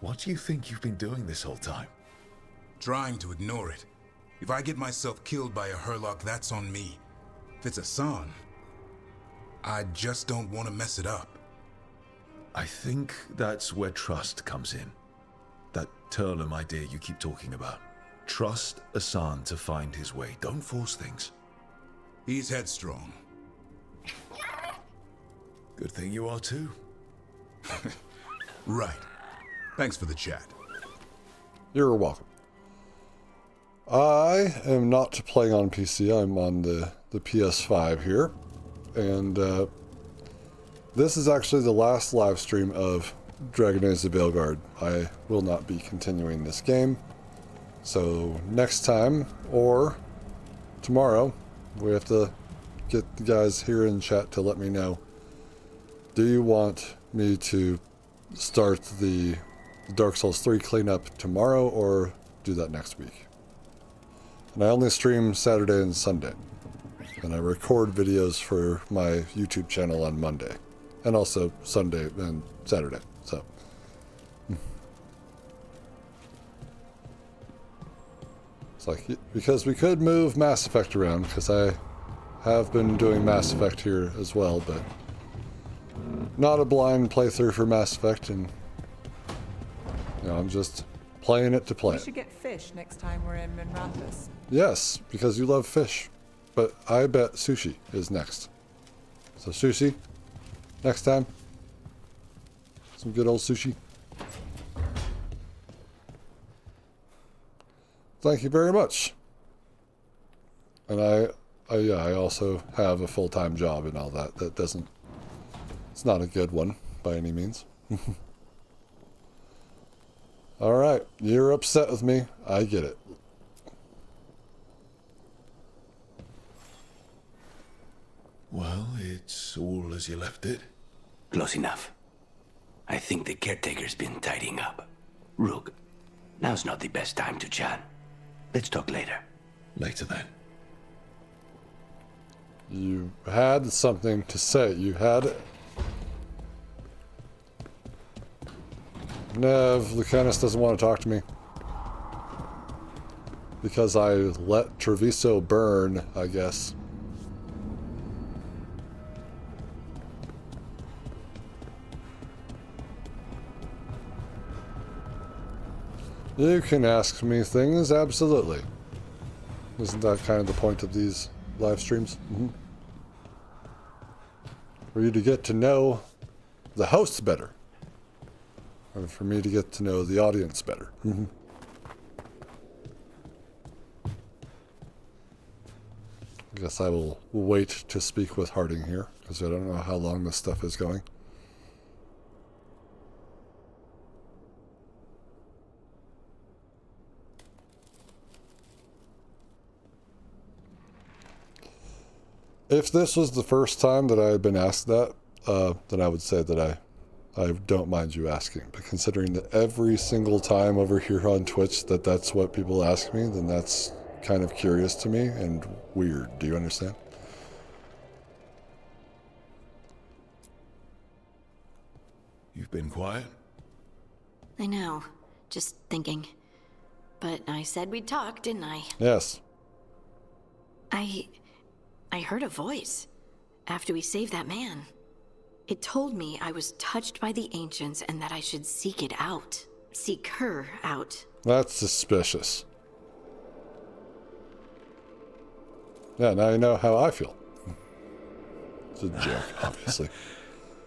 What do you think you've been doing this whole time? Trying to ignore it. If I get myself killed by a Herlock, that's on me. If it's Assan, I just don't want to mess it up. I think that's where trust comes in. That Turlum idea you keep talking about. Trust Assan to find his way. Don't force things. He's headstrong. Good thing you are too. Right. Thanks for the chat. You're welcome. I am not playing on PC. I'm on the PS5 here. And this is actually the last live stream of Dragon Age The Veilguard. I will not be continuing this game. So next time, or tomorrow, we have to get the guys here in chat to let me know. Do you want me to start the Dark Souls 3 cleanup tomorrow, or do that next week? And I only stream Saturday and Sunday. And I record videos for my YouTube channel on Monday. And also Sunday and Saturday. So. It's like, because we could move Mass Effect around, because I have been doing Mass Effect here as well, but not a blind playthrough for Mass Effect, and you know, I'm just playing it to play We it. should get fish next time we're in Minrathous. Yes, because you love fish. But I bet sushi is next. So sushi, next time. Some good old sushi. Thank you very much. And I also have a full-time job and all that. That doesn't, it's not a good one by any means. All right, you're upset with me. I get it. Well, it's all as you left it. Close enough. I think the caretaker's been tidying up. Rook, now's not the best time to chat. Let's talk later. Later then. You had something to say. You had it. Nev, Lucanus doesn't want to talk to me. Because I let Treviso burn, I guess. You can ask me things, absolutely. Isn't that kind of the point of these live streams? For you to get to know the hosts better. And for me to get to know the audience better. I guess I will wait to speak with Harding here, because I don't know how long this stuff is going. If this was the first time that I had been asked that, then I would say that I don't mind you asking. But considering that every single time over here on Twitch that's what people ask me, then that's kind of curious to me and weird. Do you understand? You've been quiet? I know. Just thinking. But I said we'd talk, didn't I? Yes. I heard a voice after we saved that man. It told me I was touched by the ancients and that I should seek it out. Seek her out. That's suspicious. Yeah, now you know how I feel. It's a joke, obviously.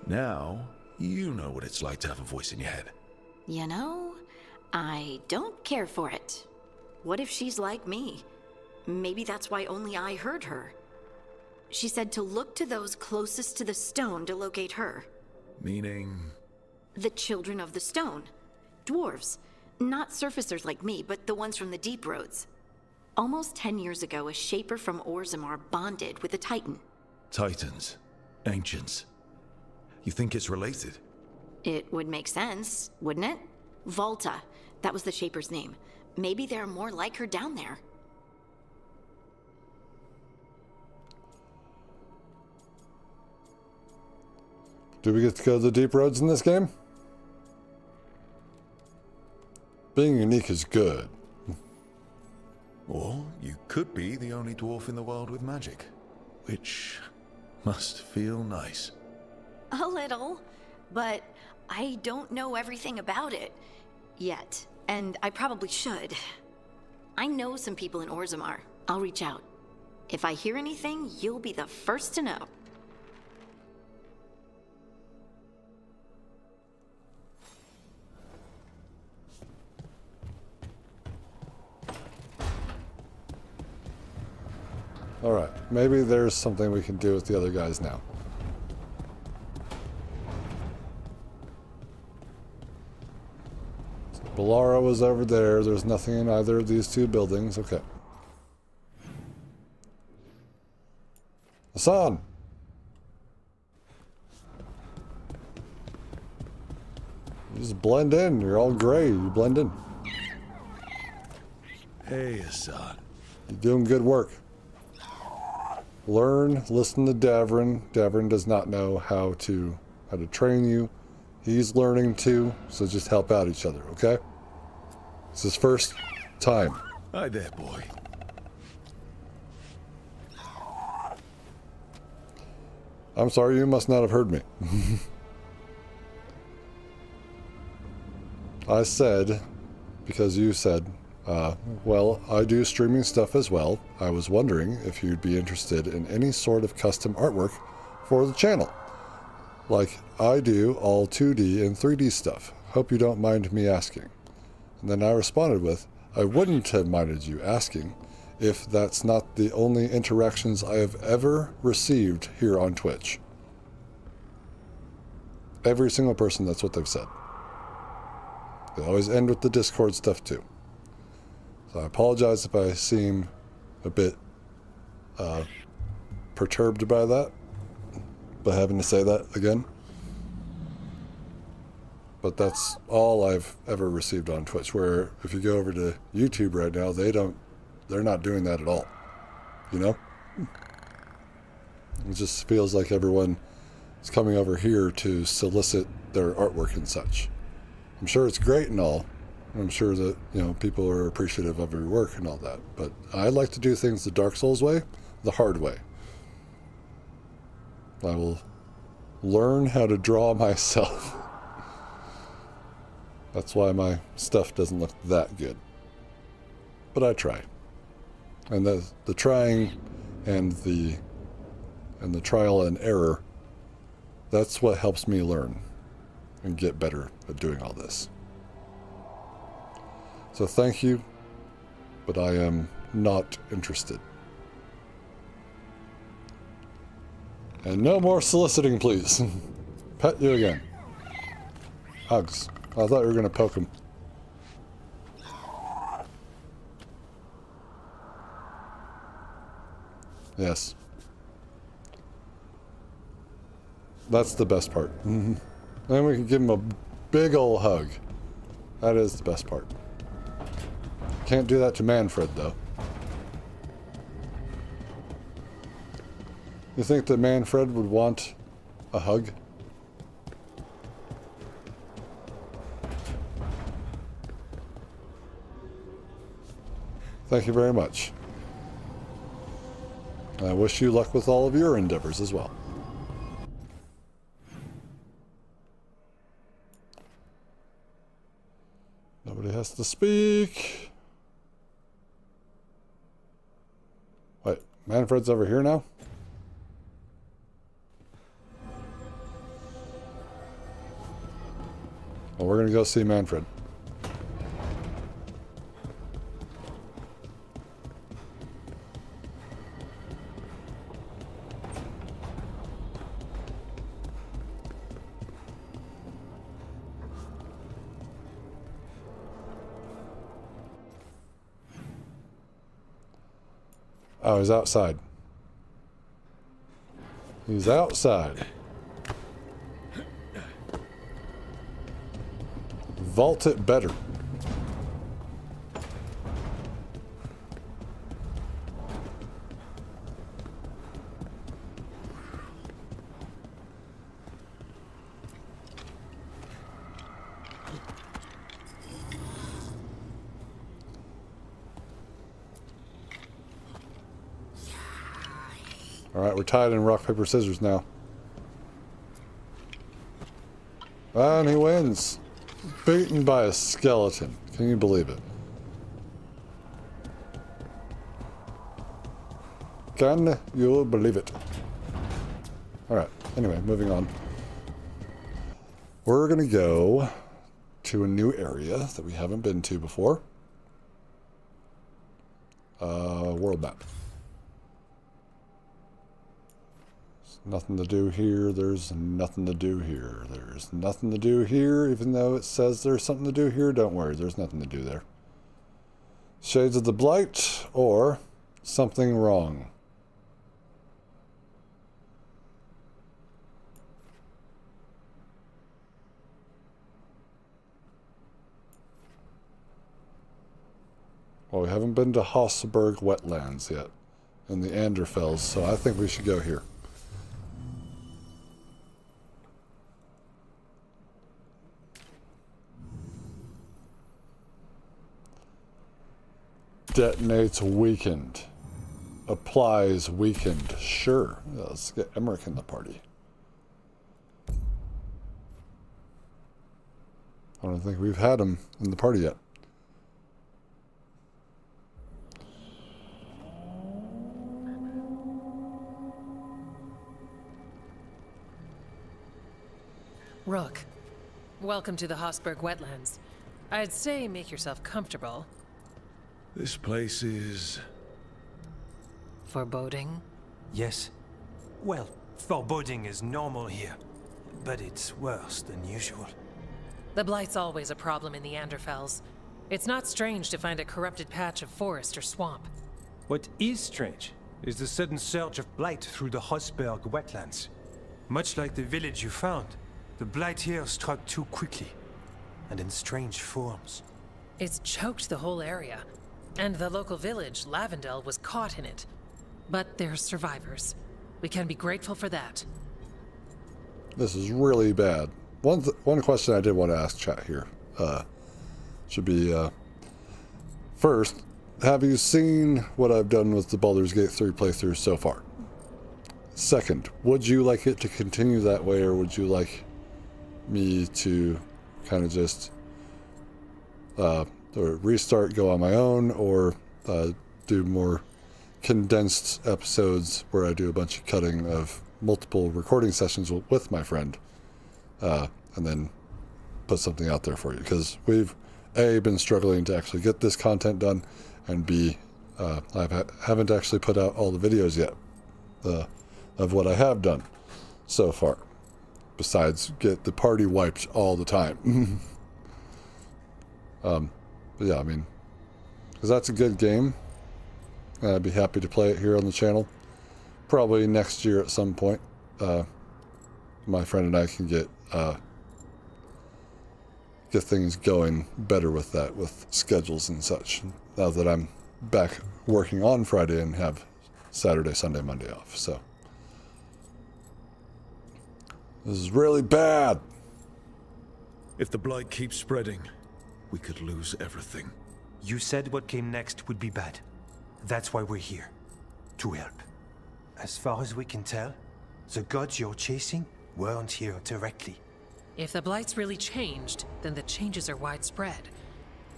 Now, you know what it's like to have a voice in your head. You know, I don't care for it. What if she's like me? Maybe that's why only I heard her. She said to look to those closest to the stone to locate her. Meaning? The children of the stone. Dwarves. Not surfacers like me, but the ones from the deep roads. Almost 10 years ago, a shaper from Orzammar bonded with a titan. Titans. Ancients. You think it's related? It would make sense, wouldn't it? Volta. That was the shaper's name. Maybe there are more like her down there. Do we get to go to the deep roads in this game? Being unique is good. Or you could be the only dwarf in the world with magic, which must feel nice. A little, but I don't know everything about it yet, and I probably should. I know some people in Orzammar. I'll reach out. If I hear anything, you'll be the first to know. Alright, maybe there's something we can do with the other guys now. Bellara was over there. There's nothing in either of these two buildings. Okay. Assan! You just blend in. You're all gray. You blend in. Hey, Assan. You're doing good work. Learn, listen to Davrin. Davrin does not know how to train you. He's learning too, so just help out each other, okay? It's his first time. Hi there, boy. I'm sorry, you must not have heard me. I said, because you said, well, I do streaming stuff as well. I was wondering if you'd be interested in any sort of custom artwork for the channel. Like, I do all 2D and 3D stuff. Hope you don't mind me asking. And then I responded with, I wouldn't have minded you asking if that's not the only interactions I have ever received here on Twitch. Every single person, that's what they've said. They always end with the Discord stuff too. So I apologize if I seem a bit perturbed by that, by having to say that again. But that's all I've ever received on Twitch, where if you go over to YouTube right now, they're not doing that at all. You know? It just feels like everyone is coming over here to solicit their artwork and such. I'm sure it's great and all. I'm sure that, you know, people are appreciative of your work and all that. But I like to do things the Dark Souls way, the hard way. I will learn how to draw myself. That's why my stuff doesn't look that good. But I try. And the trying and the trial and error, that's what helps me learn and get better at doing all this. So thank you, but I am not interested. And no more soliciting, please. Pet you again. Hugs. I thought you were going to poke him. Yes. That's the best part. Then we can give him a big ol' hug. That is the best part. Can't do that to Manfred, though. You think that Manfred would want a hug? Thank you very much. I wish you luck with all of your endeavors as well. Nobody has to speak. Wait, Manfred's over here now? Well, we're going to go see Manfred. Oh, he's outside. He's outside. Vault it better. All right, we're tied in rock, paper, scissors now. And he wins. Beaten by a skeleton. Can you believe it? Can you believe it? Alright, anyway, moving on. We're going to go to a new area that we haven't been to before. World map. Nothing to do here, there's nothing to do here. There's nothing to do here, even though it says there's something to do here. Don't worry, there's nothing to do there. Shades of the Blight, or something wrong. Well, we haven't been to Hossberg Wetlands yet, in the Anderfells, so I think we should go here. Detonates weakened. Applies weakened. Sure. Yeah, let's get Emmerich in the party. I don't think we've had him in the party yet. Rook, welcome to the Hossberg Wetlands. I'd say make yourself comfortable. This place is... foreboding? Yes. Well, foreboding is normal here, but it's worse than usual. The Blight's always a problem in the Anderfells. It's not strange to find a corrupted patch of forest or swamp. What is strange is the sudden surge of blight through the Hossberg Wetlands. Much like the village you found, the blight here struck too quickly. and in strange forms. It's choked the whole area, and the local village, Lavendel, was caught in it. But they're survivors. We can be grateful for that. This is really bad. One question I did want to ask chat here should be, first, have you seen what I've done with the Baldur's Gate 3 playthrough so far? Second, would you like it to continue that way, or would you like me to kind of just or restart, go on my own, or do more condensed episodes where I do a bunch of cutting of multiple recording sessions with my friend, and then put something out there for you? Because we've A, been struggling to actually get this content done, and B, haven't actually put out all the videos yet of what I have done so far, besides get the party wiped all the time. But yeah, I mean, because that's a good game, and I'd be happy to play it here on the channel. Probably next year at some point, my friend and I can get things going better with that, with schedules and such, now that I'm back working on Friday and have Saturday, Sunday, Monday off. So this is really bad. If the blight keeps spreading, we could lose everything. You said what came next would be bad. That's why we're here. To help. As far as we can tell, the gods you're chasing weren't here directly. If the Blight's really changed, then the changes are widespread.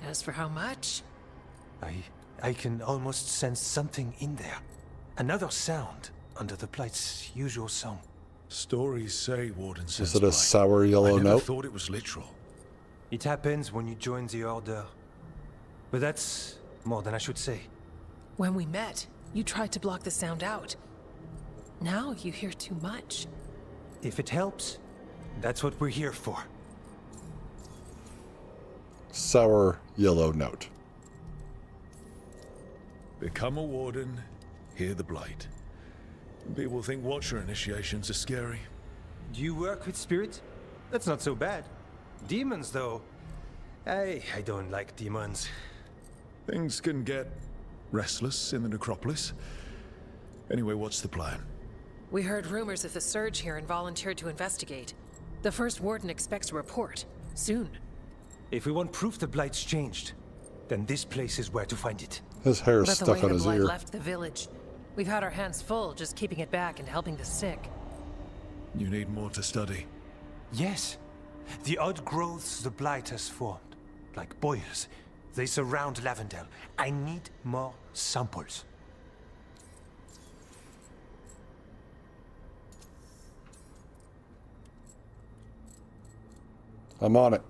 As for how much? I can almost sense something in there. Another sound under the Blight's usual song. Stories say Warden says Is it a sour yellow I never note? thought it was literal. It happens when you join the Order. But that's more than I should say. When we met, you tried to block the sound out. Now you hear too much. If it helps, that's what we're here for. Sour yellow note. Become a warden, hear the blight. People think Watcher initiations are scary. Do you work with spirit? That's not so bad. Demons, though. I don't like demons. Things can get restless in the necropolis. Anyway, what's the plan? We heard rumors of the surge here and volunteered to investigate. The first warden expects a report. Soon. If we want proof the Blight's changed, then this place is where to find it. His hair is But the stuck way on the his Blight ear. left the village. We've had our hands full just keeping it back and helping the sick. You need more to study. Yes. The odd growths the Blight has formed, like boils, they surround Lavendel. I need more samples. I'm on it.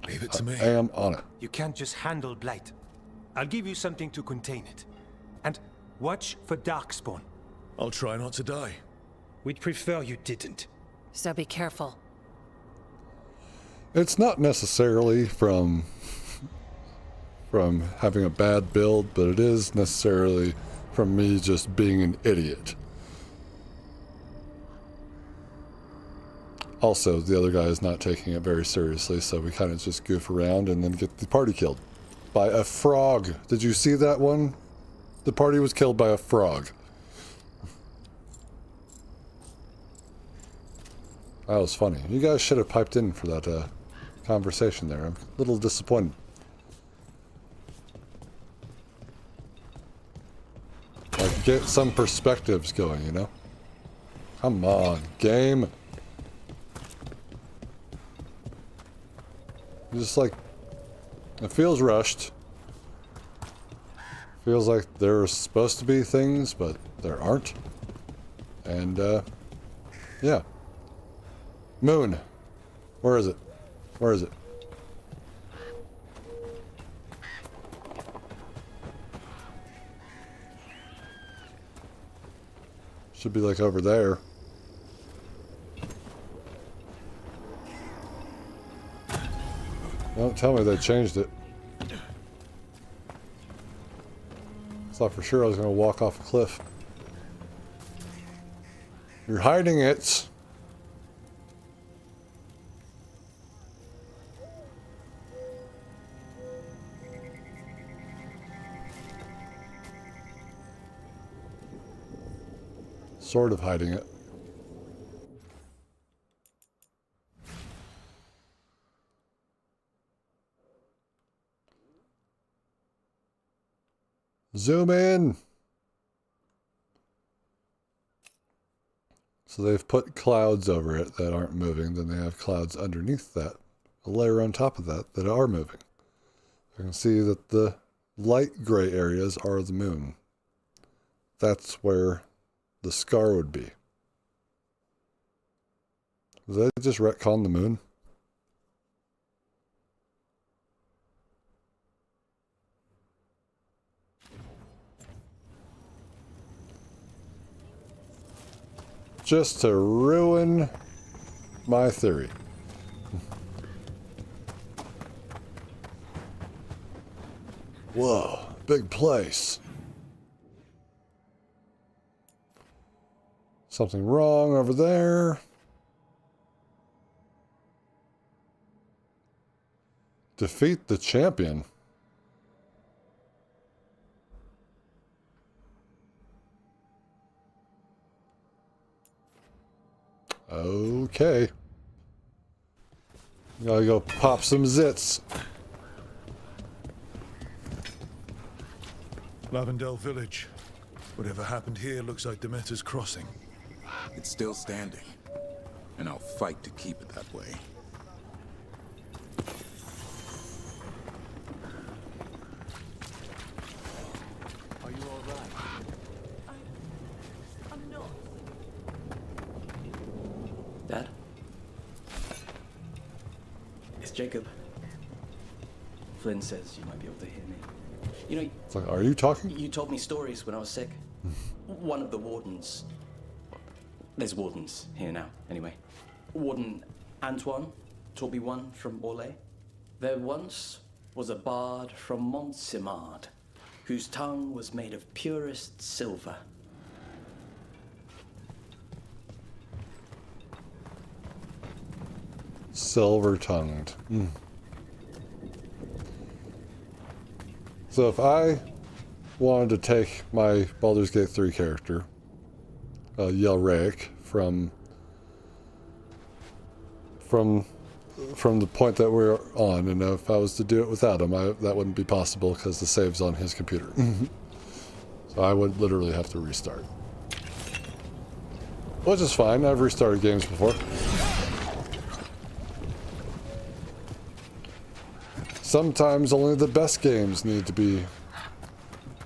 Leave it to me. I am on it. You can't just handle Blight. I'll give you something to contain it. And watch for Darkspawn. I'll try not to die. We'd prefer you didn't. So be careful. It's not necessarily from having a bad build, but it is necessarily from me just being an idiot. Also, the other guy is not taking it very seriously, so we kind of just goof around and then get the party killed by a frog. Did you see that one? The party was killed by a frog. That was funny. You guys should have piped in for that conversation there. I'm a little disappointed. Like, get some perspectives going, you know? Come on, game. Just like, it feels rushed. Feels like there are supposed to be things, but there aren't. And, yeah. Moon. Where is it? Where is it? Should be like over there. Don't tell me they changed it. Thought for sure I was going to walk off a cliff. You're hiding it. sort of hiding it. Zoom in. So they've put clouds over it that aren't moving. Then they have clouds underneath that, a layer on top of that that are moving. You can see that the light gray areas are the moon. That's where the scar would be. Did they just retcon the moon? Just to ruin my theory. Whoa, big place. Something wrong over there. Defeat the champion. Okay. Gotta go pop some zits. Lavendel Village. Whatever happened here looks like Demeter's Crossing. It's still standing, and I'll fight to keep it that way. Are you all right? I'm not. Dad? It's Jacob. Flynn says you might be able to hear me. You know, It's like, are you talking? you told me stories when I was sick. One of the wardens. There's wardens here now, anyway. Warden Antoine taught me one from Orlais. There once was a bard from Montsimard, whose tongue was made of purest silver. Silver-tongued. So if I wanted to take my Baldur's Gate 3 character, Yelraic, from the point that we're on, and if I was to do it without him, that wouldn't be possible because the save's on his computer. So I would literally have to restart. Which is fine, I've restarted games before. Sometimes only the best games need to be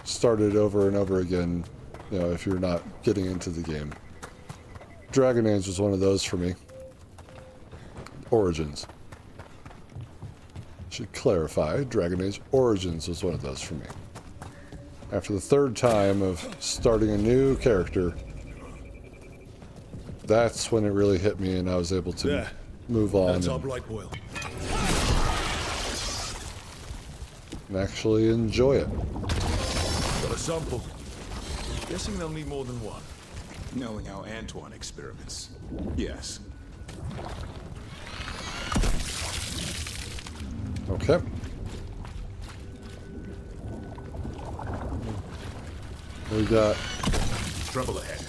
started over and over again, you know, if you're not getting into the game. Dragon Age was one of those for me. Origins. Should clarify, Dragon Age Origins was one of those for me. After the third time of starting a new character, that's when it really hit me and I was able to move on. That's our blight boil. And actually enjoy it. Got a sample. Guessing they'll need more than one. Knowing how Antoine experiments. Yes. Okay. We got trouble ahead.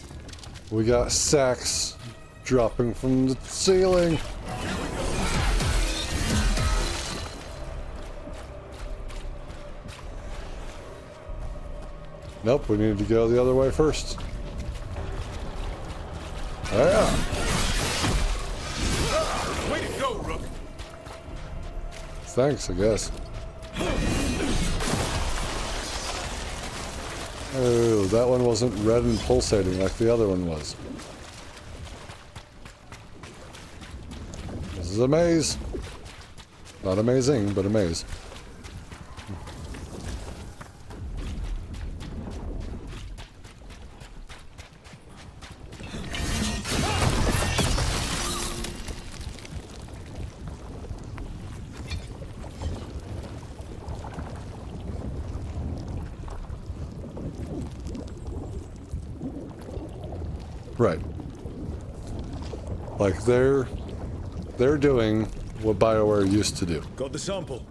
We got sacks dropping from the ceiling. Nope, we needed to go the other way first. Oh, yeah. Way to go, Rook. Thanks, I guess. Oh, that one wasn't red and pulsating like the other one was. This is a maze. Not amazing, but a maze. Right. Like they're doing what BioWare used to do. Got the sample.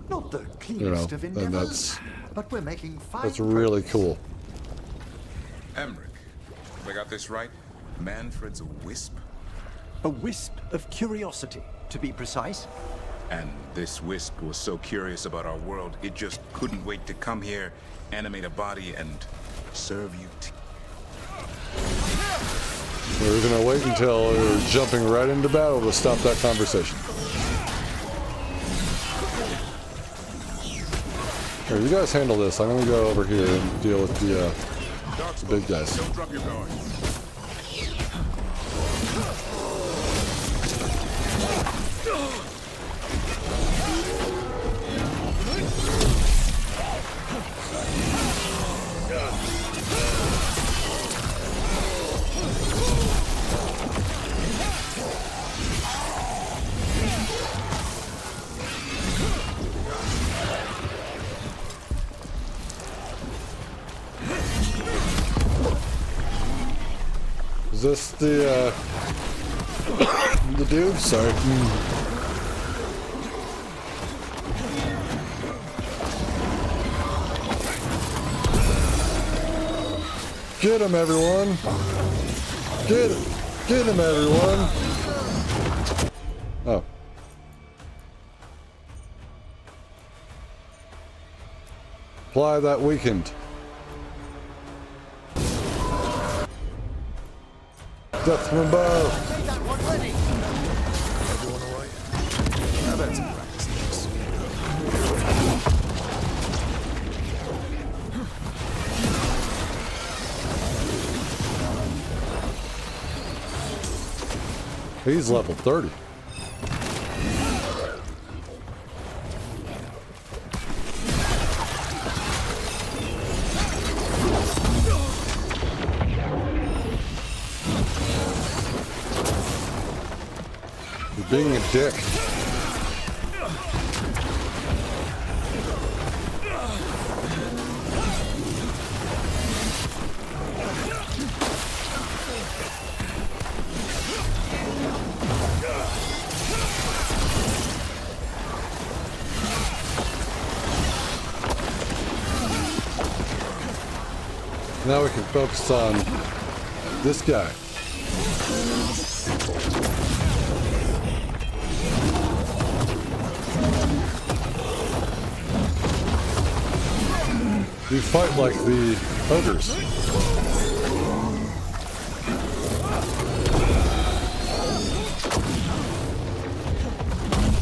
Not the cleanest of and endeavors, but we're making fine that's really progress. cool. Emmerich, I got this right? Manfred's a wisp? A wisp of curiosity, to be precise. And this wisp was so curious about our world, it just couldn't wait to come here, animate a body, and serve you tea. We're gonna wait until we're jumping right into battle to stop that conversation. Here, you guys handle this. I'm gonna go over here and deal with the big guys. Don't drop your guard. Is this the dude? Sorry. Get him, everyone! Get him, everyone! Oh. Apply that weakened. Death from above. Everyone alright? I've had some practice in this. He's level 30. You're being a dick. Now we can focus on this guy. You fight like the ogres.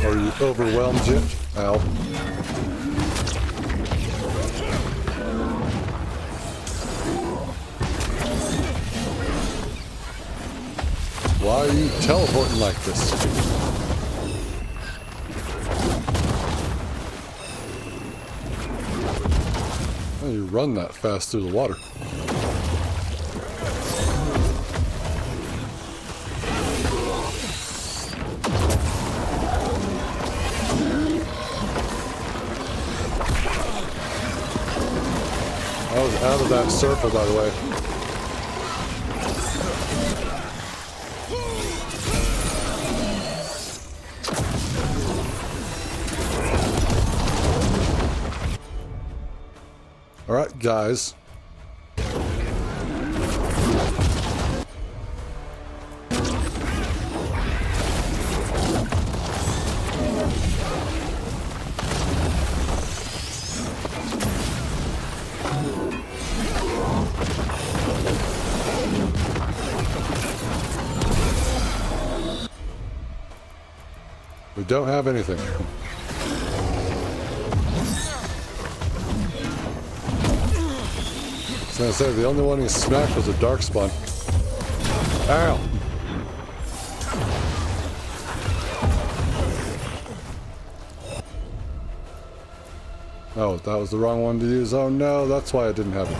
Are you overwhelmed yet? Ow. Why are you teleporting like this? How do you run that fast through the water? I was out of that circle, by the way. All right, guys. We don't have anything. I was gonna say, the only one he smacked was a darkspawn. Ow! Oh, that was the wrong one to use. Oh no, that's why I didn't have it.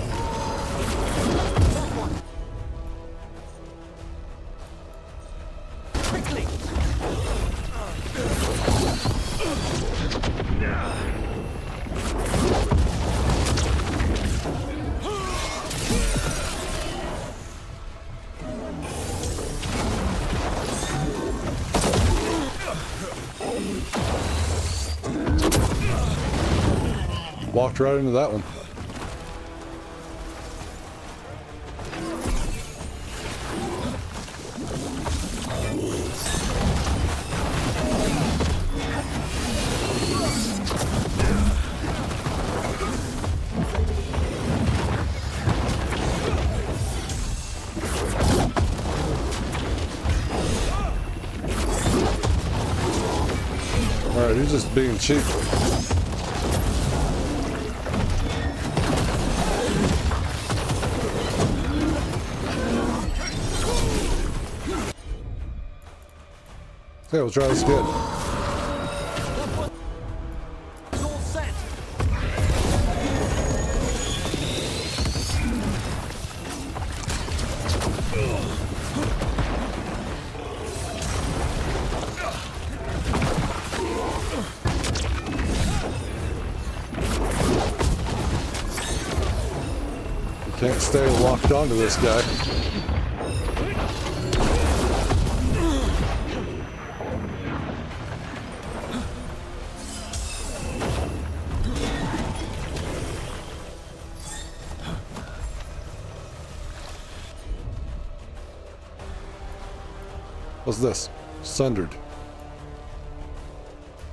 Walked right into that one. Alright, he's just being cheap. Okay, we'll try this again. Can't stay locked onto this guy. What's this? Sundered.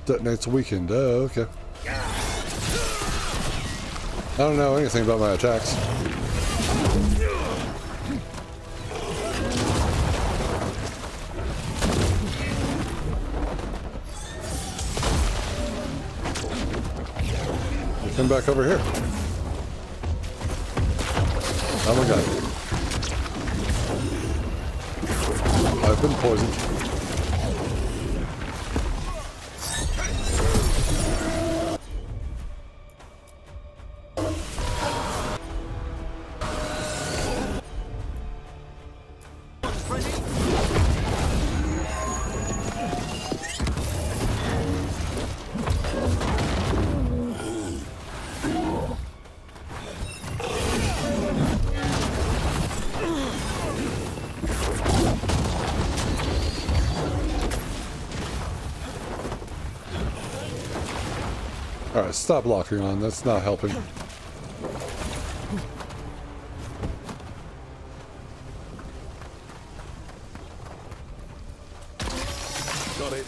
Detonates weakened. Oh, okay. I don't know anything about my attacks. Come back over here. Oh my god. I've been poisoned. Alright, stop locking on. That's not helping. Got it.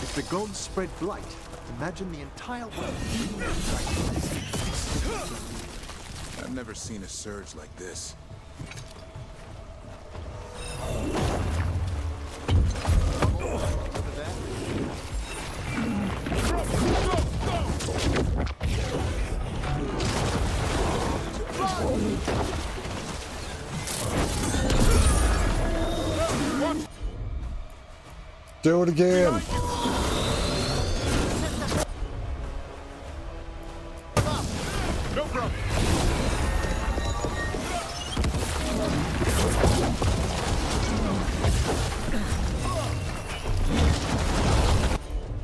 If the gods spread blight, imagine the entire world. I've never seen a surge like this. Do it again. No problem.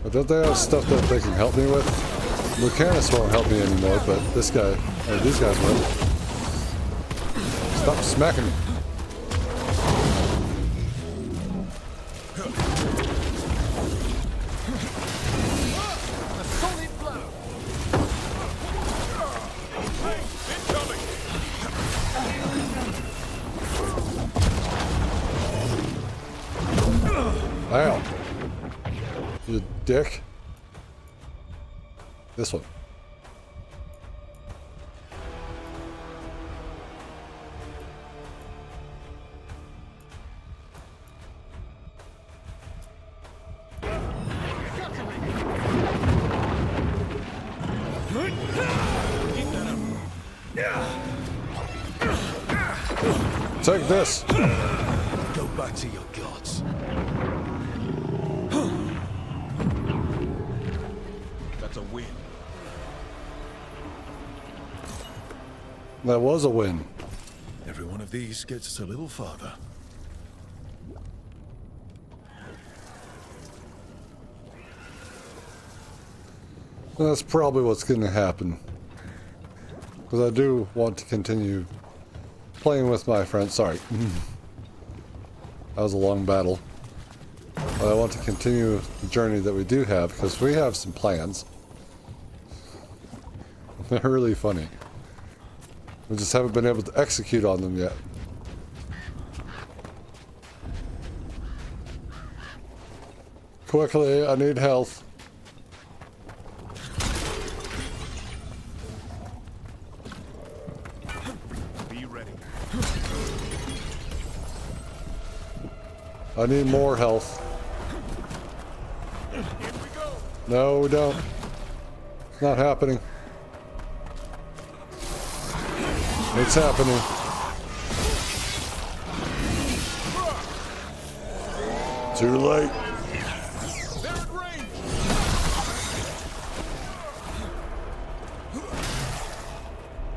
But don't they have stuff that they can help me with? Lucanus won't help me anymore, but this guy, or these guys will. Stop smacking me. Ow. You dick. This one. Take this. Go back to your gods. That's a win. That was a win. Every one of these gets us a little farther. That's probably what's going to happen. Because I do want to continue playing with my friends. Sorry. That was a long battle. But I want to continue the journey that we do have, because we have some plans. They're really funny. We just haven't been able to execute on them yet. Quickly, I need health. Be ready. I need more health. Here we go. No, we don't. It's not happening. It's happening. Too late.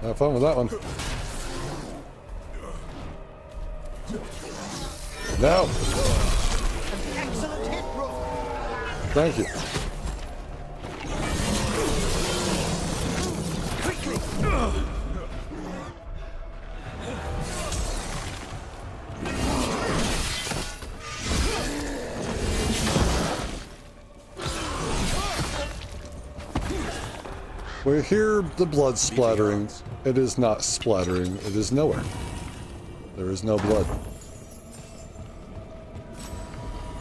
Have fun with that one. No. Excellent hit, bro. Thank you. Quickly. We hear the blood splattering. It is not splattering. It is nowhere. There is no blood.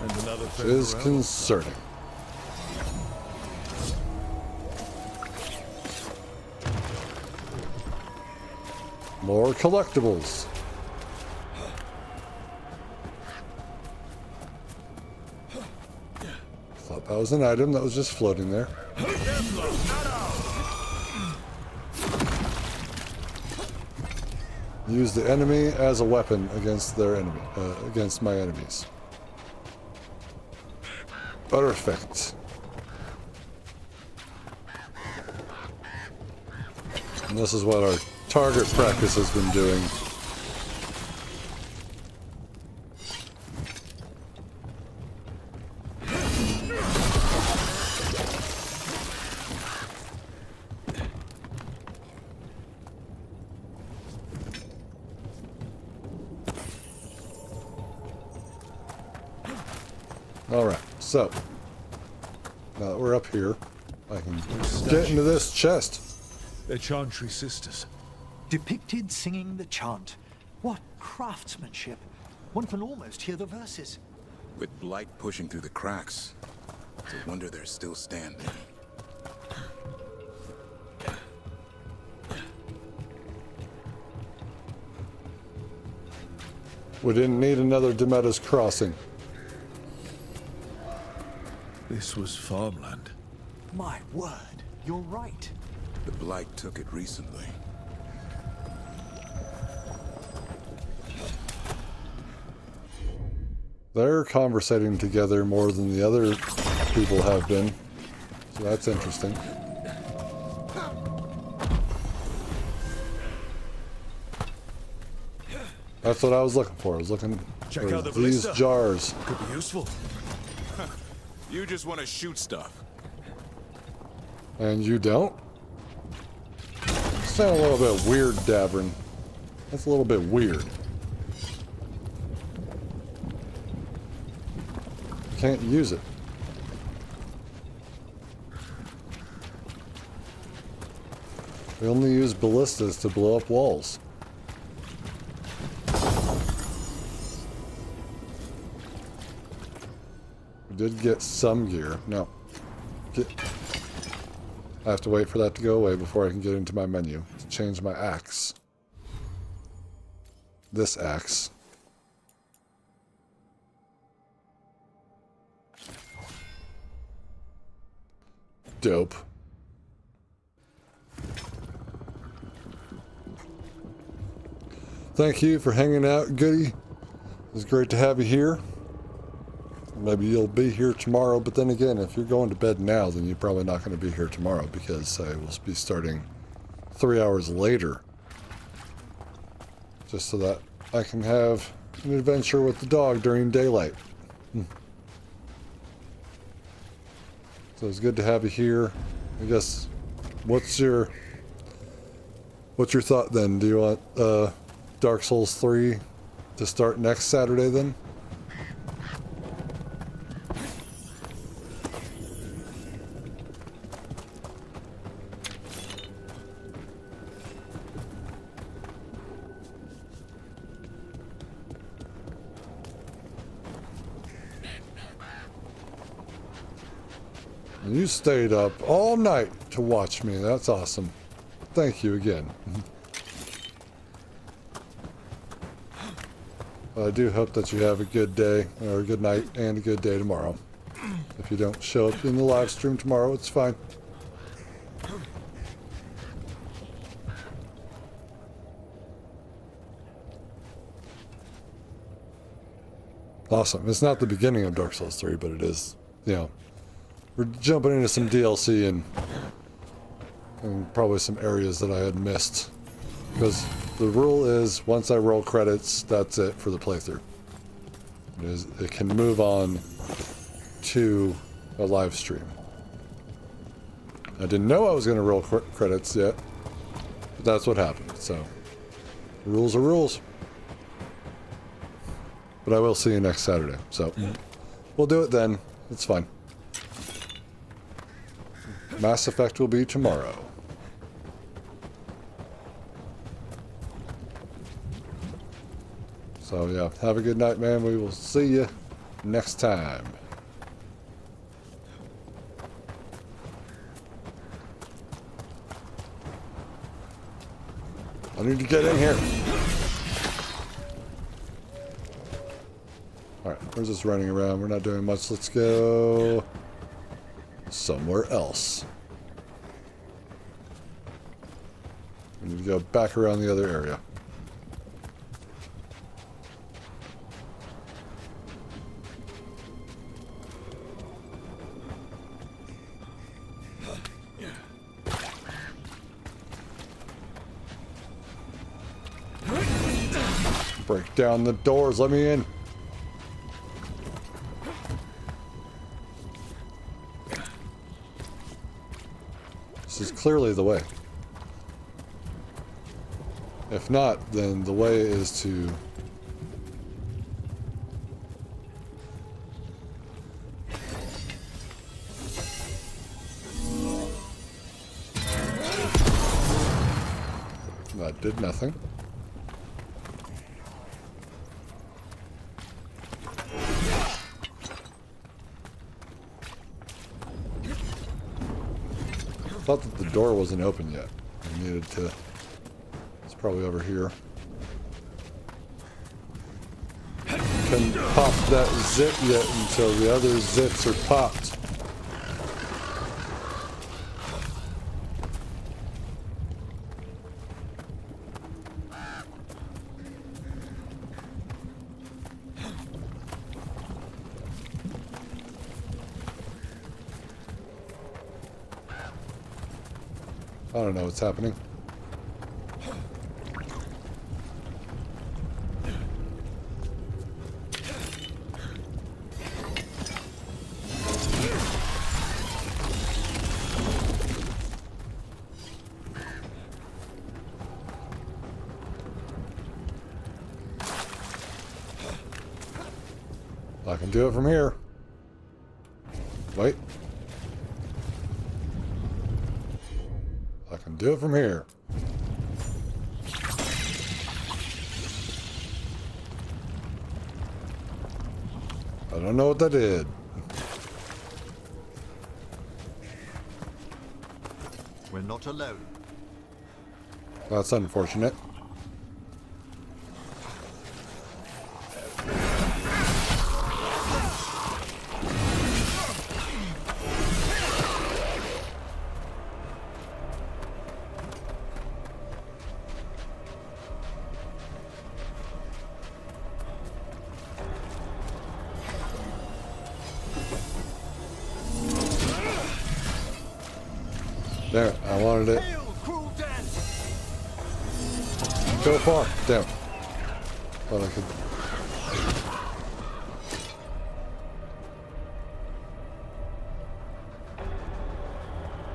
And another It is concerning. More collectibles. Thought that was an item that was just floating there. Use the enemy as a weapon against their enemy, against my enemies. Perfect. And this is what our target practice has been doing. Alright, so now that we're up here, I can get into this chest. They're Chantry sisters. Depicted singing the chant. What craftsmanship. One can almost hear the verses. With blight pushing through the cracks, it's a wonder they're still standing. We didn't need another Demeter's Crossing. This was farmland. My word, you're right. The blight took it recently. They're conversating together more than the other people have been. So that's interesting. That's what I was looking for. I was looking Check for out the these ballista. jars. Could be useful. You just want to shoot stuff. And you don't? Sound a little bit weird, Davrin. That's a little bit weird. Can't use it. We only use ballistas to blow up walls. We did get some gear. No. I have to wait for that to go away before I can get into my menu to change my axe. This axe. Dope. Thank you for hanging out, Goody. It was great to have you here. Maybe you'll be here tomorrow, but then again, if you're going to bed now, then you're probably not going to be here tomorrow because I will be starting 3 hours later. Just so that I can have an adventure with the dog during daylight. So it's good to have you here. I guess, what's your thought then? Do you want Dark Souls 3 to start next Saturday then? You stayed up all night to watch me. That's awesome. Thank you again. I do hope that you have a good day, or a good night, and a good day tomorrow. If you don't show up in the live stream tomorrow, it's fine. Awesome. It's not the beginning of Dark Souls 3, but it is, you know, we're jumping into some DLC and probably some areas that I had missed. Because the rule is, once I roll credits, that's it for the playthrough. It can move on to a live stream. I didn't know I was going to roll credits yet, but that's what happened. So, rules are rules. But I will see you next Saturday, so we'll do it then. It's fine. Mass Effect will be tomorrow. So yeah, have a good night, man. We will see you next time. I need to get in here. Alright, we're just running around. We're not doing much. Let's go somewhere else. We need to go back around the other area. Break down the doors. Let me in. This is clearly the way. If not, then the way is to... That did nothing. I thought that the door wasn't open yet. I needed to... It's probably over here. Couldn't pop that zip yet until the other zips are popped. I don't know what's happening. I can do it from here. Wait. I can do it from here. I don't know what that did. We're not alone. That's unfortunate. There, I wanted it. Go far. Damn. Thought I could.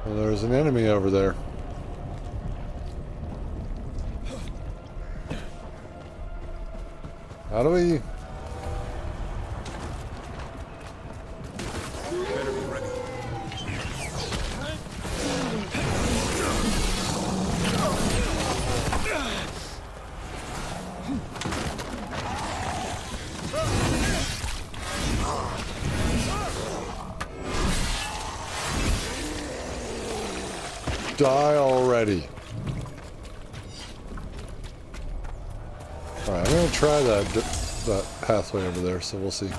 Well, there's an enemy over there. How do we... Die already. Alright, I'm gonna try that pathway over there, so we'll see.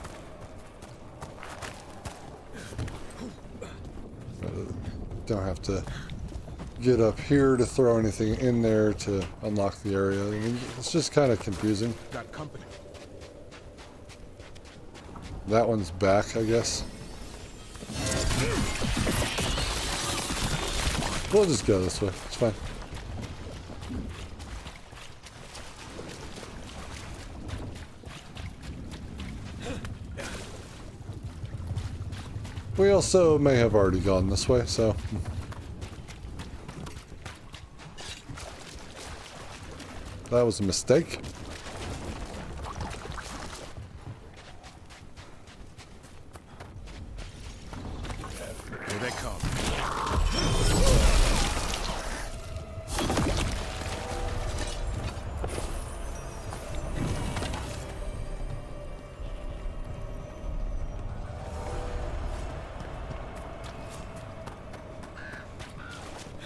don't have to get up here to throw anything in there to unlock the area. I mean, it's just kind of confusing. Got company. That one's back, I guess. We'll just go this way. It's fine. We also may have already gone this way, so... That was a mistake. Here they come.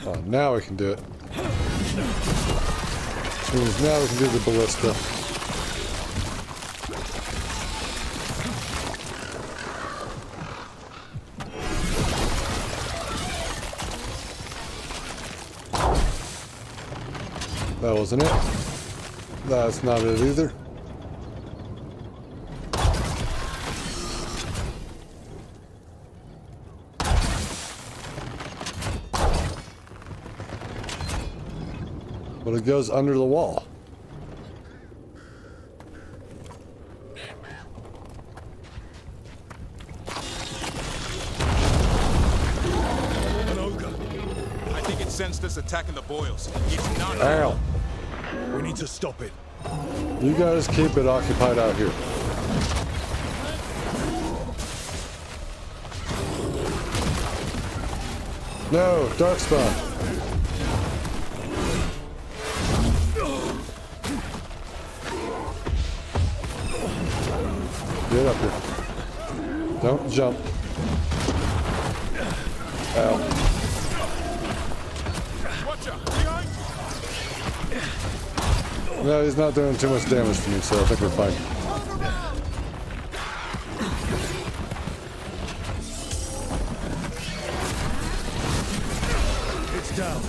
Oh, now we can do it. Means now we can do the ballista. That wasn't it. That's not it either. But it goes under the wall. An ogre. I think it sensed us attacking the boils. It's not. Ow. We need to stop it. You guys keep it occupied out here. No, darkspawn. Get up here. Don't jump. Ow. Watch out! Behind! No, he's not doing too much damage to me, so I think we're fine. It's down.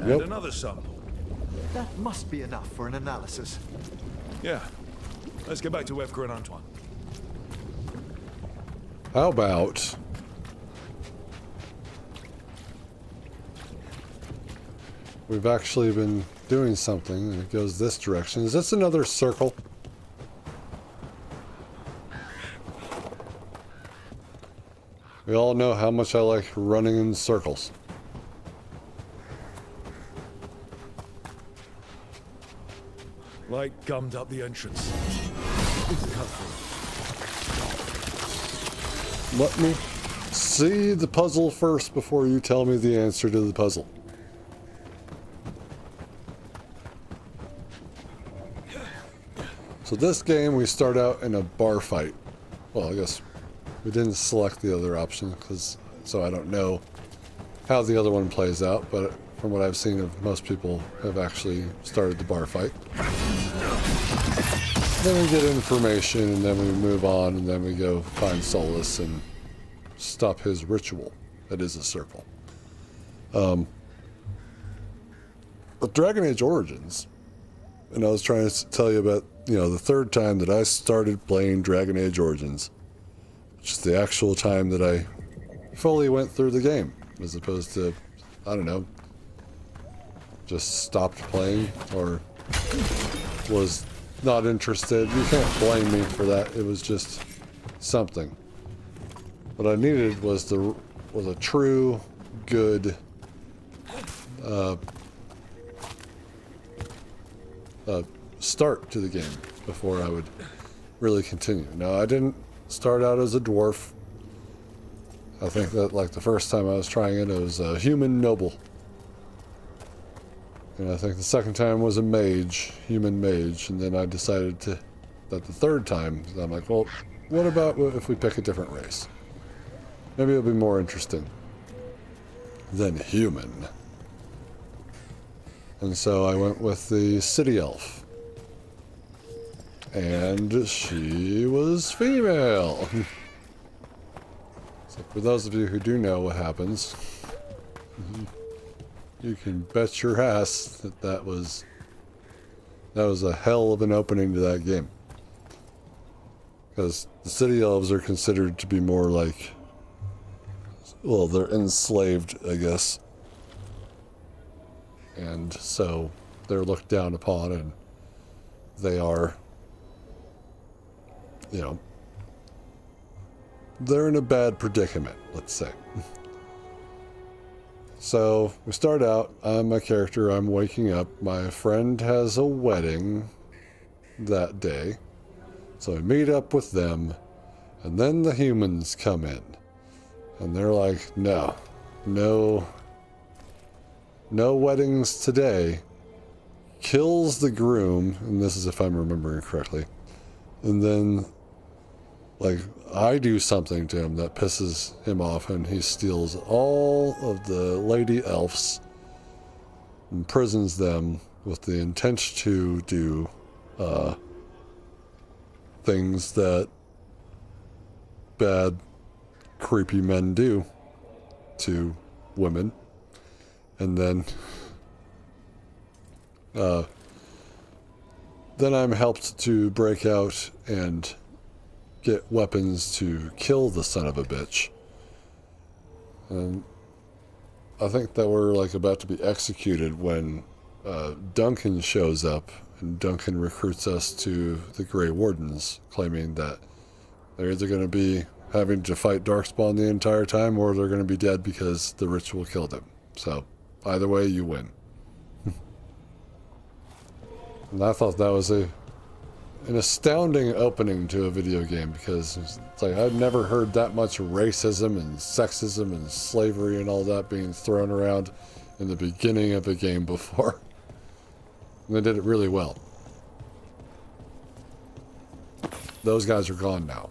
And another sample. That must be enough for an analysis. Yeah. Let's get back to Evka and Antoine. How about... We've actually been doing something, and it goes this direction. Is this another circle? We all know how much I like running in circles. Light gummed up the entrance. Let me see the puzzle first before you tell me the answer to the puzzle. So this game, we start out in a bar fight. Well, I guess we didn't select the other option, so I don't know how the other one plays out, but from what I've seen of most people have actually started the bar fight. Then we get information, and then we move on, and then we go find Solus and stop his ritual. That is a circle. But Dragon Age Origins, and I was trying to tell you about, the third time that I started playing Dragon Age Origins, which is the actual time that I fully went through the game, as opposed to, I don't know, just stopped playing or was not interested. You can't blame me for that. It was just something. What I needed was a true, good, start to the game before I would really continue. Now, I didn't start out as a dwarf. I think that, like, the first time I was trying it, it was a human noble. And I think the second time was a mage, human mage, and then I decided that the third time, I'm like, well, what about if we pick a different race? Maybe it'll be more interesting. than human. And so I went with the city elf. And she was female. So for those of you who do know what happens, you can bet your ass that that was a hell of an opening to that game. Because the city elves are considered to be more like, well, they're enslaved, I guess. And so they're looked down upon, and they are, you know, they're in a bad predicament, let's say. So we start out, I'm a character, I'm waking up, my friend has a wedding that day, so I meet up with them, and then the humans come in, and they're like, no weddings today, kills the groom, and this is if I'm remembering correctly, and then, like, I do something to him that pisses him off, and he steals all of the lady elves, imprisons them with the intent to do things that bad, creepy men do to women. And then I'm helped to break out and get weapons to kill the son of a bitch. And I think that we're like about to be executed when Duncan shows up, and Duncan recruits us to the Grey Wardens, claiming that they're either going to be having to fight Darkspawn the entire time, or they're going to be dead because the ritual killed him. So either way, you win. And I thought that was an astounding opening to a video game, because it's like I'd never heard that much racism and sexism and slavery and all that being thrown around in the beginning of a game before. And they did it really well. Those guys are gone now.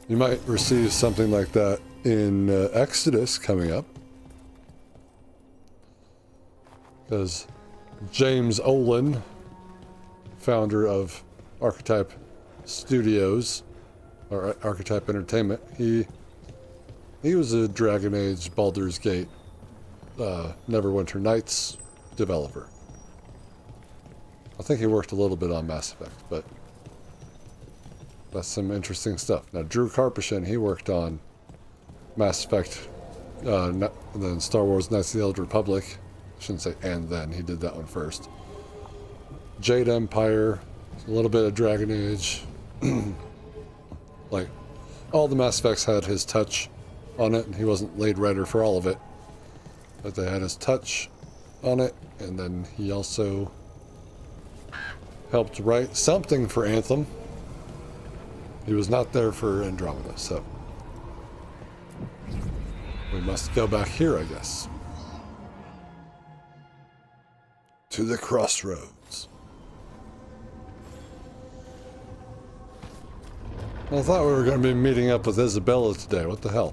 You might receive something like that in Exodus coming up, because James Olin, founder of Archetype Studios, or Archetype Entertainment, he was a Dragon Age Baldur's Gate Neverwinter Nights developer. I think he worked a little bit on Mass Effect, but that's some interesting stuff. Now, Drew Karpyshyn, he worked on Mass Effect, and then Star Wars Knights of the Old Republic. I shouldn't say and then, he did that one first. Jade Empire, a little bit of Dragon Age. Like, all the Mass Effects had his touch on it, and he wasn't lead writer for all of it, but they had his touch on it, and then he also helped write something for Anthem. He was not there for Andromeda, so we must go back here, I guess. To the crossroads. I thought we were going to be meeting up with Isabella today. What the hell?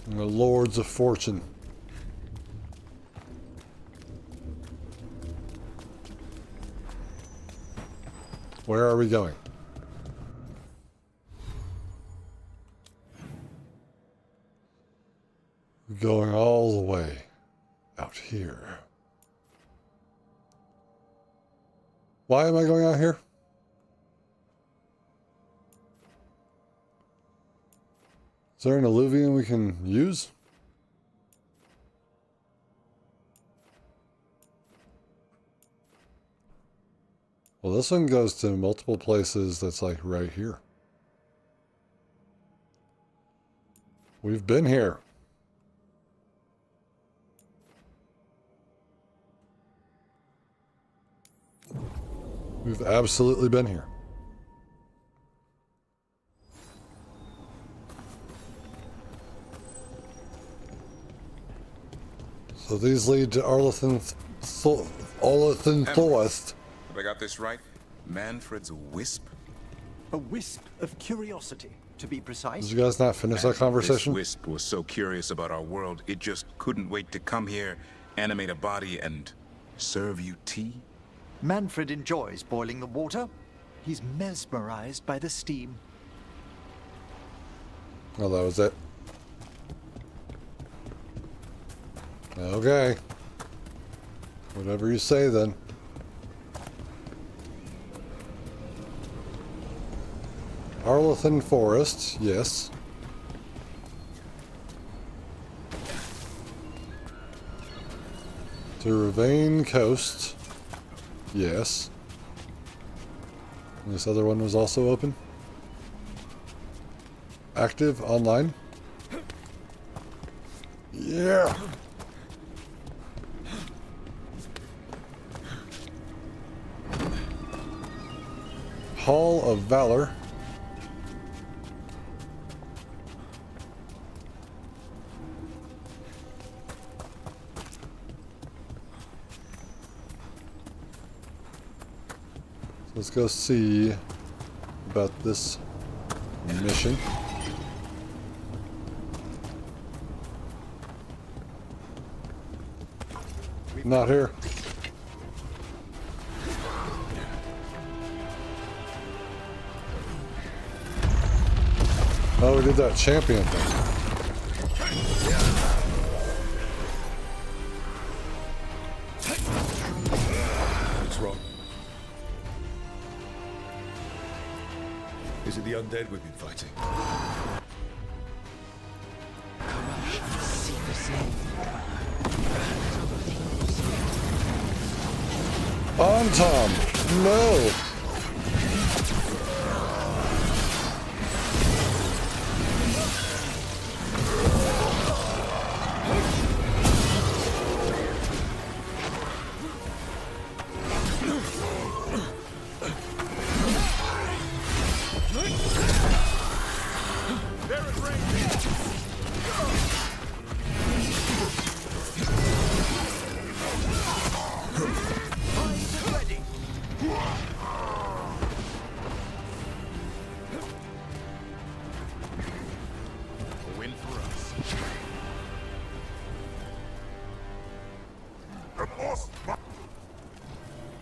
And the Lords of Fortune. Where are we going? We're going all the way out here. Why am I going out here? Is there an alluvium we can use? Well, this one goes to multiple places that's like right here. We've been here. We've absolutely been here. So these lead to Arlathan Forest. Have I got this right? Manfred's wisp? A wisp of curiosity. to be precise. Did you guys not finish that conversation? This wisp was so curious about our world, it just couldn't wait to come here, animate a body, and serve you tea? Manfred enjoys boiling the water. He's mesmerized by the steam. Oh, that was it. Okay. Whatever you say then. Arlethan Forest, yes. To Ravane Coast, yes. And this other one was also open. Active online. Yeah. Hall of Valor. Let's go see about this mission. Not here. Oh, we did that champion thing. What's wrong? Is it the undead we've been fighting? On Tom! No!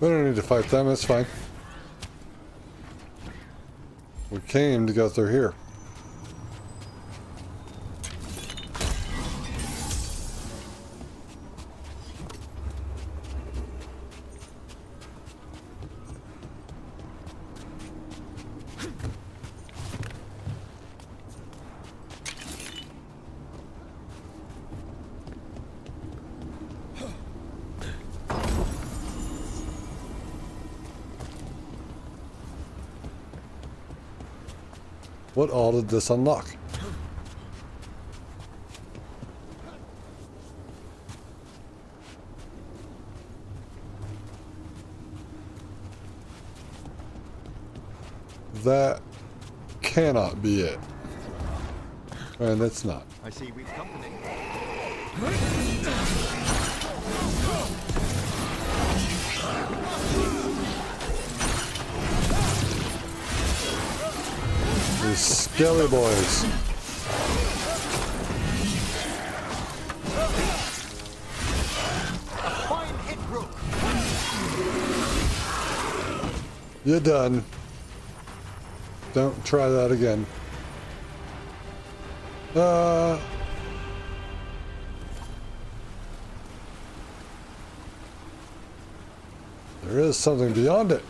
We don't need to fight them, it's fine. We came to go through here. What all did this unlock? That cannot be it. And it's not. I see we've company. These skelly boys. Fine hit, Rook. You're done. Don't try that again. There is something beyond it.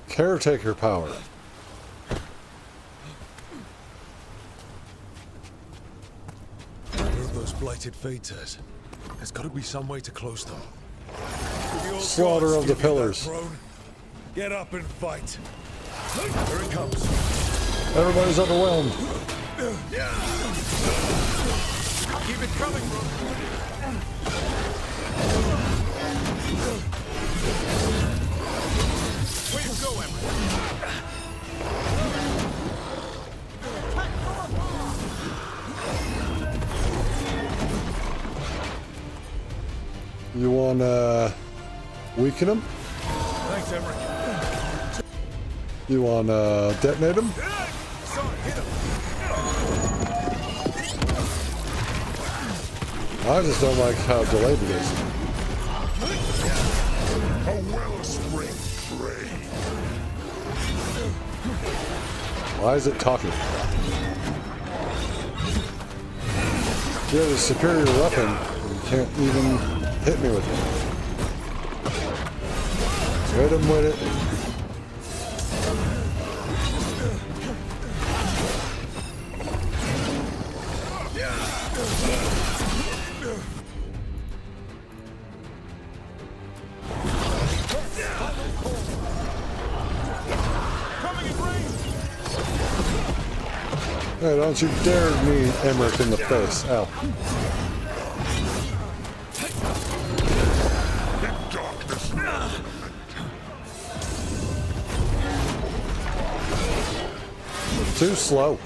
Caretaker power. Where are those blighted Fates? There's got to be some way to close them. Slaughter of the pillars. Get up and fight. Here it comes. Everybody's overwhelmed. Keep it coming, bro. Way to go, Emma. You wanna weaken him? Thanks, Emmerich. You wanna detonate him? I just don't like how delayed it is. A wellspring trade. Why is it talking? You have a superior weapon. You can't even hit me with it. Hit him with it. Hey, don't you dare me, Emmerich, in the face. Ow. Too slow.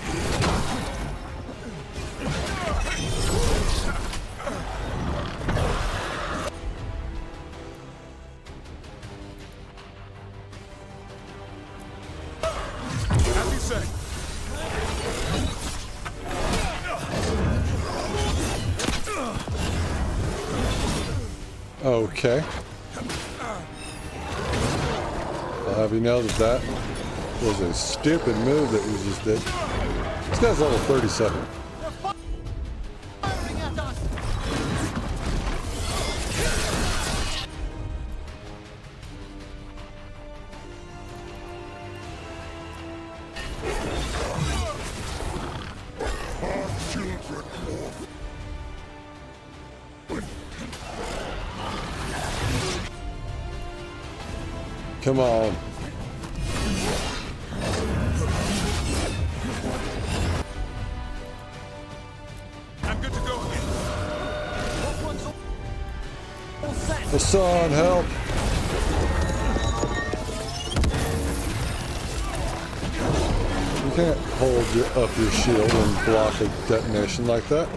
As you say. Okay. I'll have you know that that was a stupid move that you just did. This guy's level 37. Come on. I'm good to go again. Assan, help! You can't hold up your shield and block a detonation like that.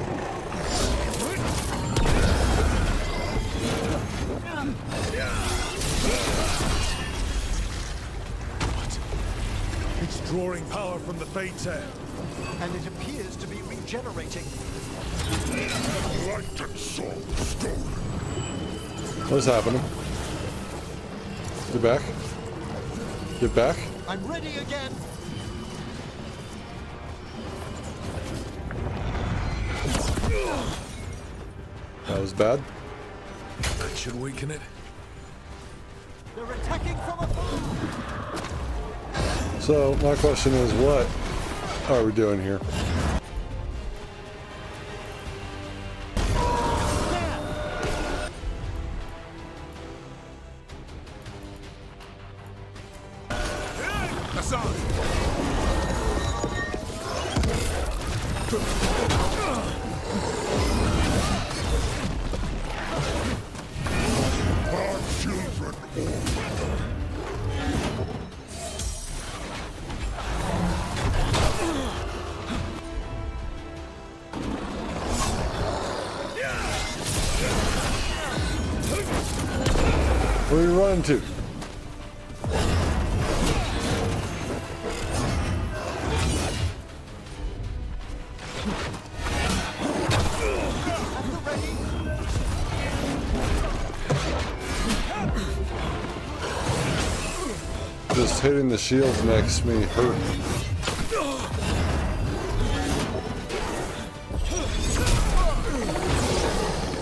It's drawing power from the Fate's air. And it appears to be regenerating. Light and soul stolen. What's happening? Get back. Get back. I'm ready again. That was bad. That should weaken it. They're attacking from above. So, my question is, what are we doing here? Assan. Our children Where are you running to? Just hitting the shield makes me hurt.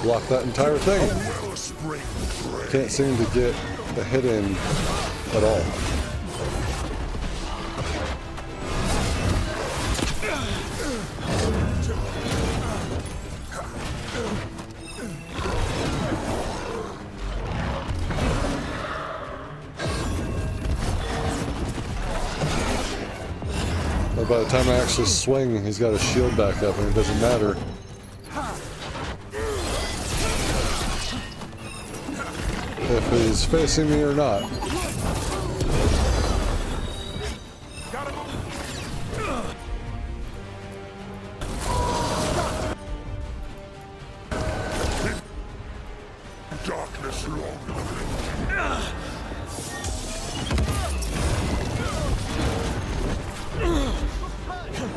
Block that entire thing. Can't seem to get the hit in at all. But by the time I actually swing, he's got his shield back up and it doesn't matter. If he's facing me or not. dark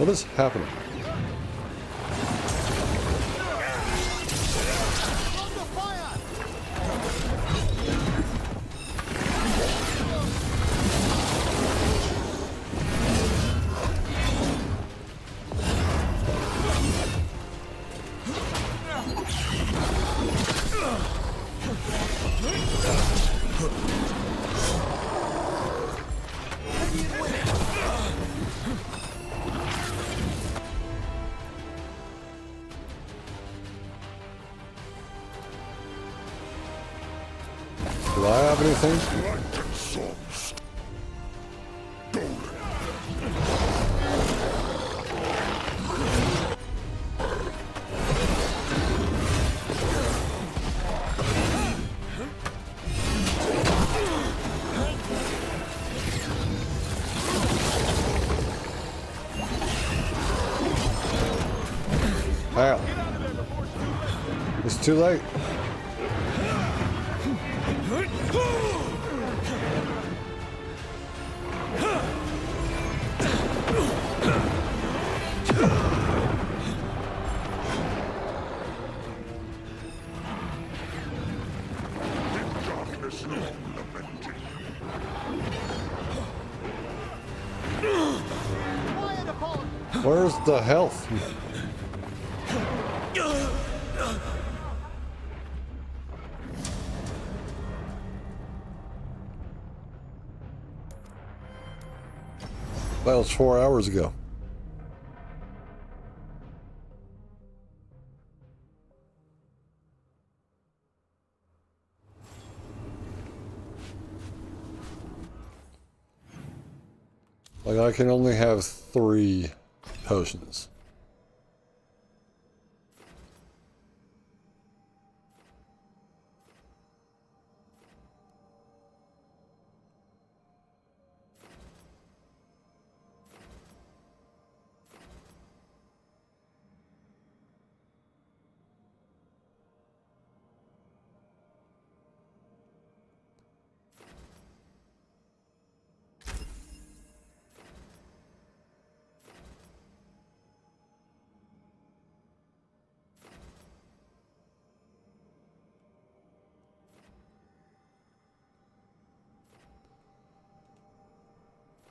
What is happening? Do I have anything? Ow. It's too late. Where's the health? That was 4 hours ago. Like, I can only have 3 potions.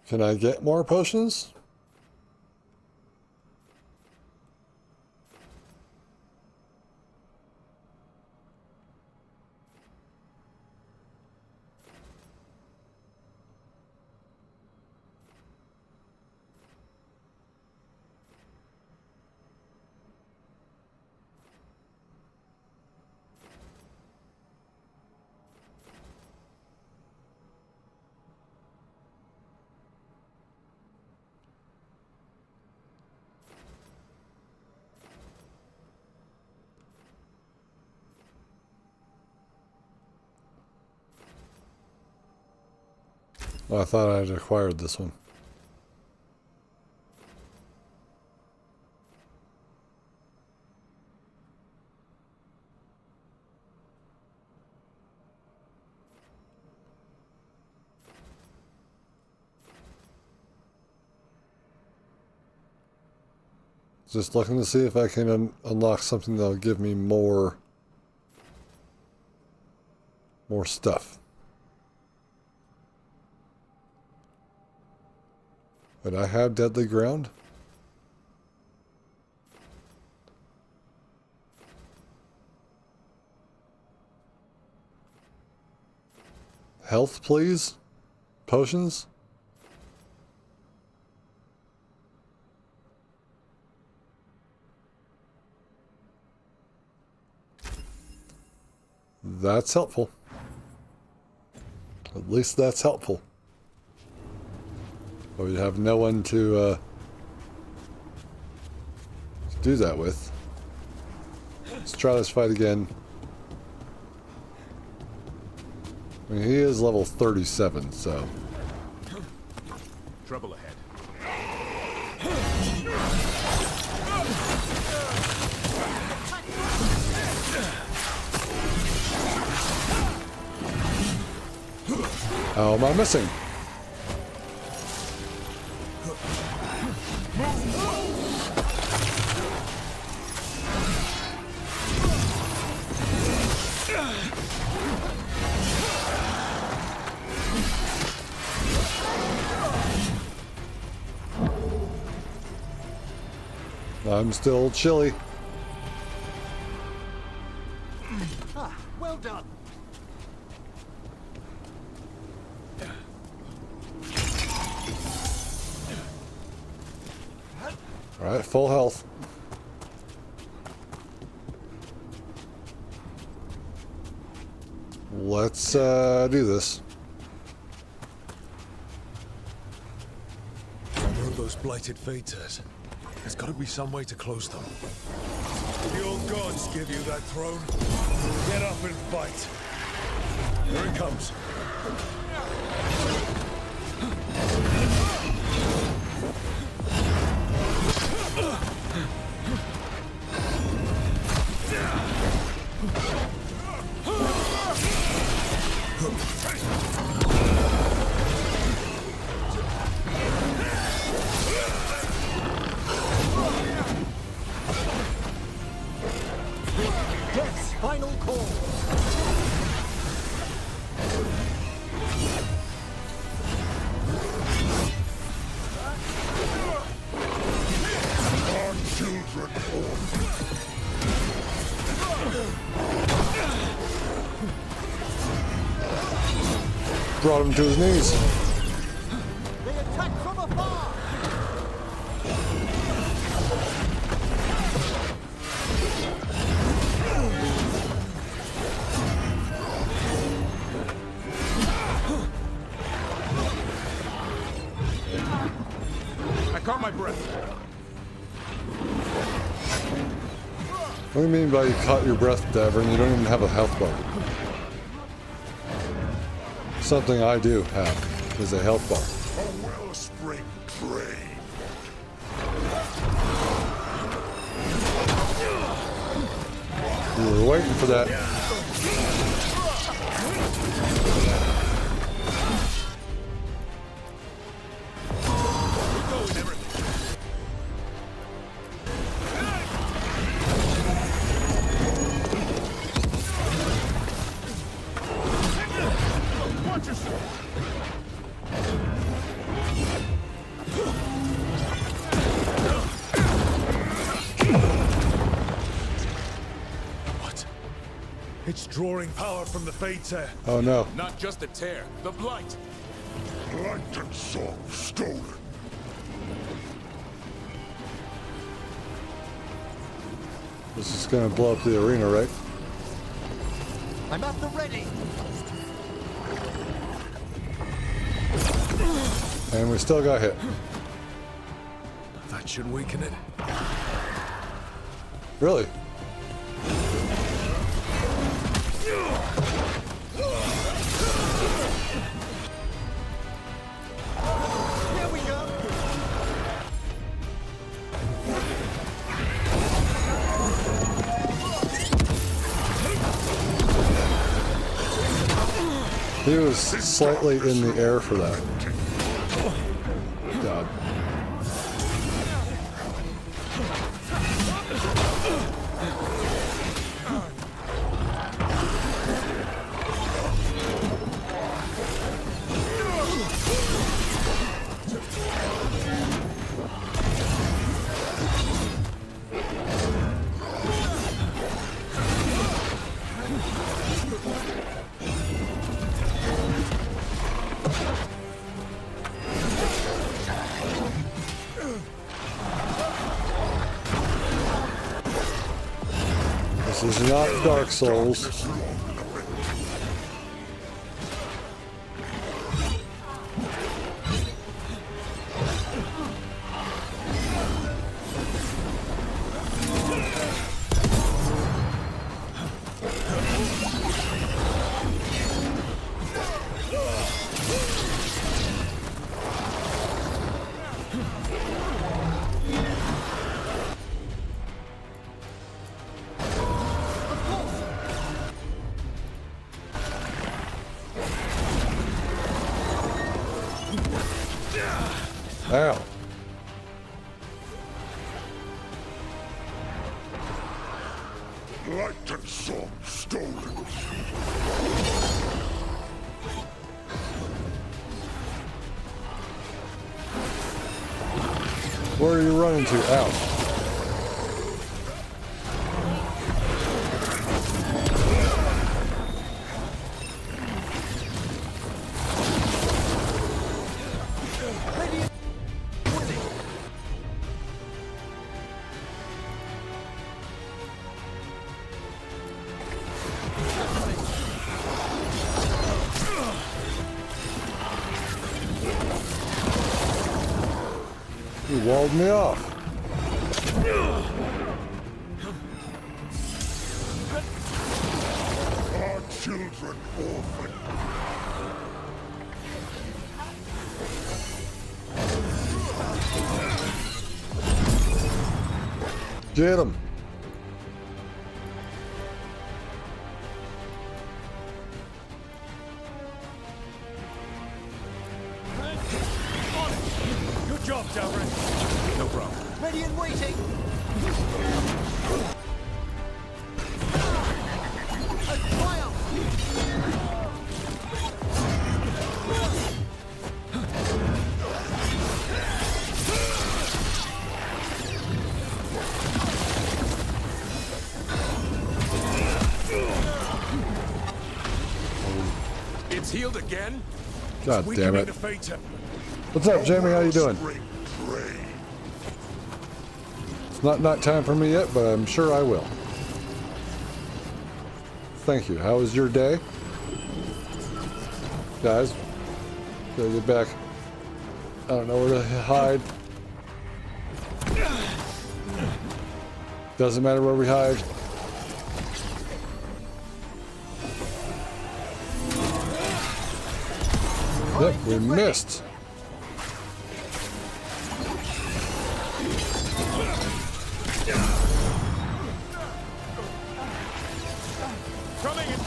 Can I get more potions? Oh, I thought I'd acquired this one. Just looking to see if I can unlock something that'll give me more stuff. But I have deadly ground. Health, please. Potions. That's helpful. At least that's helpful. But we have no one to do that with. Let's try this fight again. I mean, he is level 37, so. Trouble ahead. How am I missing? I'm still chilly. Ah, well done. Alright, full health. Let's do this. I know those blighted Phaetors. There's got to be some way to close them. The old gods give you that throne. Get up and fight. Here it comes. Death's final call. Our children born. Brought him to his knees. They attack from afar. I caught my breath. What do you mean by you caught your breath, Davrin? You don't even have a health bar. Something I do have is a health bar. A wellspring train. We were waiting for that. It's drawing power from the Phaetor. Oh no. Not just a tear, the blight. Light and song stolen. This is gonna blow up the arena, right? I'm at the ready. And we still got hit. That should weaken it. Really? Here we go. He was slightly in the air for that. God. This is not Dark Souls. Ow. Light and song stolen. Where are you running to? Ow. You walled me off. Our children orphaned. Get him. Good job, Davrin. No problem. Ready and waiting. A triumph. It's healed again? God damn it. Defeat him. What's up, Jamie? How you doing? It's not night time for me yet, but I'm sure I will. Thank you. How was your day? Guys, gotta get back. I don't know where to hide. Doesn't matter where we hide. Yep, we missed. Coming in.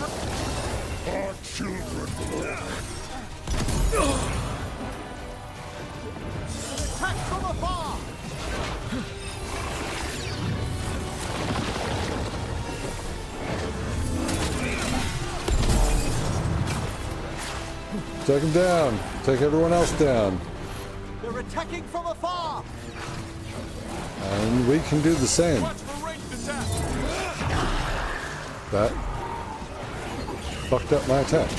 Our children. Attack from afar. Take him down. Take everyone else down. They're attacking from afar. And we can do the same. That fucked up my attack.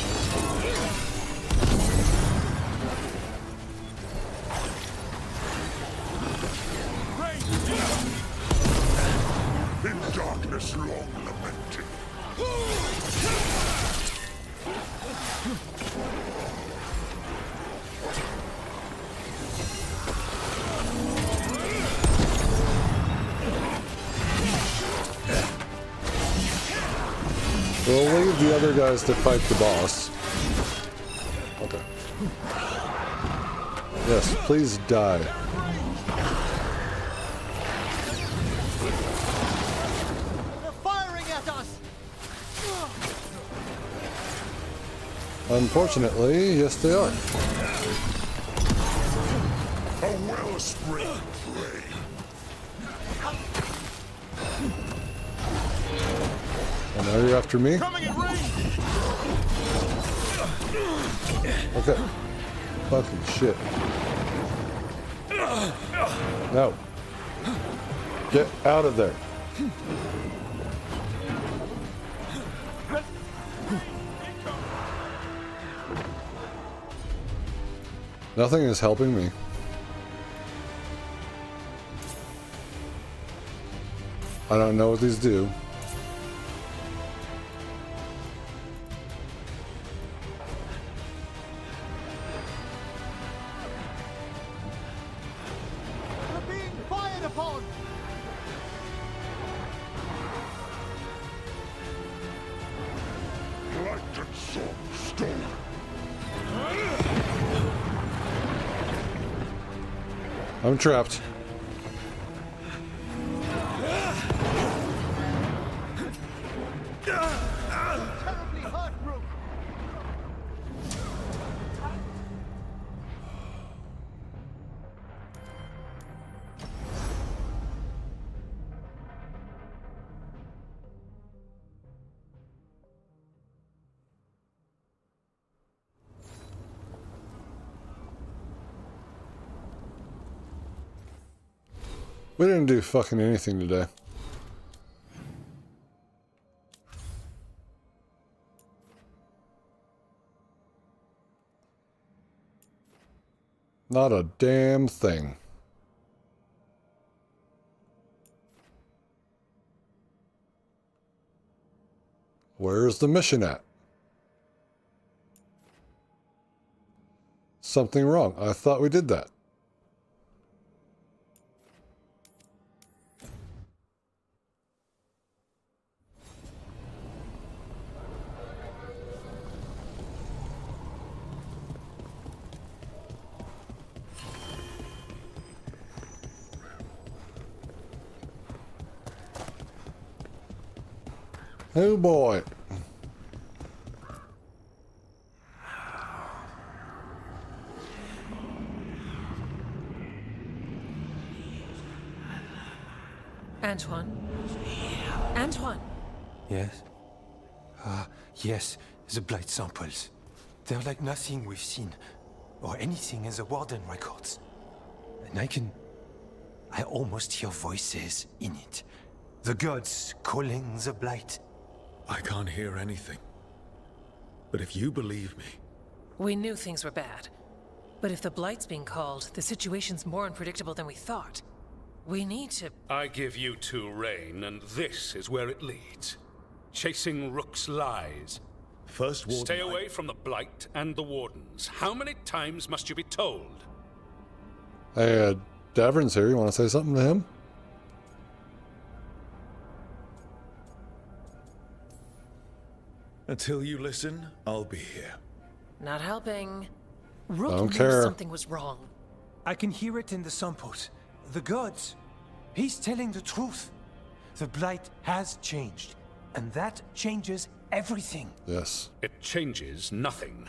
In darkness long lamented. We'll leave the other guys to fight the boss. Okay. Yes, please die. They're firing at us. Unfortunately, yes they are. A wellspring flame. And now you're after me? Okay. Fucking shit. No. Get out of there. Nothing is helping me. I don't know what these do. We're being fired upon. Light and sword stolen. I'm trapped. Terribly hurt, Rook. We didn't do fucking anything today. Not a damn thing. Where's the mission at? Something wrong. I thought we did that. Oh boy. Antoine? Antoine! Yes? Yes, the blight samples. They're like nothing we've seen, or anything in the Warden records. And I almost hear voices in it. The gods calling the blight. I can't hear anything. But if you believe me... We knew things were bad. But if the blight's being called, the situation's more unpredictable than we thought. We need to... I give you two reign, and this is where it leads. Chasing Rook's lies. First Warden... Stay away from the Blight and the Wardens. How many times must you be told? Hey, Davrin's here. You want to say something to him? Until you listen, I'll be here. Not helping. Rook don't knew care. something was wrong. I can hear it in the samples. The gods. He's telling the truth. The blight has changed. And that changes everything. Yes. It changes nothing.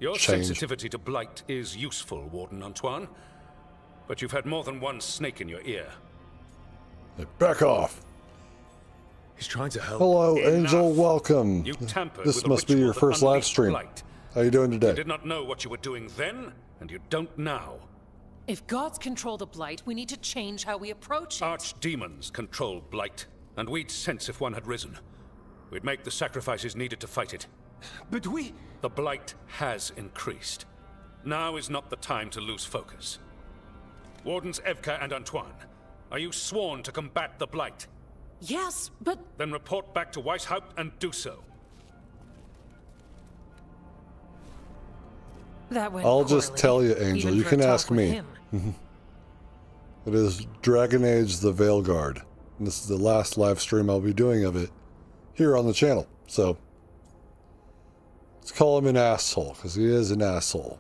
Your Change. sensitivity to Blight is useful, Warden Antoine. But you've had more than one snake in your ear. Hey, back off. He's trying to help. Hello, Enough. Angel. Welcome. You tampered This with a must be ritual your that first live unleashed stream. Blight. How you doing You today? did not know what you were doing then, and you don't now. If gods control the blight, we need to change how we approach it. Archdemons control Blight, and we'd sense if one had risen. We'd make the sacrifices needed to fight it. But we... The Blight has increased. Now is not the time to lose focus. Wardens Evka and Antoine, are you sworn to combat the Blight? Yes, but... Then report back to Weishaupt and do so. That went I'll just poorly, tell you, Angel. even You for a can talk ask with me. him. It is Dragon Age The Veilguard. And this is the last live stream I'll be doing of it here on the channel. So, let's call him an asshole, because he is an asshole.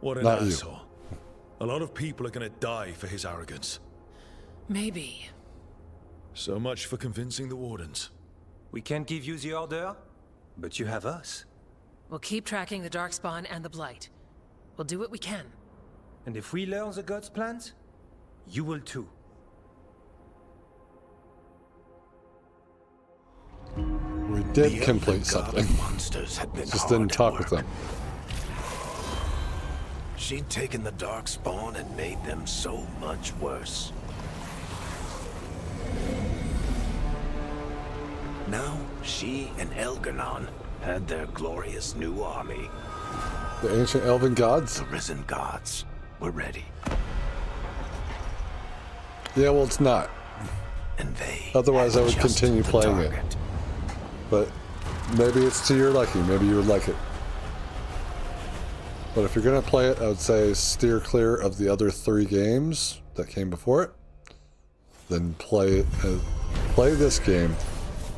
What an Not you. asshole. A lot of people are gonna die for his arrogance. Maybe. So much for convincing the Wardens. We can't give you the order, but you have us. We'll keep tracking the Darkspawn and the blight. We'll do what we can. And if we learn the gods' plans, you will too. We did complete something. Monsters had been Just didn't talk with them. She'd taken the Darkspawn and made them so much worse. Now, she and Elgarnon had their glorious new army. The ancient elven gods? The risen gods were ready. Yeah, well, it's not. And they Otherwise, I would just continue the playing it. target. But maybe it's to your liking. Maybe you would like it. But if you're going to play it, I would say steer clear of the other 3 games that came before it. Then play this game.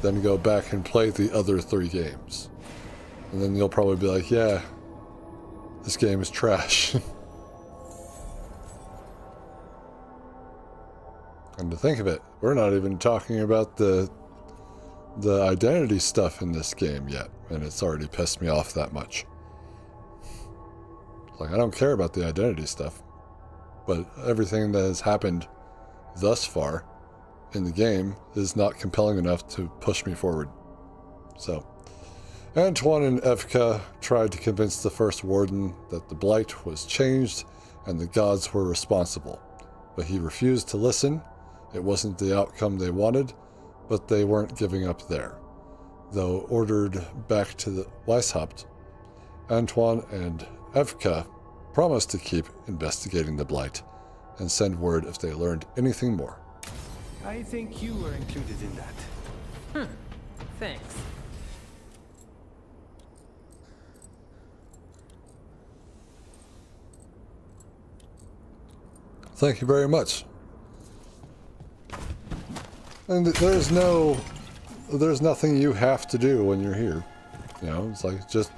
Then go back and play the other 3 games. And then you'll probably be like, yeah, this game is trash. And to think of it, we're not even talking about the identity stuff in this game yet, and it's already pissed me off that much. Like, I don't care about the identity stuff, but everything that has happened thus far in the game is not compelling enough to push me forward. So, Antoine and Evka tried to convince the first warden that the blight was changed and the gods were responsible, but he refused to listen. It wasn't the outcome they wanted, but they weren't giving up there. Though ordered back to the Weishaupt, Antoine and Evka promised to keep investigating the blight and send word if they learned anything more. I think you were included in that. Thanks. Thank you very much. And there's nothing you have to do when you're here. You know, it's like, just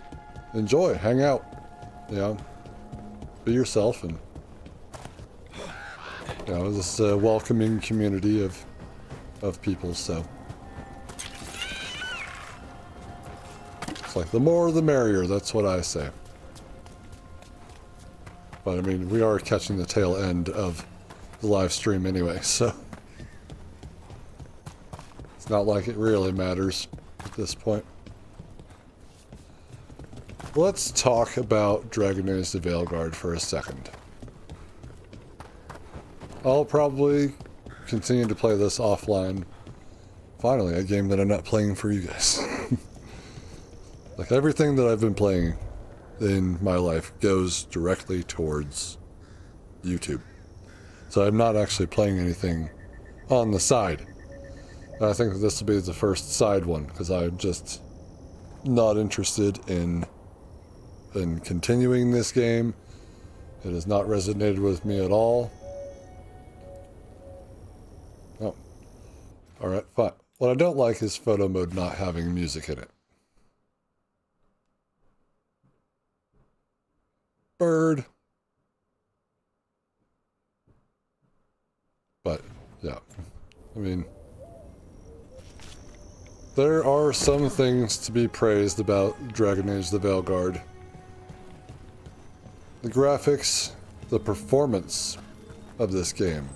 enjoy, hang out, you know, be yourself, and, you know, this welcoming community of people, so. It's like the more the merrier, that's what I say. But I mean, we are catching the tail end of the live stream anyway, so it's not like it really matters at this point. Let's talk about Dragon Age The Veilguard for a second. I'll probably continue to play this offline. Finally, a game that I'm not playing for you guys. Like everything that I've been playing in my life goes directly towards YouTube. So I'm not actually playing anything on the side. And I think that this will be the first side one, because I'm just not interested in continuing this game. It has not resonated with me at all. Oh. Alright, fine. What I don't like is photo mode not having music in it. Bird. But, yeah. I mean, there are some things to be praised about Dragon Age The Veilguard. The graphics, the performance of this game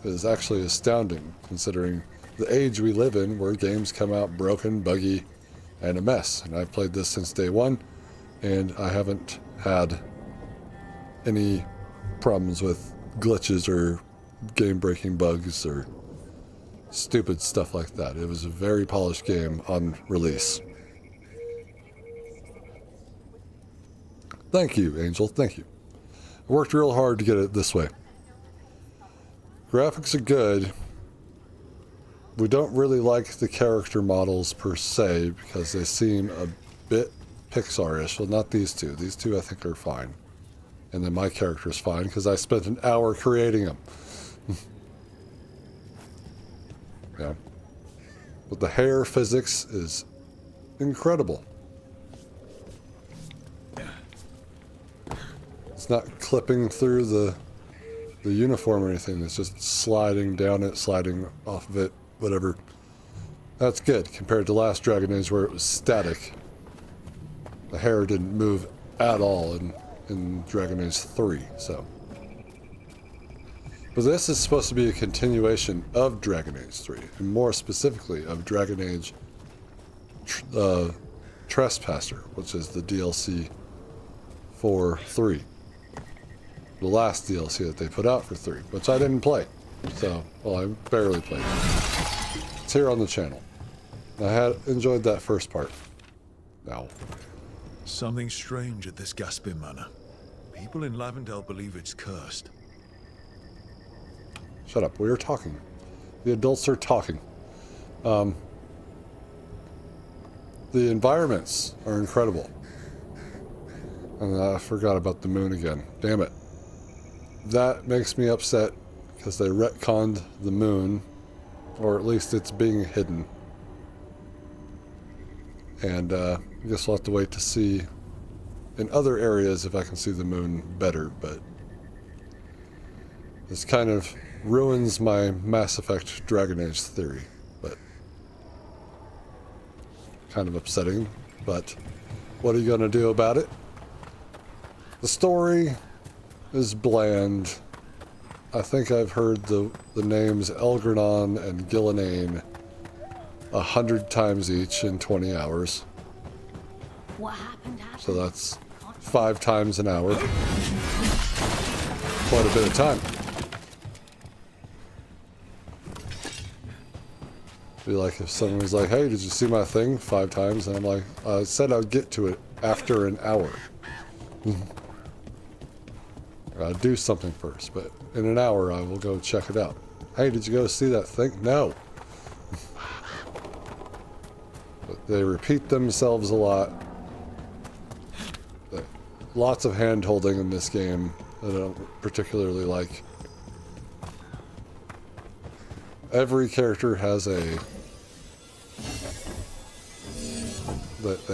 is actually astounding, considering the age we live in, where games come out broken, buggy, and a mess. And I've played this since day one, and I haven't had any problems with glitches or game-breaking bugs or stupid stuff like that. It was a very polished game on release. Thank you, Angel. Thank you. I worked real hard to get it this way. Graphics are good. We don't really like the character models per se because they seem a bit Pixar-ish. Well, not these two. These two I think are fine. And then my character is fine because I spent an hour creating them. Yeah. But the hair physics is incredible. It's not clipping through the uniform or anything. It's just sliding down it, sliding off of it, whatever. That's good compared to last Dragon Age where it was static. The hair didn't move at all in Dragon Age 3, so. But this is supposed to be a continuation of Dragon Age 3, and more specifically of Dragon Age Trespasser, which is the DLC for 3. The last DLC that they put out for 3, which I didn't play. So, well, I barely played it. It's here on the channel. I had enjoyed that first part. Now. Something strange at this Gaspin Manor. People in Lavendel believe it's cursed. Shut up, we are talking. The adults are talking. The environments are incredible. And I forgot about the moon again. Damn it. That makes me upset because they retconned the moon, or at least it's being hidden. And I guess we'll have to wait to see in other areas if I can see the moon better, but this kind of ruins my Mass Effect Dragon Age theory, but kind of upsetting, but what are you going to do about it? The story is bland. I think I've heard the names Elgranon and Gillenane 100 times each in 20 hours. What happened? So that's 5 times an hour. Quite a bit of time. Be like if someone was like, hey, did you see my thing 5 times? And I'm like, I said I'd get to it after an hour. I'll do something first, but in an hour I will go check it out. Hey, did you go see that thing? No. But they repeat themselves a lot. Lots of hand-holding in this game that I don't particularly like. Every character has they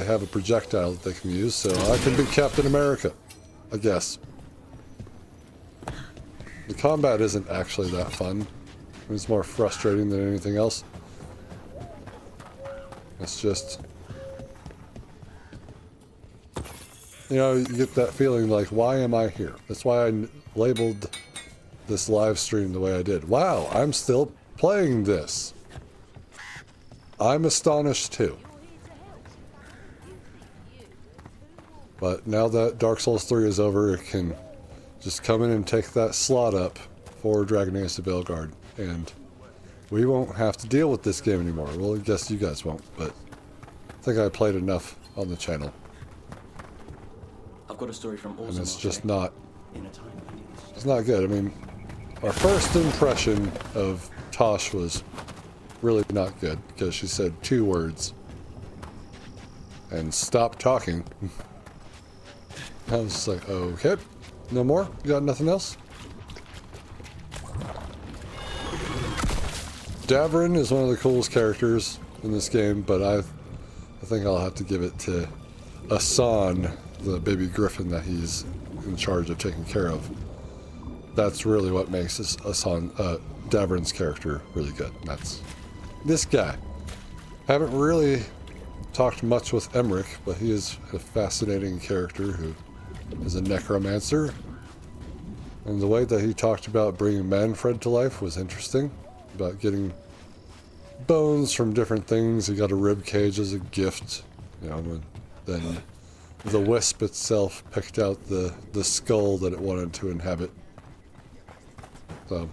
have a projectile that they can use, so I can be Captain America, I guess. The combat isn't actually that fun. It's more frustrating than anything else. It's just you know, you get that feeling like, why am I here? That's why I labeled this live stream the way I did. Wow, I'm still playing this. I'm astonished too. But now that Dark Souls 3 is over, it can just come in and take that slot up for Dragon Age The Veilguard, and we won't have to deal with this game anymore. Well, I guess you guys won't, but I think I played enough on the channel. I've got a story from And it's just not... In a time. It's not good. I mean, our first impression of Tosh was really not good, because she said 2 words. And stopped talking. I was just like, okay, no more? You got nothing else? Davrin is one of the coolest characters in this game, but I think I'll have to give it to Assan, the baby griffin that he's in charge of taking care of. That's really what makes Davrin's character really good. And that's this guy. Haven't really talked much with Emmerich, but he is a fascinating character who is a necromancer. And the way that he talked about bringing Manfred to life was interesting. About getting bones from different things. He got a rib cage as a gift, you know, and then the wisp itself picked out the skull that it wanted to inhabit. So,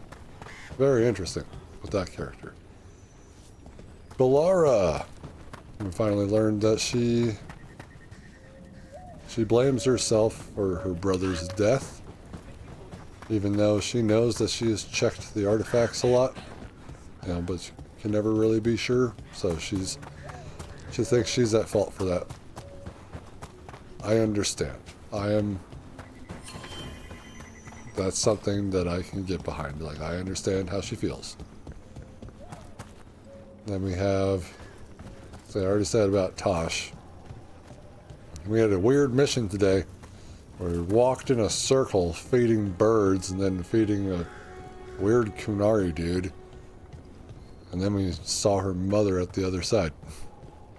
very interesting with that character. Belara! We finally learned that she blames herself for her brother's death, even though she knows that she has checked the artifacts a lot, you know, but she can never really be sure, so she thinks she's at fault for that. I understand. That's something that I can get behind. Like, I understand how she feels. Then we have, so I already said about Tosh. We had a weird mission today where we walked in a circle feeding birds and then feeding a weird Kunari dude. And then we saw her mother at the other side.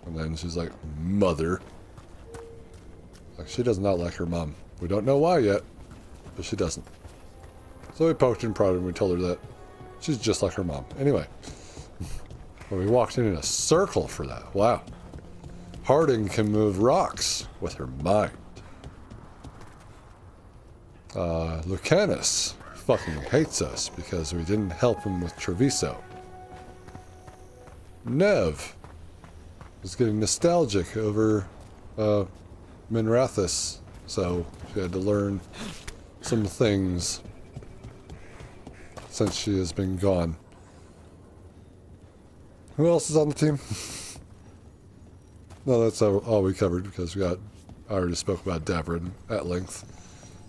And then she's like, mother. Like, she does not like her mom. We don't know why yet, but she doesn't. So we poked and prodded and we told her that she's just like her mom. Anyway, well, we walked in a circle for that. Wow. Harding can move rocks with her mind. Lucanus fucking hates us because we didn't help him with Treviso. Nev was getting nostalgic over Minrathous, so she had to learn some things since she has been gone. Who else is on the team? No, that's all we covered because I already spoke about Davrin at length.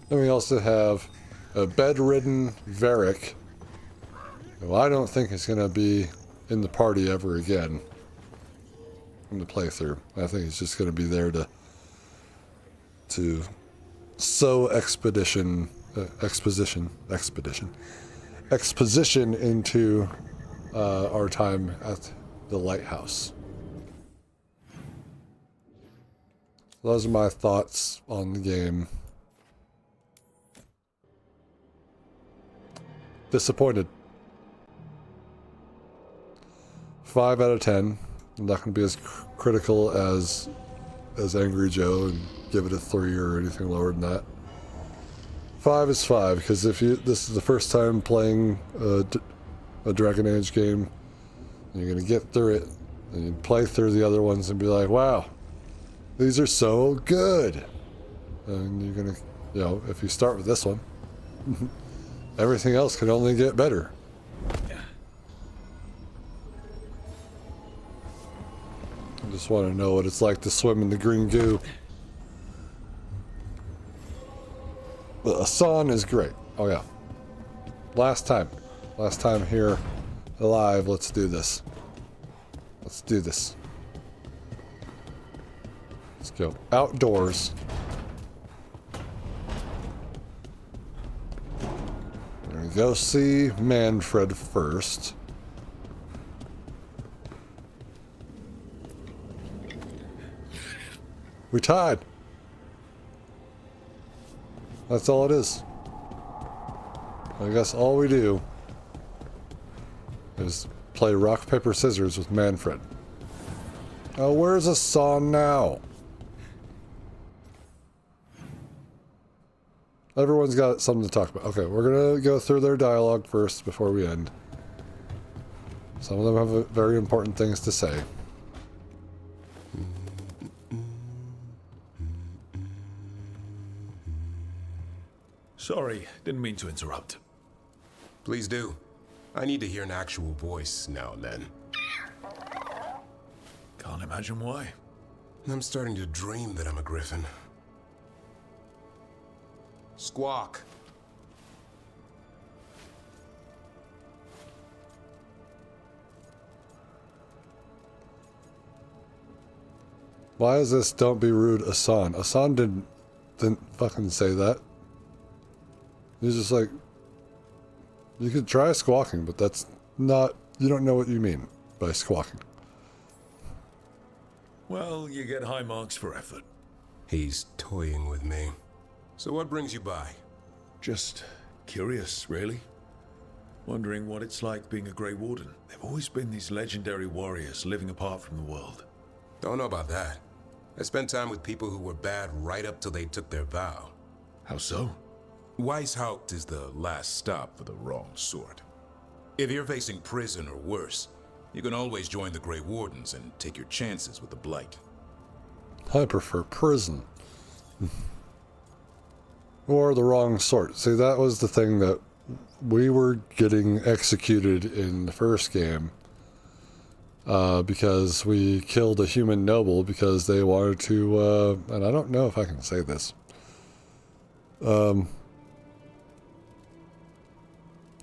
Then we also have a bedridden Varric, who I don't think is going to be in the party ever again in the playthrough. I think he's just going to be there to sow exposition into our time at the lighthouse. Those are my thoughts on the game. Disappointed. 5 out of 10. I'm not going to be as critical as Angry Joe and give it a 3 or anything lower than that. 5 is 5, because if this is the first time playing a Dragon Age game, and you're going to get through it, and you play through the other ones and be like, wow, these are so good. And you're going to, you know, if you start with this one, everything else can only get better. I just want to know what it's like to swim in the green goo. But Assan is great. Oh yeah. Last time here alive. Let's do this. Let's do this. Let's go outdoors. We're gonna go see Manfred first. We tied. That's all it is. I guess all we do is play rock, paper, scissors with Manfred. Oh, where's Assan now? Everyone's got something to talk about. Okay, we're gonna go through their dialogue first before we end. Some of them have very important things to say. Sorry, didn't mean to interrupt. Please do. I need to hear an actual voice now and then. Can't imagine why. I'm starting to dream that I'm a griffin. Squawk. Why is this "don't be rude" Assan? Assan didn't fucking say that. He's just like, you could try squawking, but that's not, you don't know what you mean by squawking. Well, you get high marks for effort. He's toying with me. So what brings you by? Just curious, really. Wondering what it's like being a Grey Warden. There've always been these legendary warriors living apart from the world. Don't know about that. I spent time with people who were bad right up till they took their vow. How so? Weishaupt is the last stop for the wrong sort. If you're facing prison or worse, you can always join the Grey Wardens and take your chances with the Blight. I prefer prison. Or the wrong sort. See, that was the thing that we were getting executed in the first game. Because we killed a human noble because they wanted to, and I don't know if I can say this.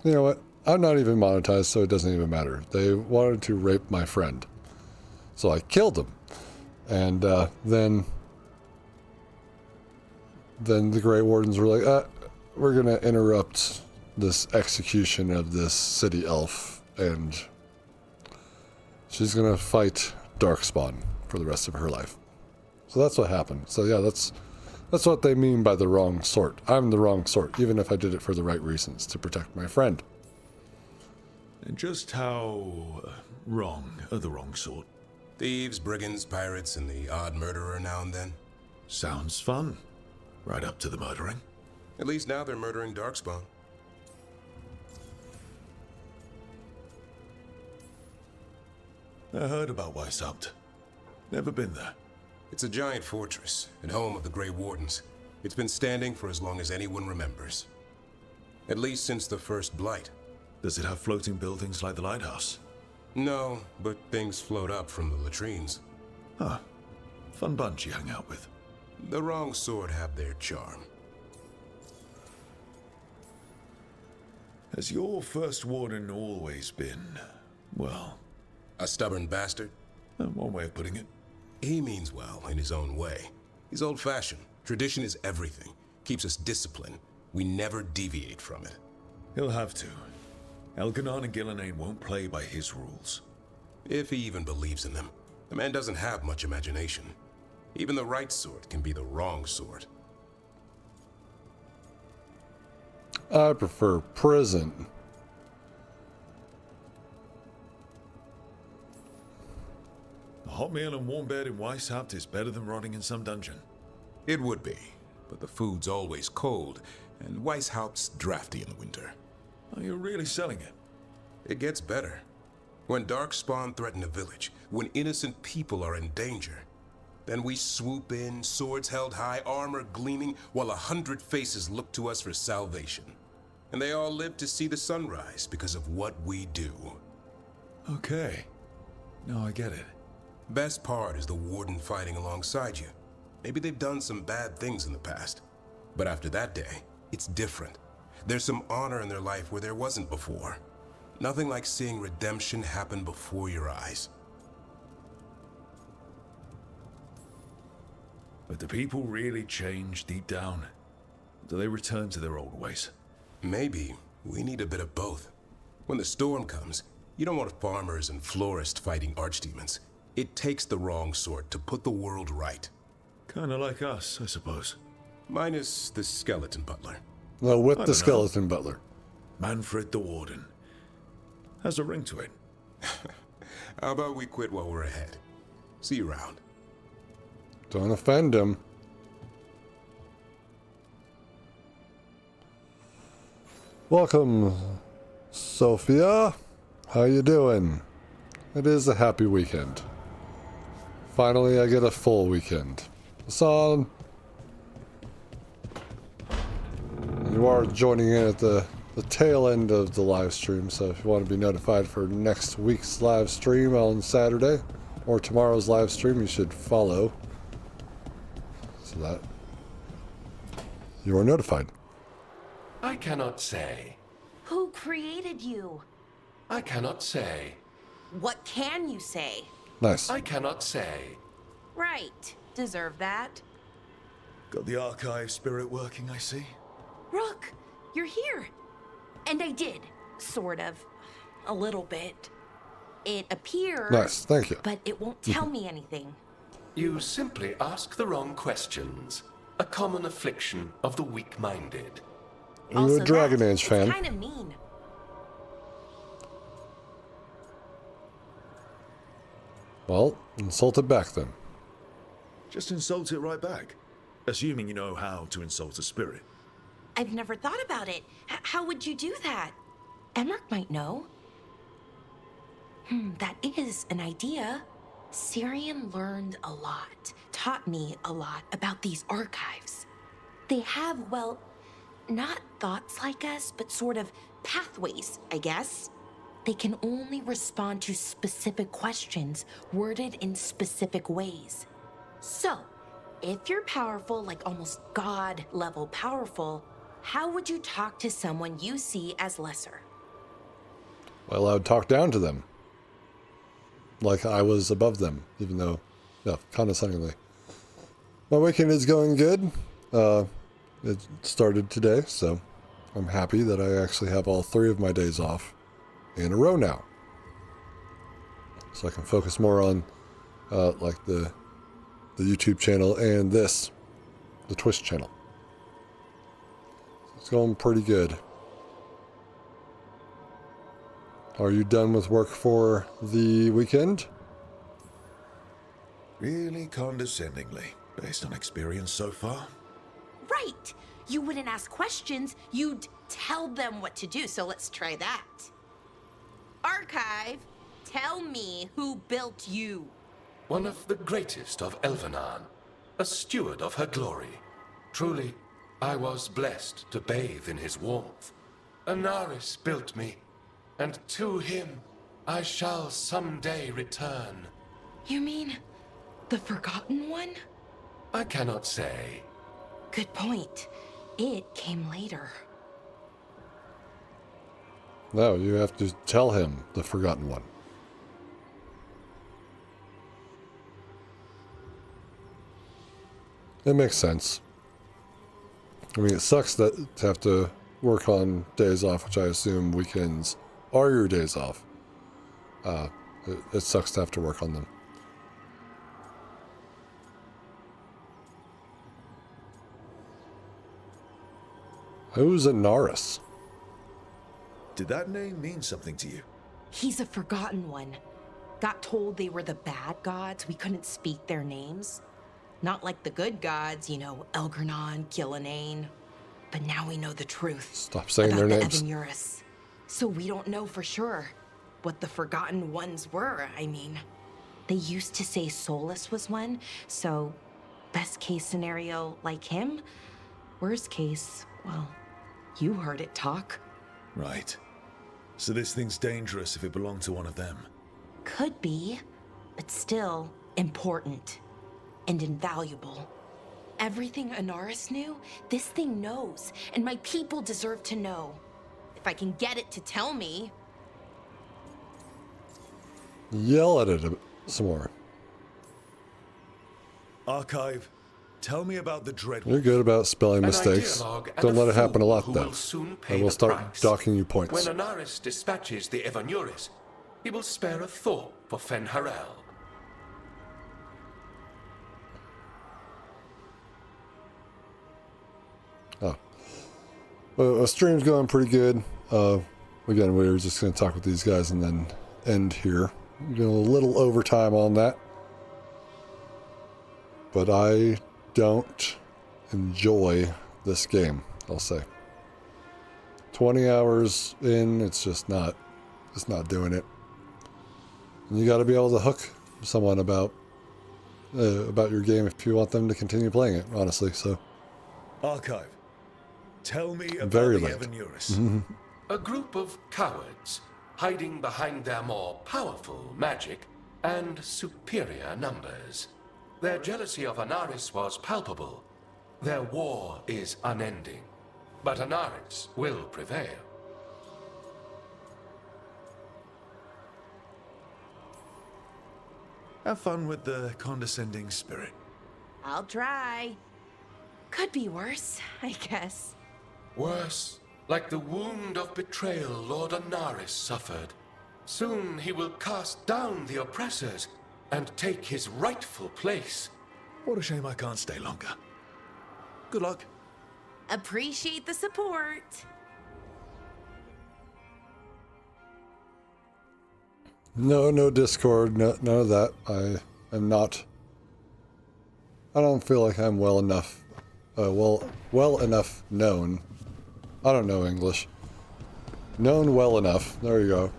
You know what? I'm not even monetized, so it doesn't even matter. They wanted to rape my friend. So I killed him. And then the Grey Wardens were like, we're going to interrupt this execution of this city elf, and she's going to fight Darkspawn for the rest of her life. So that's what happened. So yeah, that's what they mean by the wrong sort. I'm the wrong sort, even if I did it for the right reasons, to protect my friend. And just how wrong are the wrong sort? Thieves, brigands, pirates, and the odd murderer now and then. Sounds fun. Right up to the murdering. At least now they're murdering Darkspawn. I heard about Weishaupt. Never been there. It's a giant fortress and home of the Grey Wardens. It's been standing for as long as anyone remembers. At least since the first Blight. Does it have floating buildings like the lighthouse? No, but things float up from the latrines. Huh. Fun bunch you hang out with. The wrong sort have their charm. Has your first warden always been, well... a stubborn bastard? One way of putting it. He means well in his own way. He's old-fashioned. Tradition is everything. Keeps us disciplined. We never deviate from it. He'll have to. Elganon and Gillenane won't play by his rules. If he even believes in them. The man doesn't have much imagination. Even the right sort can be the wrong sort. I prefer prison. A hot meal and warm bed in Weishaupt is better than rotting in some dungeon. It would be, but the food's always cold, and Weishaupt's drafty in the winter. Are you really selling it? It gets better. When Darkspawn threaten a village, when innocent people are in danger, then we swoop in, swords held high, armor gleaming, while 100 faces look to us for salvation. And they all live to see the sunrise because of what we do. Okay. Now I get it. Best part is the warden fighting alongside you. Maybe they've done some bad things in the past. But after that day, it's different. There's some honor in their life where there wasn't before. Nothing like seeing redemption happen before your eyes. But do people really change deep down? Do they return to their old ways? Maybe. We need a bit of both. When the storm comes, you don't want farmers and florists fighting archdemons. It takes the wrong sort to put the world right. Kinda like us, I suppose. Minus the skeleton butler. No, with I the don't know. skeleton butler. Manfred the Warden. Has a ring to it. How about we quit while we're ahead? See you around. Don't offend him. Welcome, Sophia. How you doing? It is a happy weekend. Finally, I get a full weekend. Assan, you are joining in at the tail end of the live stream, so if you want to be notified for next week's live stream on Saturday, or tomorrow's live stream, you should follow, so that you are notified. I cannot say. Who created you? I cannot say. What can you say? Nice. I cannot say. Right. Deserve that. Got the archive spirit working, I see. Rook, you're here. And I did. Sort of. A little bit. It appears... Nice, thank you. But it won't tell me anything. You simply ask the wrong questions. A common affliction of the weak-minded. Are you a Dragon Age fan? It's kind of mean. Well, insult it back then. Just insult it right back. Assuming you know how to insult a spirit. I've never thought about it. How would you do that? Emmerich might know. That is an idea. Syrian learned a lot, taught me a lot about these archives. They have, well, not thoughts like us, but sort of pathways, I guess. They can only respond to specific questions worded in specific ways. So, if you're powerful, like almost God level powerful, how would you talk to someone you see as lesser? Well, I would talk down to them. Like I was above them, even though, yeah, condescendingly. My weekend is going good. It started today, so I'm happy that I actually have all 3 of my days off in a row now. So I can focus more on, like the YouTube channel and the Twitch channel. It's going pretty good. Are you done with work for the weekend? Really condescendingly, based on experience so far. Right! You wouldn't ask questions, you'd tell them what to do, so let's try that. Archive, tell me who built you. One of the greatest of Elvenan, a steward of her glory. Truly, I was blessed to bathe in his warmth. Anaris built me, and to him I shall someday return. You mean the Forgotten One? I cannot say. Good point. It came later. No, you have to tell him the Forgotten One. It makes sense. I mean, it sucks that to have to work on days off, which I assume weekends are your days off. It sucks to have to work on them. Who's Anaris? Did that name mean something to you? He's a Forgotten One. Got told they were the bad gods, we couldn't speak their names. Not like the good gods, you know, Elgernon, Gillenane. But now we know the truth. Stop saying about their the names. evanuris. So we don't know for sure what the Forgotten Ones were, I mean. They used to say Solus was one, so best case scenario like him. Worst case, well, you heard it talk. Right. So this thing's dangerous if it belonged to one of them. Could be, but still important and invaluable. Everything Anaris knew, this thing knows, and my people deserve to know. If I can get it to tell me. Yell at it some more. Archive, tell me about the Dread. You're good about spelling mistakes. Don't let it happen a lot, though. I will start docking you points. When Anaris dispatches the evanuris, he will spare a thought for Fen Harel. Well, our stream's going pretty good. Again, we were just going to talk with these guys and then end here. We're doing a little overtime on that. But I don't enjoy this game, I'll say. 20 hours in, it's not doing it. And you got to be able to hook someone about your game if you want them to continue playing it, honestly. So, Archive, tell me about very the late. evanuris. A group of cowards hiding behind their more powerful magic and superior numbers. Their jealousy of Anaris was palpable. Their war is unending. But Anaris will prevail. Have fun with the condescending spirit. I'll try. Could be worse, I guess. Worse, like the wound of betrayal Lord Anaris suffered. Soon he will cast down the oppressors and take his rightful place. What a shame I can't stay longer. Good luck. Appreciate the support. No Discord, none of that. I don't feel like I'm well enough known. I don't know English. Known well enough, there you go,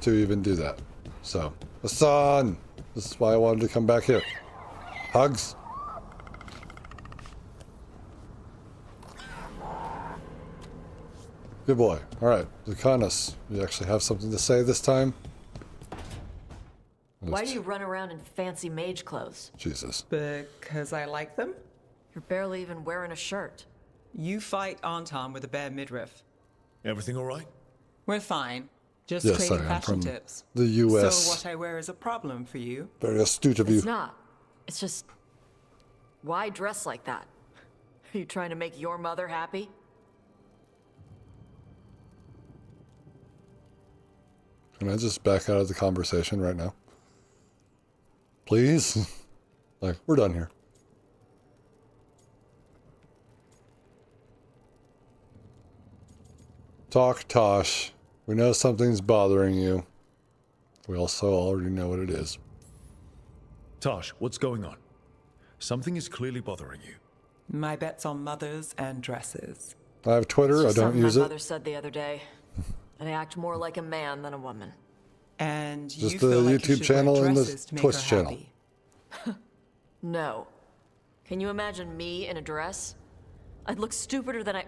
to even do that. So, Assan! This is why I wanted to come back here. Hugs. Good boy. Alright, Lucanus, you actually have something to say this time? Why do you run around in fancy mage clothes? Jesus. Because I like them? You're barely even wearing a shirt. You fight Anton with a bare midriff. Everything all right? We're fine. Just Yes, trading I am fashion from tips. the US. So what I wear is a problem for you? Very astute of you. It's not. It's just... Why dress like that? Are you trying to make your mother happy? Can I just back out of the conversation right now? Please? Like, we're done here. Talk, Tosh. We know something's bothering you. We also already know what it is. Tosh, what's going on? Something is clearly bothering you. My bet's on mothers and dresses. I have Twitter. I don't use my it. mother said the other day. And I act more like a man than a woman. And Just you the feel like you YouTube should wear channel and the dresses to make Twitch her channel. happy. No. Can you imagine me in a dress? I'd look stupider than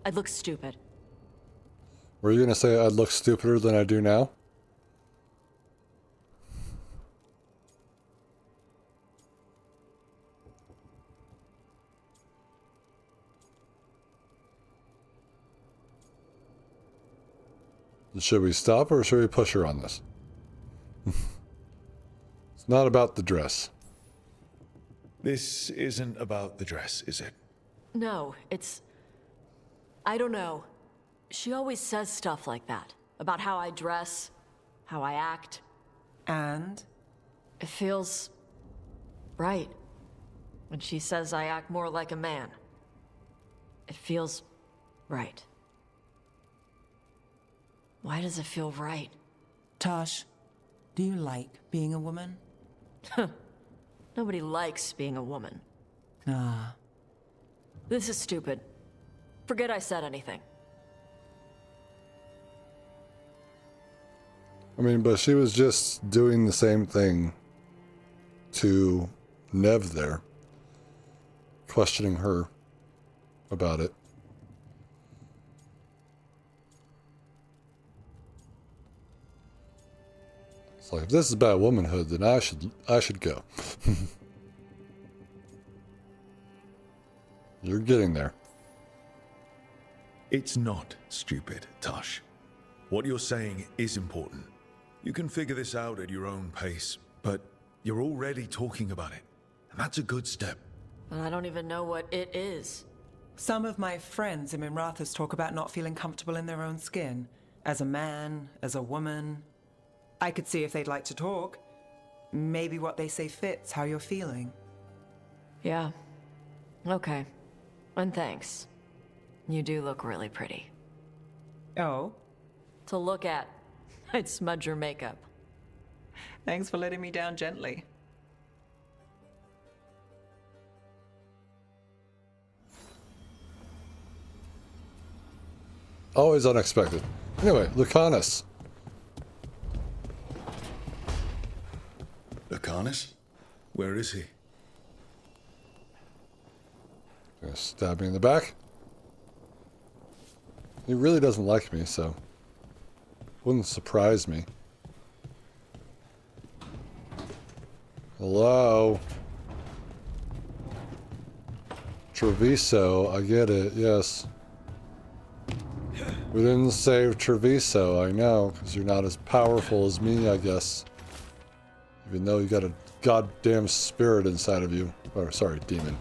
I'd look stupid. Were you going to say I'd look stupider than I do now? Should we stop or should we push her on this? It's not about the dress. This isn't about the dress, is it? No, it's... I don't know. She always says stuff like that. About how I dress, how I act. And? It feels... right. When she says I act more like a man. It feels... right. Why does it feel right? Tosh, do you like being a woman? Nobody likes being a woman. Ah. This is stupid. Forget I said anything. I mean, but she was just doing the same thing to Nev there. Questioning her about it. It's like, if this is about womanhood, then I should go. You're getting there. It's not stupid, Tosh. What you're saying is important. You can figure this out at your own pace, but you're already talking about it. And that's a good step. I don't even know what it is. Some of my friends in Minrathous talk about not feeling comfortable in their own skin. As a man, as a woman. I could see if they'd like to talk. Maybe what they say fits how you're feeling. Yeah. Okay. And thanks. You do look really pretty. Oh? To look at. I'd smudge your makeup. Thanks for letting me down gently. Always unexpected. Anyway, Lucanus. Lucanus? Where is he? Gonna stab me in the back. He really doesn't like me, so wouldn't surprise me. Hello? Treviso, I get it, yes. We didn't save Treviso, I know, because you're not as powerful as me, I guess. Even though you got a goddamn spirit inside of you. Or, sorry, demon.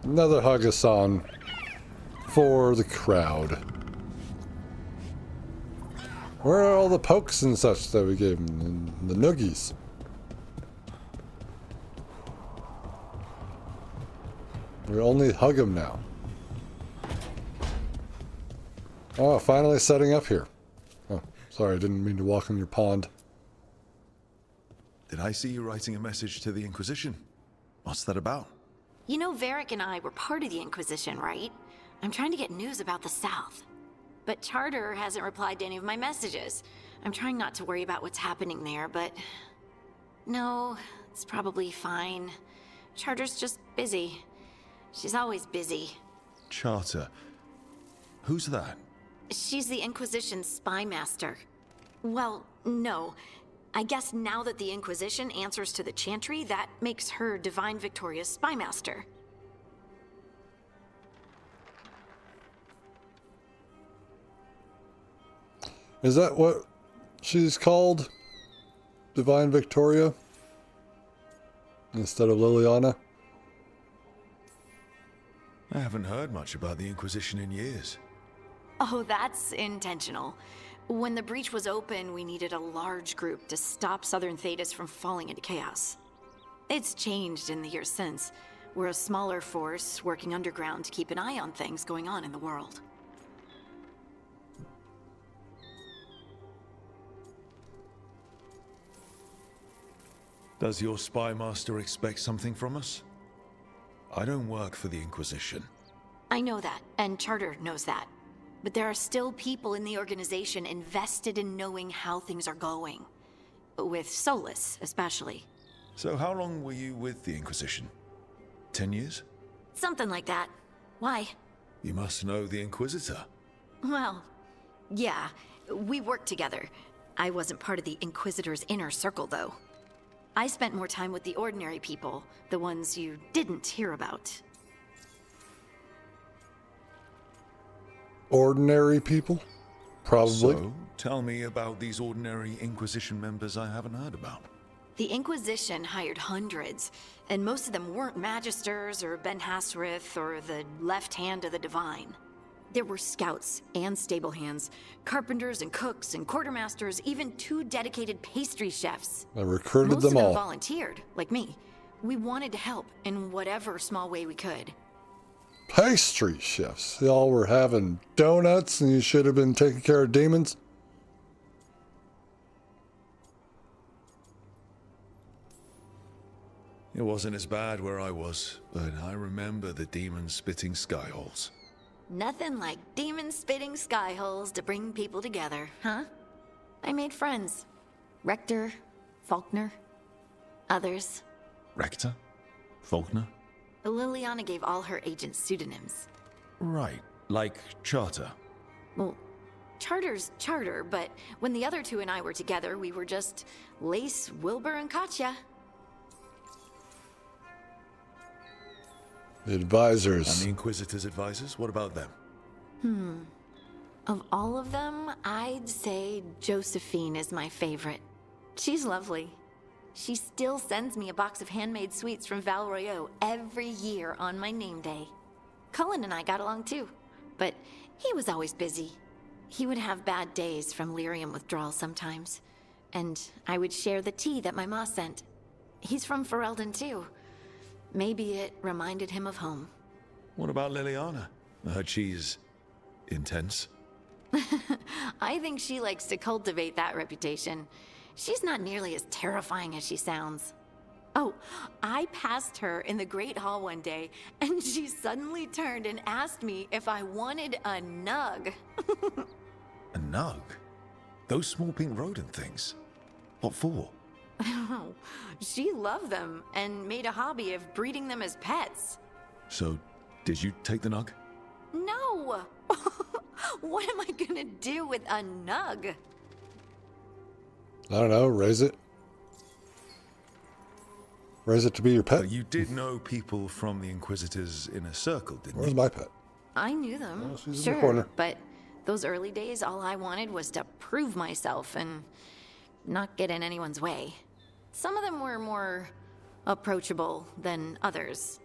Another hug Assan for the crowd. Where are all the pokes and such that we gave him? And the noogies? We only hug him now. Oh, finally setting up here. Oh, sorry, I didn't mean to walk in your pond. Did I see you writing a message to the Inquisition? What's that about? You know, Varric and I were part of the Inquisition, right? I'm trying to get news about the South. But Charter hasn't replied to any of my messages. I'm trying not to worry about what's happening there, but... No, it's probably fine. Charter's just busy. She's always busy. Charter? Who's that? She's the Inquisition's spy master. Well, no. I guess now that the Inquisition answers to the Chantry, that makes her Divine Victoria's spy master. Is that what she's called? Divine Victoria? Instead of Liliana? I haven't heard much about the Inquisition in years. Oh, that's intentional. When the breach was open, we needed a large group to stop Southern Thedas from falling into chaos. It's changed in the years since. We're a smaller force working underground to keep an eye on things going on in the world. Does your spy master expect something from us? I don't work for the Inquisition. I know that, and Charter knows that. But there are still people in the organization invested in knowing how things are going. With Solus, especially. So how long were you with the Inquisition? 10 years? Something like that. Why? You must know the Inquisitor. Well, yeah. We worked together. I wasn't part of the Inquisitor's inner circle, though. I spent more time with the ordinary people, the ones you didn't hear about. Ordinary people? Probably. So, tell me about these ordinary Inquisition members I haven't heard about. The Inquisition hired hundreds, and most of them weren't Magisters or Ben Hasrith or the left hand of the Divine. There were scouts and stable hands, carpenters and cooks and quartermasters, even 2 dedicated pastry chefs. I recruited Most them of them all. volunteered, like me. We wanted to help in whatever small way we could. Pastry chefs. Y'all were having donuts and you should have been taking care of demons. It wasn't as bad where I was, but I remember the demons spitting skyholes. Nothing like demon-spitting skyholes to bring people together, huh? I made friends. Rector, Faulkner, others. Rector? Faulkner? Liliana gave all her agents pseudonyms. Right, like Charter. Well, Charter's Charter, but when the other 2 and I were together, we were just Lace, Wilbur, and Katya. The advisors. And the Inquisitor's advisors, what about them? Of all of them, I'd say Josephine is my favorite. She's lovely. She still sends me a box of handmade sweets from Val Royeaux every year on my name day. Cullen and I got along too, but he was always busy. He would have bad days from lyrium withdrawal sometimes. and I would share the tea that my ma sent. He's from Ferelden too. Maybe it reminded him of home. What about Liliana? I heard she's intense. I think she likes to cultivate that reputation. She's not nearly as terrifying as she sounds. Oh, I passed her in the Great Hall one day, and she suddenly turned and asked me if I wanted a nug. A nug? Those small pink rodent things? What for? She loved them and made a hobby of breeding them as pets. So, did you take the nug? No! What am I gonna do with a nug? I don't know, raise it. Raise it to be your pet. But you did know people from the Inquisitors Inner Circle, didn't Where's you? my pet? I knew them, Oh, she's in the sure, corner. but those early days, all I wanted was to prove myself and not get in anyone's way. Some of them were more approachable than others.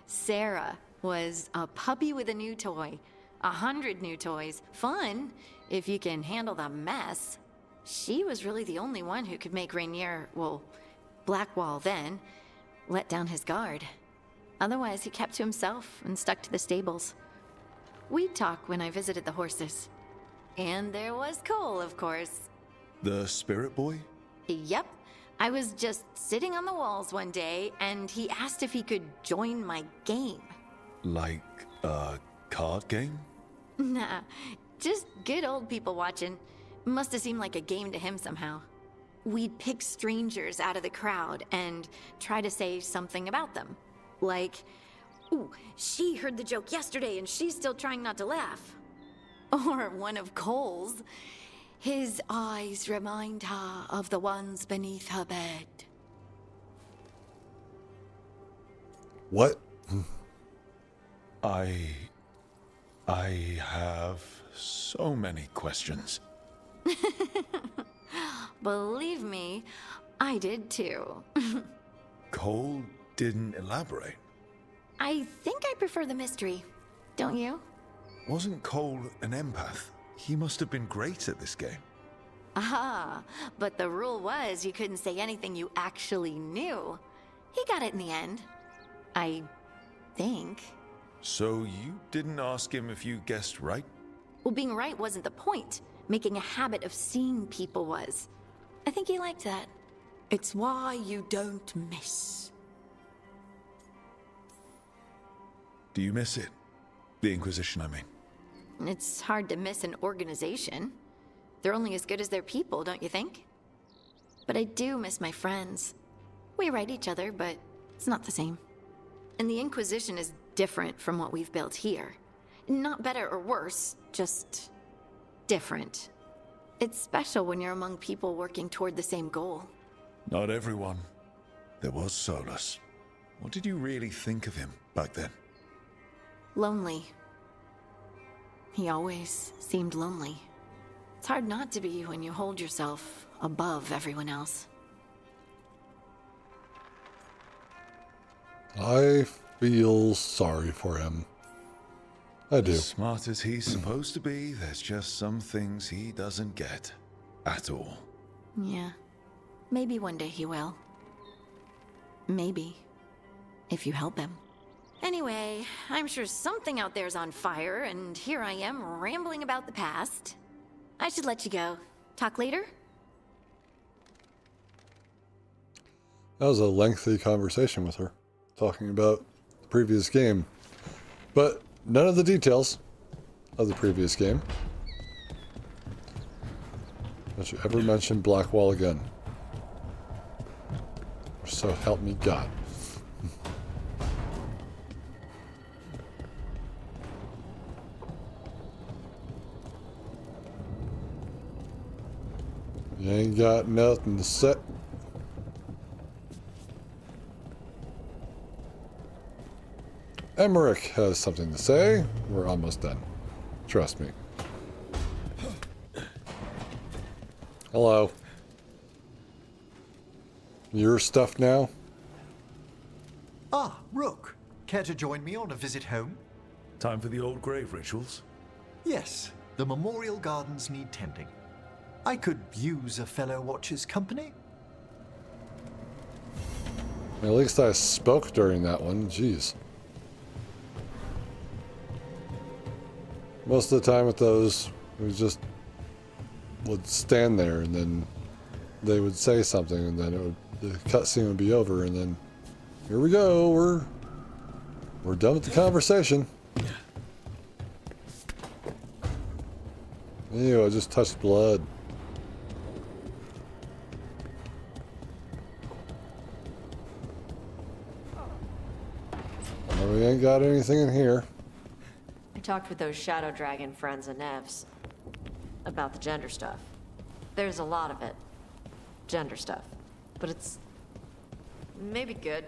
Sarah was a puppy with a new toy. 100 new toys. Fun, if you can handle the mess. She was really the only one who could make Rainier, well, Blackwall then, let down his guard. Otherwise, he kept to himself and stuck to the stables. We'd talk when I visited the horses. And there was Cole, of course. The spirit boy? Yep. I was just sitting on the walls one day, and he asked if he could join my game. Like a card game? Nah, just good old people watching. Must have seemed like a game to him somehow. We'd pick strangers out of the crowd and try to say something about them. Like, ooh, she heard the joke yesterday and she's still trying not to laugh. Or one of Cole's. His eyes remind her of the ones beneath her bed. What? I have so many questions. Believe me, I did too. Cole didn't elaborate. I think I prefer the mystery. Don't you? Wasn't Cole an empath? He must have been great at this game. Ah, but the rule was you couldn't say anything you actually knew. He got it in the end. I think. So you didn't ask him if you guessed right? Well, being right wasn't the point. Making a habit of seeing people was. I think he liked that. It's why you don't miss. Do you miss it? The Inquisition, I mean. It's hard to miss an organization. They're only as good as their people, don't you think? But I do miss my friends. We write each other, but it's not the same. And the Inquisition is different from what we've built here. Not better or worse, just different. It's special when you're among people working toward the same goal. Not everyone. There was Solus. What did you really think of him back then? Lonely. He always seemed lonely. It's hard not to be when you hold yourself above everyone else. I feel sorry for him. I do. As smart as he's supposed to be, there's just some things he doesn't get. At all. Yeah. Maybe one day he will. Maybe. If you help him. Anyway, I'm sure something out there's on fire, and here I am rambling about the past. I should let you go. Talk later? That was a lengthy conversation with her, talking about the previous game. But none of the details of the previous game. Don't you ever mention Blackwall again. So help me God. You ain't got nothing to say. Emmerich has something to say. We're almost done. Trust me. Hello. Your stuff now? Ah, Rook. Care to join me on a visit home? Time for the old grave rituals? Yes. The memorial gardens need tending. I could use a fellow watcher's company. At least I spoke during that one. Jeez. Most of the time with those, we just would stand there and then they would say something and then the cutscene would be over and then here we go, we're done with the conversation. Ew, I just touched blood. Well, we ain't got anything in here. I talked with those Shadow Dragon friends of Nev's about the gender stuff. There's a lot of it. Gender stuff. But it's maybe good.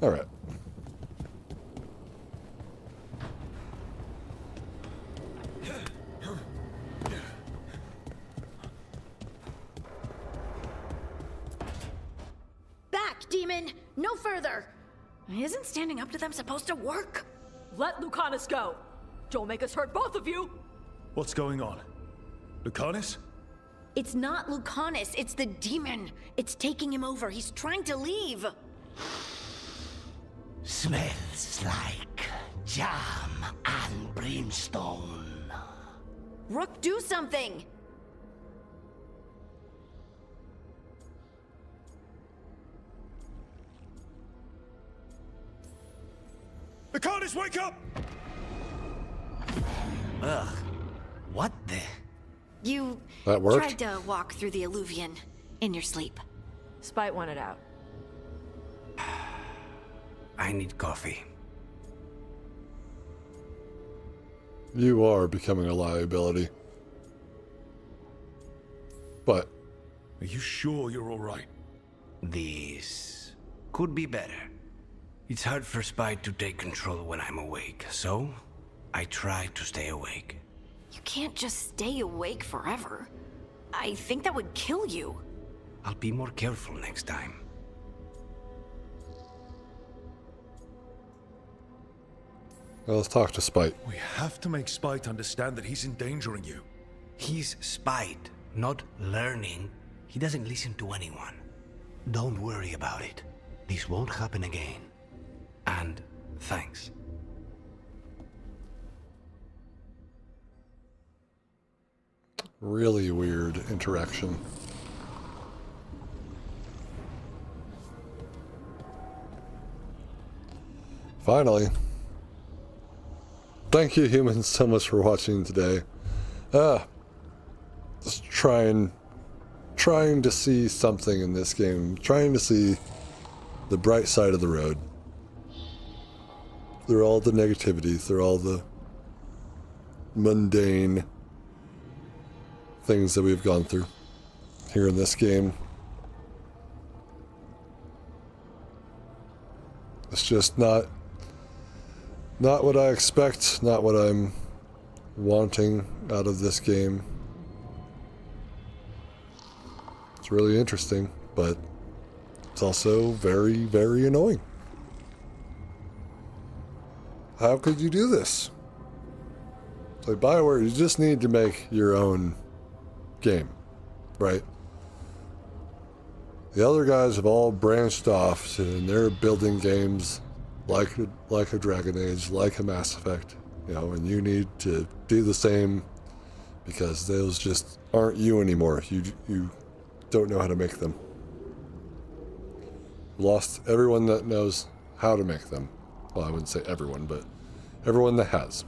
Alright. Back, demon! No further! Isn't standing up to them supposed to work? Let Lucanus go! Don't make us hurt both of you! What's going on? Lucanus? It's not Lucanus, it's the demon. It's taking him over. He's trying to leave. Smells like jam and brimstone. Rook, do something! Lucanus, wake up! Ugh. What the? You That worked? tried to walk through the Alluvion in your sleep. Spite wanted out. I need coffee. You are becoming a liability. But are you sure you're alright? This could be better. It's hard for Spite to take control when I'm awake, so I try to stay awake. You can't just stay awake forever. I think that would kill you. I'll be more careful next time. well, let's talk to Spite. We have to make Spite understand that he's endangering you. He's Spite, not learning. He doesn't listen to anyone. Don't worry about it. This won't happen again. And thanks. Really weird interaction. Finally. Thank you, humans, so much for watching today. Just trying to see something in this game. Trying to see the bright side of the road. Through all the negativity, through all the mundane things that we've gone through here in this game. It's just not what I expect, not what I'm wanting out of this game. It's really interesting, but it's also very, very annoying. How could you do this? It's like BioWare, you just need to make your own game, right? The other guys have all branched off and they're building games like a Dragon Age, like a Mass Effect, you know, and you need to do the same because those just aren't you anymore. You don't know how to make them. Lost everyone that knows how to make them. Well, I wouldn't say everyone, but everyone that has.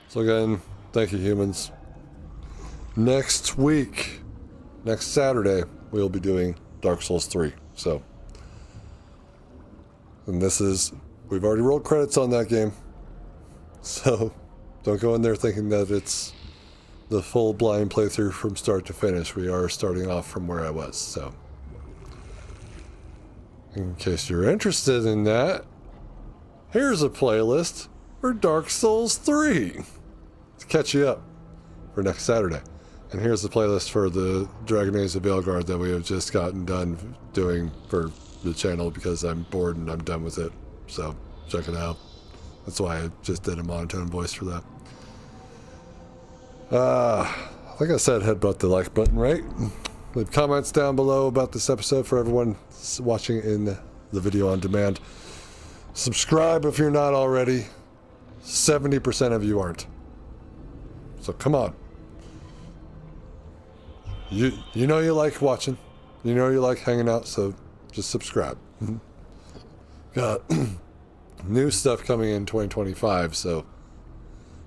So again, thank you, humans. Next week, next Saturday, we'll be doing Dark Souls 3. So, and we've already rolled credits on that game. So, don't go in there thinking that it's the full blind playthrough from start to finish. We are starting off from where I was, so. In case you're interested in that, here's a playlist for Dark Souls 3 to catch you up for next Saturday. And here's the playlist for the Dragon Age The Veilguard that we have just gotten done doing for the channel because I'm bored and I'm done with it. So check it out. That's why I just did a monotone voice for that. Like I said, headbutt the like button, right? Leave comments down below about this episode for everyone watching in the video on demand. Subscribe if you're not already. 70% of you aren't. So come on. You know you like watching. You know you like hanging out, so just subscribe. Got new stuff coming in 2025, so,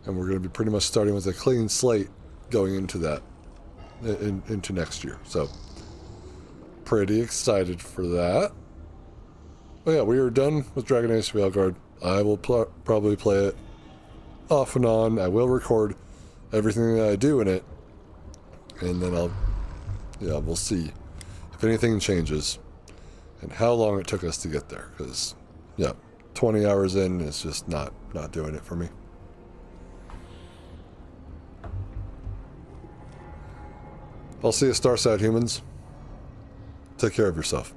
and we're going to be pretty much starting with a clean slate going into that, into next year. So, pretty excited for that. But yeah, we are done with Dragon Age The Veilguard. I will probably play it off and on. I will record everything that I do in it, and then we'll see if anything changes and how long it took us to get there, because 20 hours in is just not doing it for me. I'll see you, Starside humans. Take care of yourself.